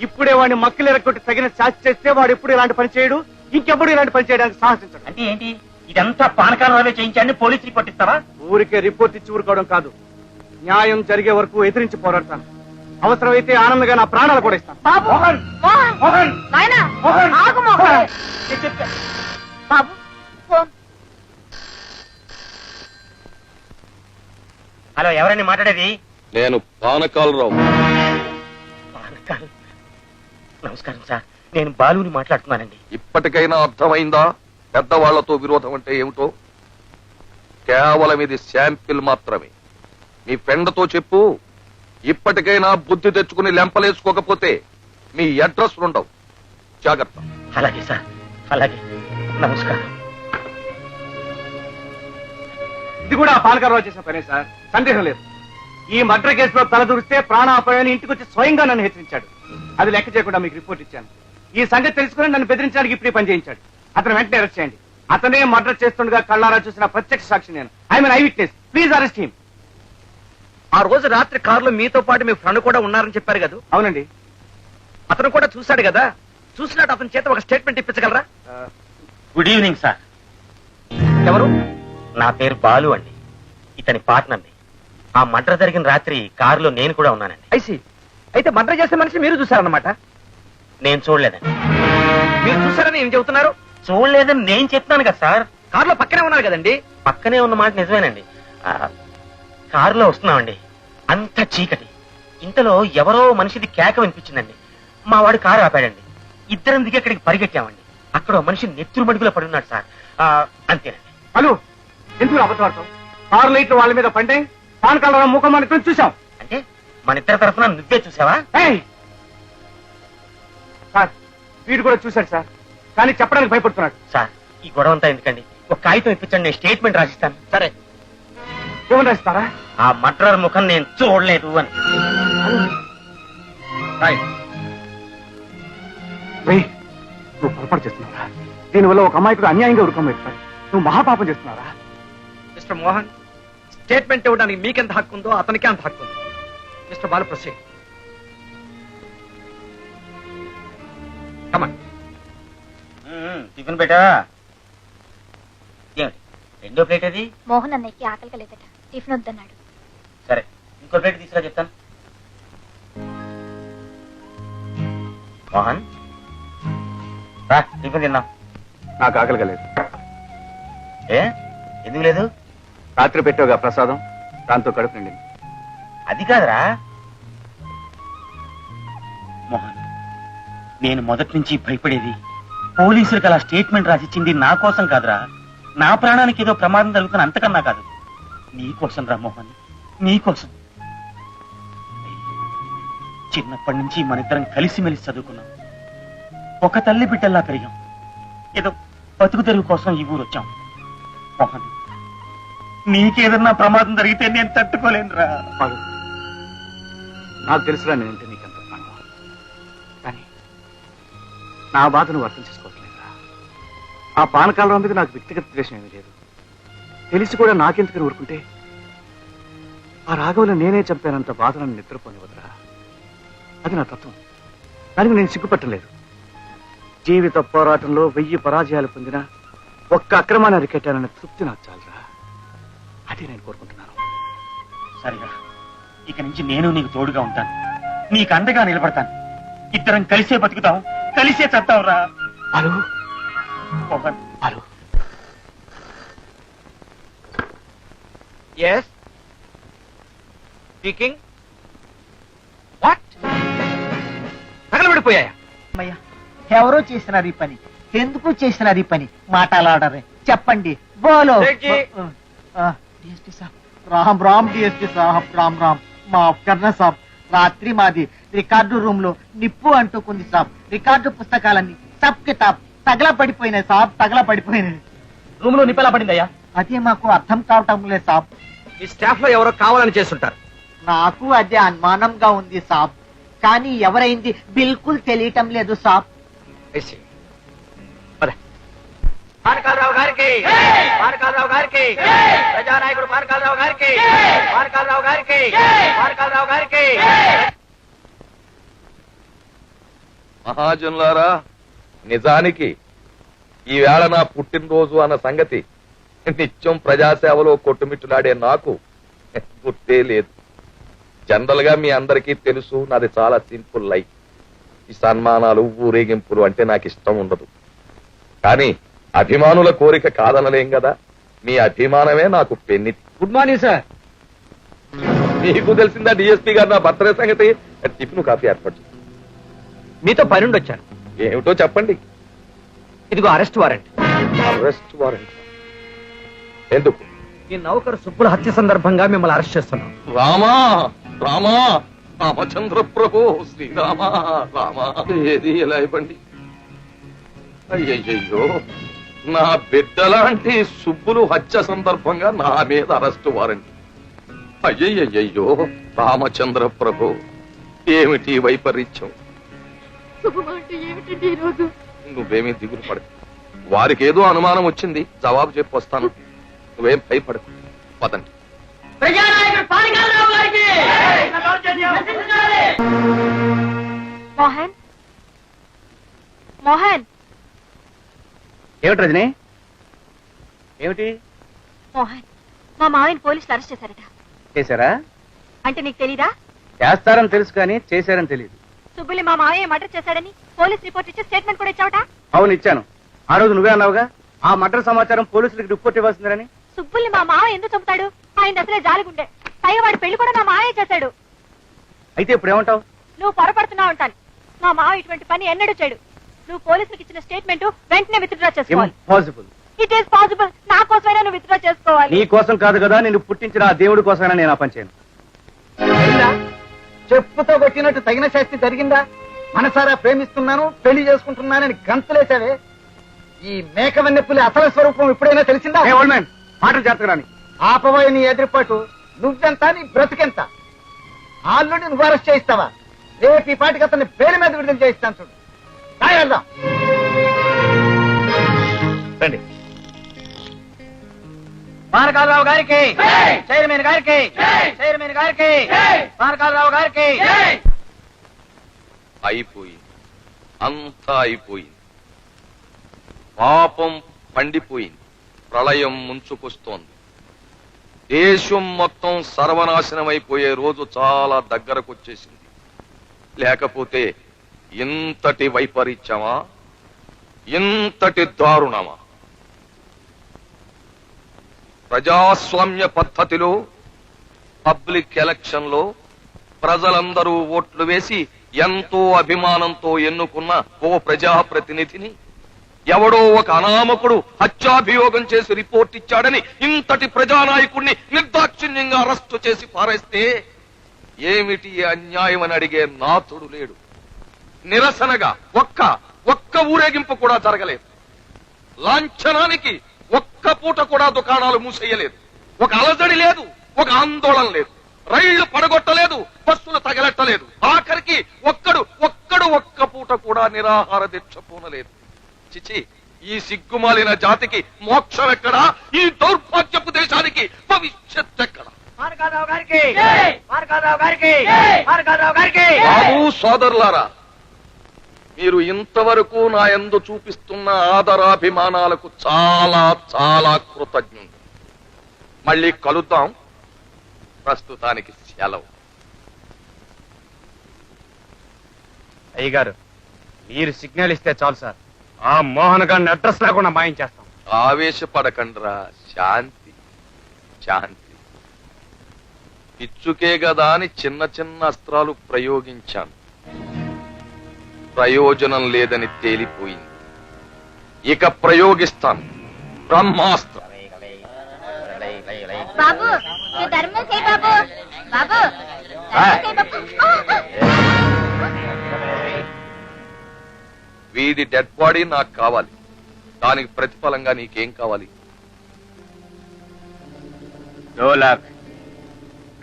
ఇప్పుడే వాడిని మక్కలు ఎరగొట్టి తగిన శాస్తి చేస్తే వాడు ఎప్పుడు ఇలాంటి పని చేయడు, ఇంకెప్పుడు ఇలాంటి పని చేయడానికి సాహసించడు. అంటే ఏంటి ఇదంతా పానకాలరావే చేయించాన్ని పోలీసులు కొట్టిస్తావా? ఊరికే రిపోర్ట్ ఇచ్చి ఊరుకోవడం కాదు, న్యాయం జరిగే వరకు ఎదిరించి పోరాడతాను. అవసరమైతే ఆనందంగా నా ప్రాణాలు కూడా ఇస్తాను. బాబు మోహన్! మోహన్ మోహన్! నాయనా మోహన్! ఆగు మోహన్. నేను చెప్పా. బాబు ఫోన్. హలో, ఎవరండి మాట్లాడేది? నేను పానకాలరావు. నమస్కారం సార్, నేను బాలుని మాట్లాడుతున్నానండి. ఇప్పటికైనా అర్థమైందా పెద్దవాళ్లతో విరోధం అంటే ఏమిటో? కేవలం ఇది శాంపిల్ మాత్రమే. మీ ఫ్రెండ్తో చెప్పు, ఇప్పటికైనా బుద్ధి తెచ్చుకుని లెంపలేసుకోకపోతే మీ అడ్రస్ ఉండవు. జాగ్రత్త. అలాగే సార్, అలాగే. నమస్కారం. ఇది కూడా పానకాలరావు చేసిన పనే సార్, సందేహం లేదు. ఈ మర్డర్ కేసులో తలదూరిస్తే ప్రాణాపాయాన్ని ఇంటికి వచ్చి స్వయంగా నన్ను హెచ్చరించాడు. అది లెక్క చేయకుండా మీకు రిపోర్ట్ ఇచ్చాను. ఈ సంగతి తెలుసుకుని నన్ను బెదిరించడానికి ఇప్పుడు పని చేయించాడు. అతను వెంటనే అరెస్ట్ చేయండి. అతనే మర్డర్ చేస్తుండగా కళ్ళారా చూసిన ప్రత్యక్ష సాక్షి నేను. I mean I witness. Please arrest him. ఆ రోజు రాత్రి కారులో మీతో పాటు మీ ఫ్రెండ్ కూడా ఉన్నారని చెప్పారు కదా? అవునండి. అతను కూడా చూశాడు కదా? చూసినట్టు అతని చేత ఒక స్టేట్మెంట్ ఇప్పించగలరా? Good evening sir. ఎవరు? నా పేరు బాలు అండి, ఇతని పార్ట్నర్ని. ఆ మర్డర్ జరిగిన రాత్రి కారులో నేను కూడా ఉన్నానండి. ఐసి, అయితే మర్డర్ చేసే మనిషి మీరు చూసారన్నమాట? నేను చూడలేదండి. మీరు చూసారని ఏం చెబుతున్నారు? చూడలేదని నేను చెప్తున్నాను కదా సార్. కారులో పక్కనే ఉన్నారు కదండి. పక్కనే ఉన్న మాట నిజమేనండి. కారులో వస్తున్నామండి, అంత చీకటి. ఇంతలో ఎవరో మనిషిది కేక వినిపించిందండి. మా వాడు కారు ఆపాడండి. ఇద్దరం దిగి అక్కడికి పరిగెట్టామండి. అక్కడ మనిషి నెత్తురు మడుగులో పడి ఉన్నాడు సార్. అంతేనండి. హలో, ఎందుకు అబద్ధం? కారు లైట్లు వాళ్ళ మీద పండే పానకాలరావు ముఖం అనుకుని చూసాం. అంటే మన ఇద్దరి తరఫున నువ్వే చూసావా? సార్, వీడు కూడా చూశాడు సార్, కానీ చెప్పడానికి భయపడుతున్నాడు. సార్, ఈ గొడవ అంతా ఎందుకండి? ఒక కాగితం ఇప్పించండి, నేను స్టేట్మెంట్ రాసిస్తాను. సరే. ఏమని రాస్తారా? ఆ మర్డరర్ ముఖం నేను చూడలేదు అని. నువ్వు పొరపాటు చేస్తున్నారా? దీనివల్ల ఒక అమ్మాయికి అన్యాయంగా ఉరుకోబెడతాడు. నువ్వు మహాపాపం చేస్తున్నారా? మిస్టర్ మోహన్, స్టేట్మెంట్ ఇవ్వడానికి మీకెంత హక్కు ఉందో అతనికి అంత హక్కు ఉంది. Mister Balu, proceed. Come on. Tiffin పెట్టా. ఏమిటి రెండో ప్లేట్ అది? మోహన్ అన్నయ్యకి ఆకలి కలేదట, టిఫిన్ వద్దన్నాడు. సరే, ఇంకో ప్లేట్ తీసుకురా చెప్తాను. మోహన్ రా, టిఫిన్ తిన్నాం. నాకు ఆకలిగా లేదు. ఏ ఎందుకు లేదు? రాత్రి పెట్టావుగా ప్రసాదం, దాంతో కడుపు నిండింది. అది కాదురా మోహన్, నేను మొదటి నుంచి భయపడేది పోలీసులకు అలా స్టేట్మెంట్ రాసిచ్చింది నా కోసం కాదురా. నా ప్రాణానికి ఏదో ప్రమాదం జరుగుతున్న అంతకన్నా కాదు, నీ కోసం రా మోహన్, నీ కోసం. చిన్నప్పటి నుంచి మనిద్దరం కలిసిమెలిసి చదువుకున్నాం, ఒక తల్లి బిడ్డల్లా పెరిగాం. ఏదో బతుకు తెరువు కోసం ఈ ఊరు వచ్చాం. మోహన్, నీకేదన్నా ప్రమాదం జరిగితే నేను తట్టుకోలేనురా. నాకు తెలుసురా నేనంటే నీకంత ప్రాణం, కానీ నా బాధ నువ్వు అర్థం చేసుకోవట్లేదురా. ఆ పానకాలరావు మీద నాకు వ్యక్తిగత ద్వేషం ఏమీ లేదు. తెలిసి కూడా నాకెందుకని ఊరుకుంటే ఆ రాఘవులు నేనే చంపానంత బాధ నన్ను నిద్రపోనివదరా. అది నా తత్వం, దానికి నేను సిగ్గుపట్టలేదు. జీవిత పోరాటంలో 1000 పరాజయాలు పొందినా ఒక్క అక్రమాన్ని అరికెట్టానన్న తృప్తి నాకు చాలరా. అదే నేను కోరుకుంటున్నాను. సరిగా ఇక నుంచి నేను నీకు తోడుగా ఉంటాను, నీకు అండగా నిలబడతాను. ఇద్దరం కలిసే బతుకుతాం, కలిసే చస్తావురా. Hello Mohan. Hello. Yes speaking. What? తగలబడిపోయాయా? అమ్మయ్యా, ఎవరో చేసినారు ఈ పని, ఎందుకు చేసినారు ఈ పని? మాటలాడరే, చెప్పండి. బోలో. डीएसपी साहब, राम राम डीएसपी साहब, राम राम. माफ करना साहब, రాత్రి మాది రికార్డు రూమ్ లో నిప్పు అంటుకుంది సాబ్. రికార్డు పుస్తకాలన్నీ సబ్ కితాబ్ తగలా పడిపోయినాయి సాబ్, తగలా పడిపోయినాయి. రూమ్ లో నిప్పెలా పడిందయ్యా? అదే మాకు అర్థం కావటం లేదు సాబ్. ఈ స్టాఫ్ లో ఎవరో కావాలని చేస్తుంటారు. నాకు అదే అనుమానంగా ఉంది సాబ్, కానీ ఎవరైంది బిల్కుల్ తెలియటం లేదు సాబ్. పానకాలరావు గారికి, పానకాలరావు గారికి, ప్రజానాయకుడు పానకాలరావు గారికి, పానకాలరావు గారికి, పానకాలరావు గారికి. మహాజనులారా, నిజానికి ఈవేళ నా పుట్టినరోజు అన్న సంగతి నిత్యం ప్రజాసేవలో కొట్టుమిట్టులాడే నాకు గుర్తే లేదు. జనరల్ గా మీ అందరికీ తెలుసు, నాది చాలా సింపుల్ లైఫ్. ఈ సన్మానాలు, ఊరేగింపులు అంటే నాకు ఇష్టం ఉండదు. కానీ అభిమానుల కోరిక కాదనలేం కదా. మీ అభిమానమే నాకు పెన్నిది. Good morning sir. మీకు తెలిసిందా డిఎస్పీ గారు నా బర్త్డే సంగతి? టిఫిన్ కాఫీ ఏర్పాటు చేయండి. మీతో పనుండి వచ్చాను. ఏమిటో చెప్పండి. ఇదిగో అరెస్ట్ వారెంట్. అరెస్ట్ వారెంట్ ఎందుకు? ఈ నౌకరు సుబ్బుల హత్య సందర్భంగా మిమ్మల్ని అరెస్ట్ చేస్తున్నాం. రామా రామా రామచంద్ర ప్రభు శ్రీరామా రామా. ఏది ఎలా ఇవ్వండి. అయ్యయ్యో, నా బిడ్డలాంటి సుబ్బులు హత్య సందర్భంగా నా మీద అరెస్ట్ వారెంట్. అయ్యయ్యో రామచంద్ర ప్రభు, ఏమిటి వైపరీత్యం? నువ్వేమీ దిగులు పడ. వారికి ఏదో అనుమానం వచ్చింది, జవాబు చెప్పి వస్తాను. నువ్వేం భయపడకు. పదండి. మోహన్, మోహన్, ఏమిటి రజని? ఏమిటి మోహన్, మా మావయ్యని పోలీసులు అరెస్ట్ చేశారట. చేశారా? అంటే నీకు తెలీదా? చేస్తారని తెలుసు కానీ చేశారని తెలియదు. సుబ్బుల్ని మా మావయ్య మర్డర్ చేశాడని పోలీస్ రిపోర్ట్ ఇచ్చి స్టేట్మెంట్ కూడా ఇచ్చావట. అవును, ఇచ్చాను. ఆ రోజు నువ్వే అన్నావుగా ఆ మర్డర్ సమాచారం పోలీసులకు రిపోర్ట్ ఇవ్వాల్సిందని. సుబ్బుల్ని మా మావయ్య ఎందుకు చంపుతాడు? ఆయన అసలే జాలిగుండే. పైగా వాడి పెళ్లి కూడా మా మావయ్య చేశాడు. అయితే ఇప్పుడు ఏమంటావు? నువ్వు పొరపడుతున్నావు అంటాను. మా మావయ్య ఇటువంటి పని ఎన్నడూ చేయడు. నువ్వు పోలీసులకు ఇచ్చిన స్టేట్మెంట్ వెంటనే విత్డ్రా చేసుకోవాలి. ఇంపాసిబుల్. It is possible. నా కోసమైనా నువ్వు విత్డ్రా చేసుకోవాలి. నీ కోసం కాదు కదా, నిన్ను పుట్టించిన ఆ దేవుడి కోసమైనా నేను ఆ పని చేయను. చెప్పుతో కొట్టినట్టు తగిన శాస్తి జరిగిందా? మనసారా ప్రేమిస్తున్నాను, పెళ్లి చేసుకుంటున్నానని గంతులేసావే. ఈ మేకవన్నెప్పులి అసలు స్వరూపం ఇప్పుడైనా తెలిసిందా? మాటలు చేతకరాని ఆపబోయే నీ ఎదురుపాటు నువ్వెంత, నీ బ్రతికెంత? ఆల్లుడిని నువ్వు అరెస్ట్ చేయిస్తావా? రేపు ఈ పాటికి అతన్ని పేరు మీద విడుదల చేయిస్తాను. చూడు, వెళ్దాం రండి. పానకాలరావు గారికి, చైర్మన్ గారికి, చైర్మన్ గారికి, పానకాలరావు గారికి. అయిపోయింది, అంతా అయిపోయింది. పాపం పండిపోయింది, ప్రళయం ముంచుకొస్తోంది. దేశం మొత్తం సర్వనాశనమైపోయే రోజు చాలా దగ్గరకొచ్చేసింది. లేకపోతే ఇంతటి వైపరీత్యమా, ఇంతటి దారుణమా? ప్రజాస్వామ్య పద్ధతిలో పబ్లిక్ ఎలక్షన్ లో ప్రజలందరూ ఓట్లు వేసి ఎంతో అభిమానంతో ఎన్నుకున్న ఓ ప్రజాప్రతినిధిని ఎవడో ఒక అనామకుడు హత్యాభియోగం చేసి రిపోర్ట్ ఇచ్చాడని ఇంతటి ప్రజానాయకుడిని నిర్దాక్షిణ్యంగా అరెస్టు చేసి పారేస్తే ఏమిటి అన్యాయం అని అడిగే నాథుడు లేడు. నిరసనగా ఒక్క ఊరేగింపు కూడా జరగలేదు. లాంఛనానికి ఒక్క పూట కూడా దుకాణాలు మూసేయలేదు. ఒక అలజడి లేదు, ఒక ఆందోళన లేదు. రైళ్లు పడగొట్టలేదు, బస్సులు తగలెట్టలేదు. ఆఖరికి ఒక్క పూట కూడా నిరాహార దీక్ష పూనలేదు. చిచి, ఈ సిగ్గుమాలిన జాతికి మోక్షం ఎక్కడా? ఈ దౌర్భాగ్యపు దేశానికి భవిష్యత్ ఎక్కడా? బాబు సోదరులారా, మీరు ఇంతవరకు నా యందు చూపిస్తున్న ఆదరాభిమానాలకు చాలా చాలా కృతజ్ఞుడు. మళ్ళీ కలుద్దాం. ప్రస్తుతానికి సెలవు. అయ్యగారు, మీరు సిగ్నల్ ఇస్తే చాలు సార్, ఆ మోహన్ గారిని అడ్రస్ లేకుండా మాయించేస్తాం. ఆవేశపడకండ్రా, శాంతి శాంతి. పిచ్చుకే గదా అని చిన్న చిన్న అస్త్రాలు ప్రయోగించాను. ప్రయోజనం లేదని తేలిపోయింది. ఇక ప్రయోగిస్తాను బ్రహ్మాస్త్రం. బాబు, నువ్వు ధర్మం చేయి బాబు. బాబు, ధర్మం చేయి బాబు. వీడి డెడ్ బాడీ నాకు కావాలి. దానికి ప్రతిఫలంగా నీకేం కావాలి?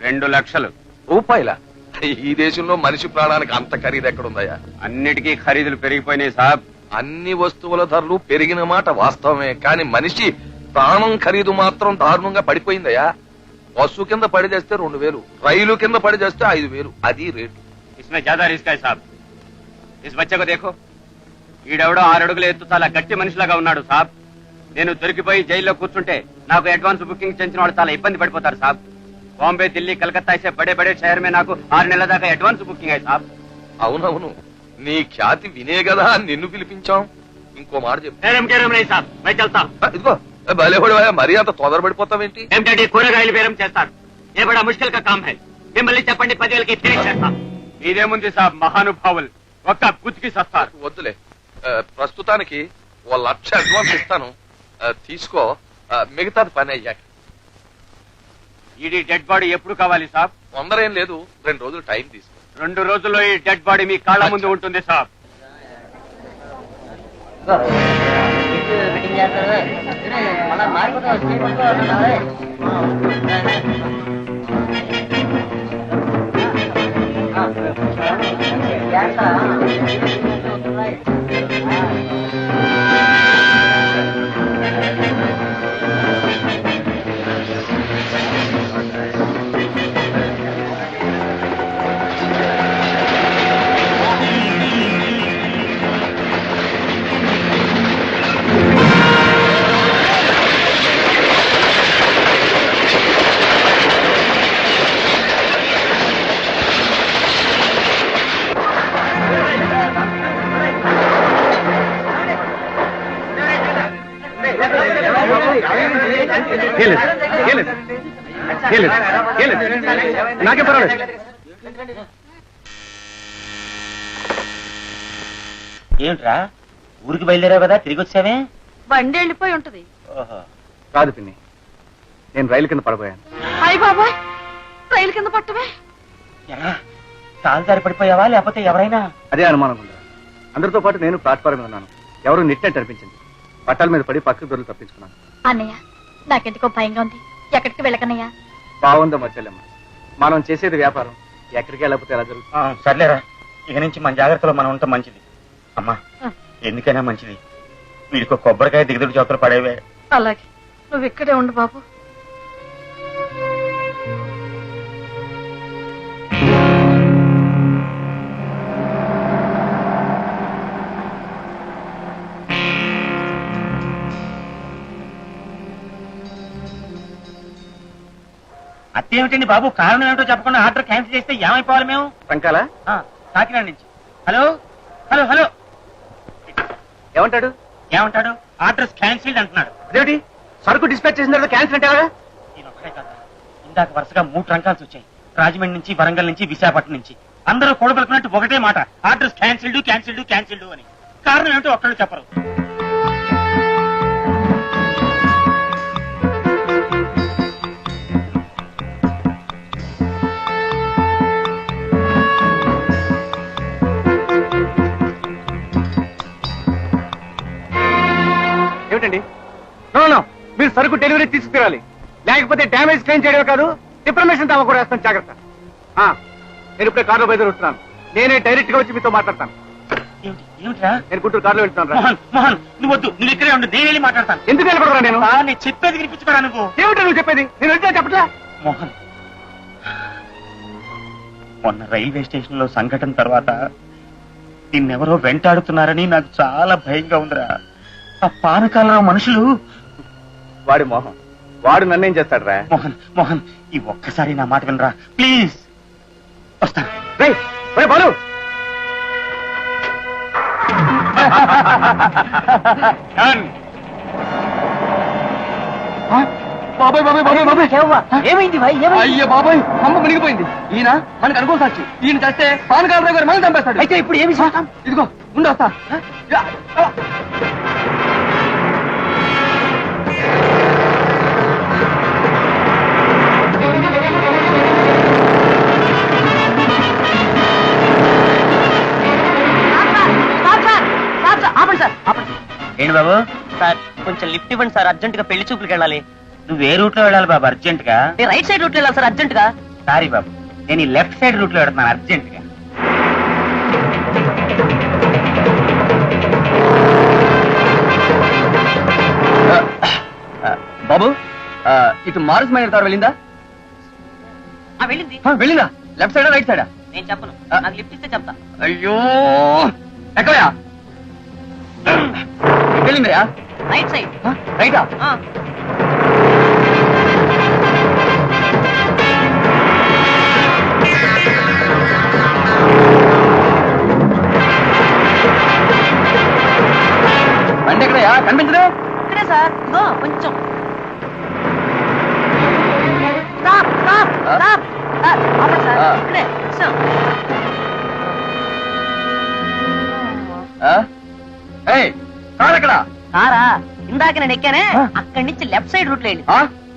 2 లక్షలు రూపాయల? ఈ దేశంలో మనిషి ప్రాణానికి అంత ఖరీదు ఎక్కడుందయ్యా? అన్నిటికీ ఖరీదులు పెరిగిపోయినాయి సాబ్. అన్ని వస్తువుల ధరలు పెరిగిన మాట వాస్తవమే, కానీ మనిషి ప్రాణం ఖరీదు మాత్రం దారుణంగా పడిపోయిందయ్యా. బస్సు కింద పడి చేస్తే 2000, రైలు కింద పడి చేస్తే 5000. అది రేటు. ఇస్మే జ్యాదా రిస్క్ హై సాబ్. ఇస్ బచ్చకు దేఖో, ఈడెవడో 6 అడుగుల ఎత్తు చాలా గట్టి మనిషిలాగా ఉన్నాడు సాబ్. నేను దొరికిపోయి జైల్లో కూర్చుంటే నాకు అడ్వాన్స్ బుకింగ్ చేసిన వాళ్ళు చాలా ఇబ్బంది పడిపోతారు సాబ్. బాంబే, ఢిల్లీ, కలకత్తా ऐसे बड़े बड़े शहर में నాకు 6 నెలల దాకా అడ్వాన్స్ బుకింగ్ అయ్యి సాబ్. అవునవును, నీ ఖ్యాతి వినే కదా నిన్ను పిలిపించాం. ఇంకో మాట చెప్పు. ఇదిగో భలేవాడు, మరీ అంత తొందరపడిపోతావేంటి? ఏమిటంటే కూరగాయలు బేరం చేస్తారు. ఏ బడా ముష్కిల్ కా కామ్ హై. మిమ్మల్ని చెప్పండి 10,000కి ఫినిష్ చేస్తాం. ఇదేముంది సాబ్, మహానుభావులు ఒక్క గుర్తుకి సస్తారు. వద్దులే, ప్రస్తుతానికి 1,00,000 అడ్వాన్స్ ఇస్తాను, తీసుకో. మిగతాది పని అయ్యాక. ఇది డెడ్ బాడీ ఎప్పుడు కావాలి సాబ్? తొందర ఏం లేదు, 2 రోజులు టైం తీసుకో. 2 రోజుల్లో ఈ డెడ్ బాడీ మీ కాళ్ళ ముందు ఉంటుంది సాబ్. నాకే పర్వాలేదు. ఏమిట్రా ఊరికి బయలుదేరావు కదా, తిరిగి వచ్చావే? బండి వెళ్ళిపోయి ఉంటది. కాదు పిన్ని, నేను రైలు కింద పడబోయాను. అయ్య బాబాయ్, రైలు కింద పట్టమే. ఎలా కాలుదారి పడిపోయావా లేకపోతే ఎవరైనా? అదే అనుమానం ఉందా. అందరితో పాటు నేను ప్లాట్ఫారం మీద ఉన్నాను. ఎవరు నెట్టినట్టు అనిపించింది. పట్టాల మీద పడి పక్కకు దొరికి తప్పించుకున్నాను. అన్నయ్య, నాకెందుకో భయంగా ఉంది. ఎక్కడికి వెళ్ళకన్నయ్యా? బాగుందా మచ్చలమ్మ, మనం చేసేది వ్యాపారం, ఎక్కడికి వెళ్ళకపోతే ఎలా జరుగుతుంది? సర్లేరా, ఇక నుంచి మన జాగ్రత్తలో మనం ఉంటాం మంచిది. అమ్మా, ఎందుకైనా మంచిది వీడికి కొబ్బరికాయ దిగుదుడు చోకలు పడేవే. అలాగే, నువ్వు ఇక్కడే ఉండు బాబు. అత్తేమిటండి బాబు, కారణం ఏమిటో చెప్పకుండా ఆర్డర్ క్యాన్సిల్ చేస్తే ఏమైపోవాలి మేము? రంకాల కాకినాడ నుంచి. హలో హలో హలో, ఏమంటాడు? ఏమంటాడు? ఆర్డర్స్ క్యాన్సిల్డ్ అంటున్నాడు. అదేమిటి, సరుకు డిస్పాచ్ చేసిన తర్వాత క్యాన్సిల్ అంటే ఎలాగా? నేను ఒక్కడే కదా, ఇందాక వరుసగా 3 ట్రంకాల్స్ వచ్చాయి. రాజమండ్రి నుంచి, వరంగల్ నుంచి, విశాఖపట్నం నుంచి. అందరూ కూడబలుకున్నట్టు ఒకటే మాట, ఆర్డర్స్ క్యాన్సిల్డ్ క్యాన్సిల్డ్ క్యాన్సిల్డ్ అని. కారణం ఏమిటో ఒక్కళ్ళు చెప్పరు. ఏమిటండి? మీరు సరుకు డెలివరీ తీసుకురాలి, లేకపోతే డ్యామేజ్ క్లెయిమ్ చేయడమే కాదు, డిప్రమేషన్ దావా కూడా వేస్తాను. జాగ్రత్త. నేను ఇప్పుడే కారులో బయలుదేరుతున్నాను. నేనే డైరెక్ట్ గా వచ్చి మీతో మాట్లాడతాను. ఏమిట్రా? నేను గుంటూరు కారులో వెళ్తున్నాను. మోహన్, నువ్వు వద్దు, నువ్వు ఇక్కడే ఉండు, నేను వెళ్ళి మాట్లాడతాను. ఎందుకు వెళ్ళకూడదా? నేను చెప్పేది వినిపించుకోరా నువ్వు. ఏమిటో నువ్వు చెప్పేది? నేను వెళ్తే చెప్పట్లా. మోహన్, మొన్న రైల్వే స్టేషన్ లో సంఘటన తర్వాత నిన్నెవరో వెంటాడుతున్నారని నాకు చాలా భయంగా ఉందిరా. ఆ పానకాలలో మనుషులు. వాడి మోహన్, వాడు నన్నేం చేస్తాడు రా? మోహన్ మోహన్, ఈ ఒక్కసారి నా మాట వినరా ప్లీజ్. వస్తాను. బాలు, బాబాయ్ బాబాయ్ బాబాయ్ బాబాయ్, ఏమైంది భాయ్? అయ్యో బాబాయ్, అమ్మ మునిగిపోయింది. ఈయన మనకు అనుకో సాక్షి. ఈయన చేస్తే పానకాల గారు మనం చంపేస్తాడు. అయితే ఇప్పుడు ఏమి చేస్తాం? ఇదిగో ఉండి వస్తా. ఏంటి బాబు? సార్ కొంచెం లిఫ్ట్ ఇవ్వండి సార్, అర్జెంట్ గా పెళ్లి చూపులకు వెళ్ళాలి. నువ్వు ఏ రూట్ లో వెళ్ళాలి బాబు అర్జెంట్ గా? రైట్ సైడ్ రూట్ లో వెళ్ళాలి సార్ అర్జెంట్ గా. సారీ బాబు, నేను ఈ లెఫ్ట్ సైడ్ రూట్ లో వెళ్తున్నాను అర్జెంట్ గా. బాబు, ఇటు మారుస్ మైనర్ కారు వెళ్ళిందా? వెళ్ళింది. వెళ్ళిందా? లెఫ్ట్ సైడా రైట్ సైడా? నేను చెప్పను, నాకు లిఫ్ట్ ఇస్తే చెప్తా. అయ్యో, ఎక్కడయా వెళ్ళిందయా రైట్ సైడ్. రైటా బండి ఎక్కడయా కనిపించదు ఇక్కడే సార్, ఇదో కొంచెం. ఇక్కడే కాదు ఎక్కడ కారా ఇందాక నేను ఎక్కానే, అక్కడి నుంచి లెఫ్ట్ సైడ్ రూట్ లేండి.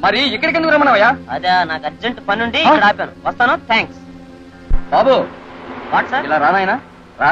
మరి ఇక్కడికి ఎందుకు రమ్మన్నావయ్యా? అదే నాకు అర్జెంట్ పని ఉండి ఇక్కడ ఆపాను. వస్తాను, థ్యాంక్స్. Babu what sir? ఇలా రానాయనా రా.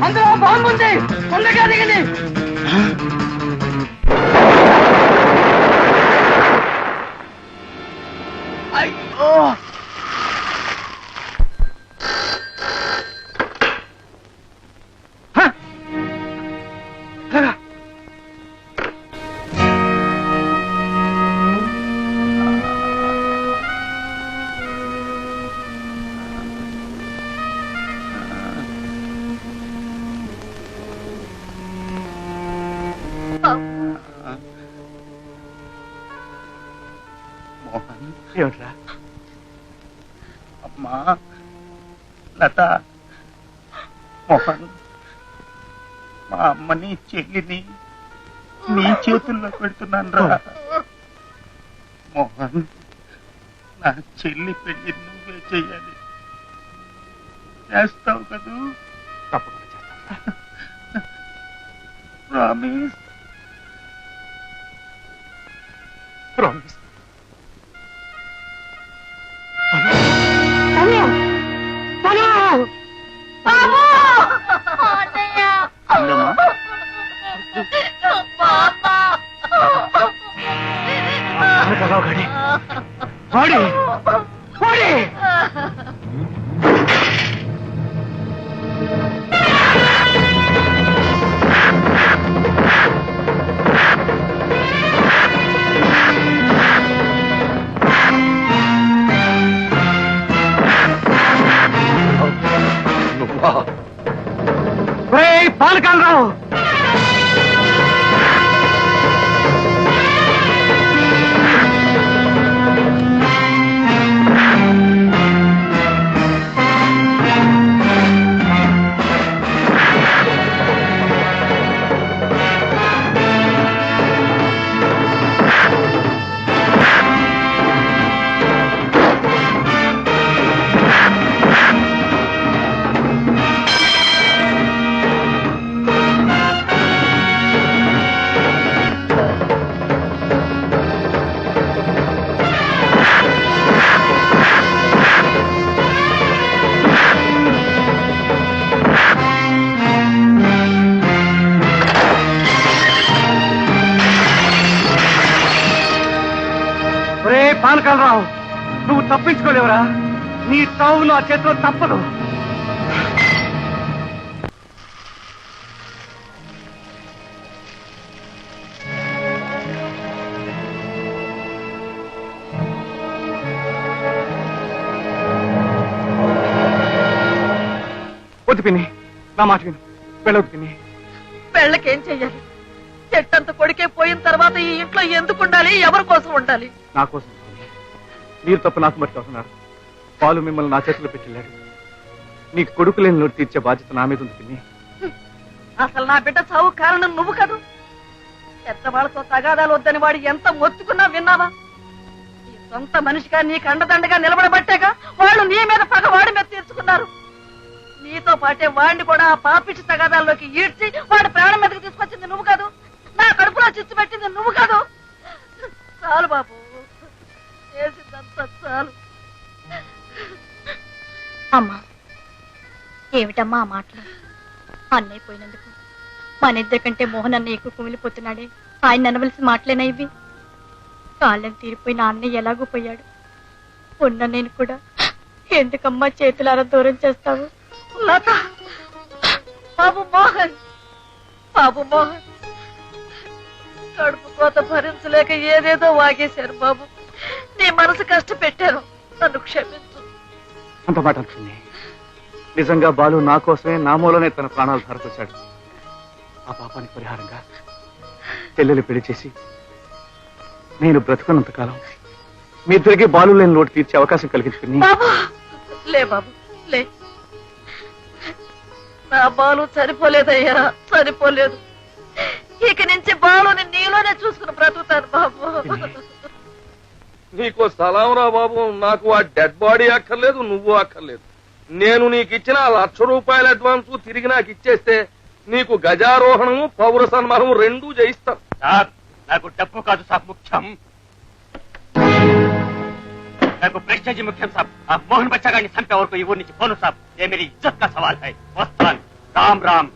అందులో బాంబు ఉంది, తొందరగా దిగండి. అయ్యో ఏమిట్రా? అమ్మా లత, మోహన్, మా అమ్మని చెల్లిని నీ చేతుల్లో పెడుతున్నాను రా. మోహన్, నా చెల్లి పెళ్లి నువ్వే చెయ్యాలి. చేస్తావు కదూ? తప్పకుండా చేస్తాను. ప్రామిస్? ప్రామిస్. పాలకాలరావు, పాలకాలరావు, నువ్వు తప్పించుకోలేవరా? నీ తావు నా చేతిలో తప్పదు. వద్దు పిన్ని, నా మాట విను. వెళ్ళొద్దు పిన్ని. పెళ్ళకేం చెయ్యాలి? చెట్టంత కొడుకే పోయిన తర్వాత ఈ ఇంట్లో ఎందుకు ఉండాలి, ఎవరి కోసం ఉండాలి? నా కోసం మీరు తప్ప నాకు మరి అవుతున్నారు. పాలు మిమ్మల్ని నా చేతిలో పెట్టిల్లాడు. నీకు కొడుకు లేని లోటు తీర్చే బాధ్యత నా మీద ఉంది పిన్ని. అసలు నా బిడ్డ చావు కారణం నువ్వు కాదు. పెద్దవాళ్ళతో తగాదాలు వద్దని వాడు ఎంత మొత్తుకున్నా విన్నావా? ఈ సొంత మనిషిగా నీకు అండదండగా నిలబడబట్టేగా వాళ్ళు నీ మీద పగ వాడి మీద తీర్చుకున్నారు. నీతో పాటే వాడిని కూడా ఆ పాపిచ్చి తగాదాల్లోకి ఈడ్చి వాడి ప్రాణం మీదకి తీసుకొచ్చింది నువ్వు కాదు. నా కడుపులో చిచ్చు పెట్టింది నువ్వు కాదు. చాలు బాబు, చేసిందంతా చాలు. అమ్మా, ఏమిటమ్మా ఆ మాటలు? అన్నయ్య పోయినందుకు మన ఇద్దరి కంటే మోహన్ అన్నయ్య ఎక్కువ కుమిలిపోతున్నాడే. ఆయన అనవలసిన మాటలేనా ఇవి? కాళ్ళని తీరిపోయిన అన్నయ్య ఎలాగూ పోయాడు. ఉన్న నేను కూడా ఎందుకమ్మా చేతులారా దూరం చేస్తావు? లత, బాబు మోహన్, బాబు మోహన్ కడుపు కోత భరించలేక ఏదేదో వాగేశారు బాబు. నీ మనసు కష్టపెట్టాను, నన్ను క్షమించు. అంత మాట అనుకుంది. నిజంగా బాలు నా కోసమే నా మూలనే తన ప్రాణాలు ధారపోశాడు. ఆ పాపానికి పరిహారంగా చెల్లెలు పెళ్లి చేసి నేను బ్రతుకున్నంత కాలం మీ ఇద్దరికి బాలు లేని లోటు తీర్చే అవకాశం కలిగించుకుని. బాబు లే, బాబు లే. నా బాలు సరిపోలేదయ్యా, సరిపోలేదు. ఇక నుంచి బాలుని నీలోనే చూసుకుని బ్రతుకుతాను బాబు. నీకు సలాం రా బాబు. నాకు ఆ డెడ్ బాడీ అక్కర్లేదు, నువ్వు అక్కర్లేదు. నేను నీకు ఇచ్చిన 1,00,000 రూపాయల అడ్వాన్స్ తిరిగి నాకు ఇచ్చేస్తే నీకు గజారోహణము పౌర సన్మానం రెండూ జయిస్తాను. సార్, నాకు డబ్బు కాదు సార్ ముఖ్యం, నాకు ప్రెస్టేజ్ ముఖ్యం సార్. ఆ మోహన్ బచ్చా గారిని చంపే వరకు ఈ ఊరి నుంచి పోను సార్. ఏ మేరీ ఇజ్జత్ కా సవాల్ హై. వస్తాను. Ram Ram.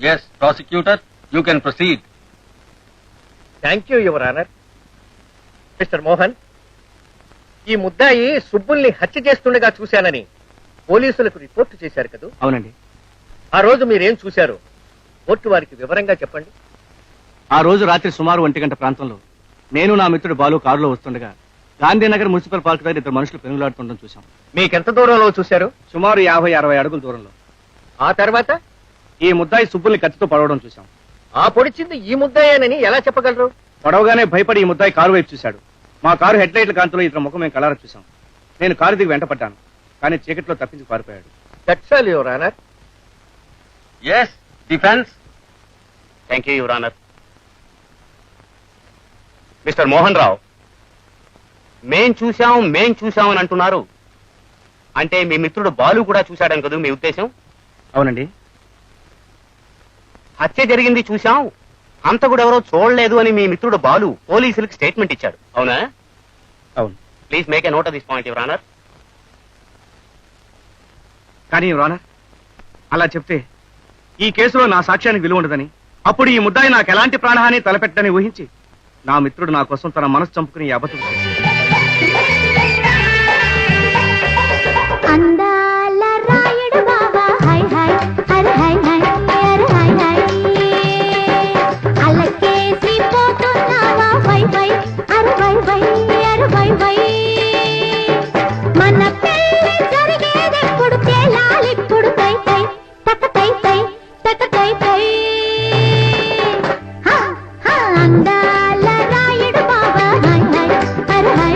Yes, prosecutor, you can proceed. Thank you your honour. Mister Mohan, ఈ ముద్దాయి సుబ్బుల్ని హత్య చేస్తుండగా చూశానని పోలీసులకు రిపోర్టు చేశారు కదా? అవునండి. ఆ రోజు మీరేం చూశారో కోర్టు వారికి వివరంగా చెప్పండి. ఆ రోజు రాత్రి సుమారు 1 గంట ప్రాంతంలో నేను నా మిత్రుడు బాలు కారులో వస్తుండగా గాంధీనగర్ మున్సిపల్ పార్క్ దగ్గర 2 మనుషులు పెనుగులాడుతుండడం చూశాం. మీకెంత దూరంలో చూశారు? సుమారు 50-60 అడుగుల దూరంలో. ఆ తర్వాత ఈ ముద్దాయి సుబ్బుల్ని కత్తితో పడవడం చూశాం. ఆ పొడిచింది ఈ ముద్దాయేనని ఎలా చెప్పగలరు? పడవగానే భయపడి ఈ ముద్దాయి కారు వైపు చూశాడు. మా కారు హెడ్ లైట్ల కాంతిలో ఇతర ముఖం మేము కలరా చూశాం. నేను కారు దిగి వెంట పడ్డాను, కానీ చీకట్లో తప్పించి పారిపోయాడు. That's all your honour. Yes, defense. Thank you your honour. Mister Mohan Rao, మేం చూశాం అని అంటున్నారు. అంటే మీ మిత్రుడు బాలు కూడా చూశాడని కదా మీ ఉద్దేశం? అవునండి. హత్య జరిగింది చూశాం, అంత కూడా ఎవరో చూడలేదు అని మీ మిత్రుడు బాలు పోలీసులకు స్టేట్మెంట్ ఇచ్చాడు, అవునా? అవును. Please make a note of this point your honour. కానీ యువర్ ఆనర్, అలా చెప్తే ఈ కేసులో నా సాక్ష్యానికి విలువ ఉండదని, అప్పుడు ఈ ముద్దాయి నాకు ఎలాంటి ప్రాణహాని తలపెట్టని ఊహించి నా మిత్రుడు నా కోసం తన మనసు చంపుకుని ఈ అబద్ధం చేశాడు. అందాల రాయుడు బాబా హై హై హరి హై హై హరి హై హై అలకేసి పోతున్నావా వై వై అరు వై వై అరు వై వై మన పెళ్లి జరిగేదెప్పుడు తేలాలిప్పుడు తై తై తక తై తై తక తై తై అందాల రాయుడు బాబా హై హై హరి హై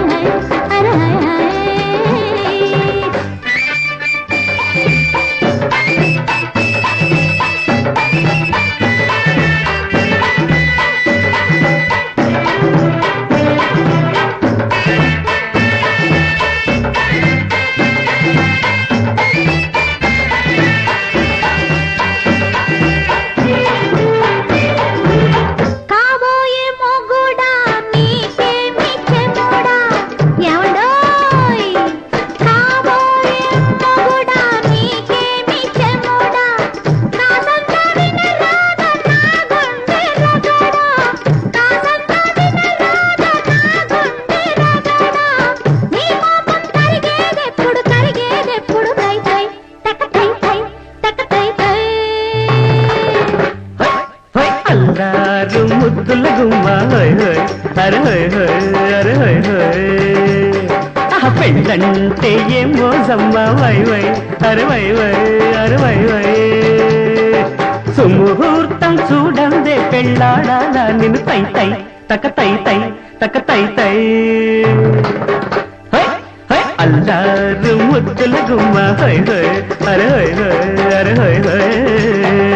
పెళ్ళంటే ఏం మోసమ్మ వై వై అరే వై వై అరే వై వై సుముహూర్తం చూడందే పెళ్ళాడాలా నిన్ను తై తై తక తై తై తక తై తై అల్లారు ముద్దుల గుమ్మ హై హై అరే హై హై అరే హై హై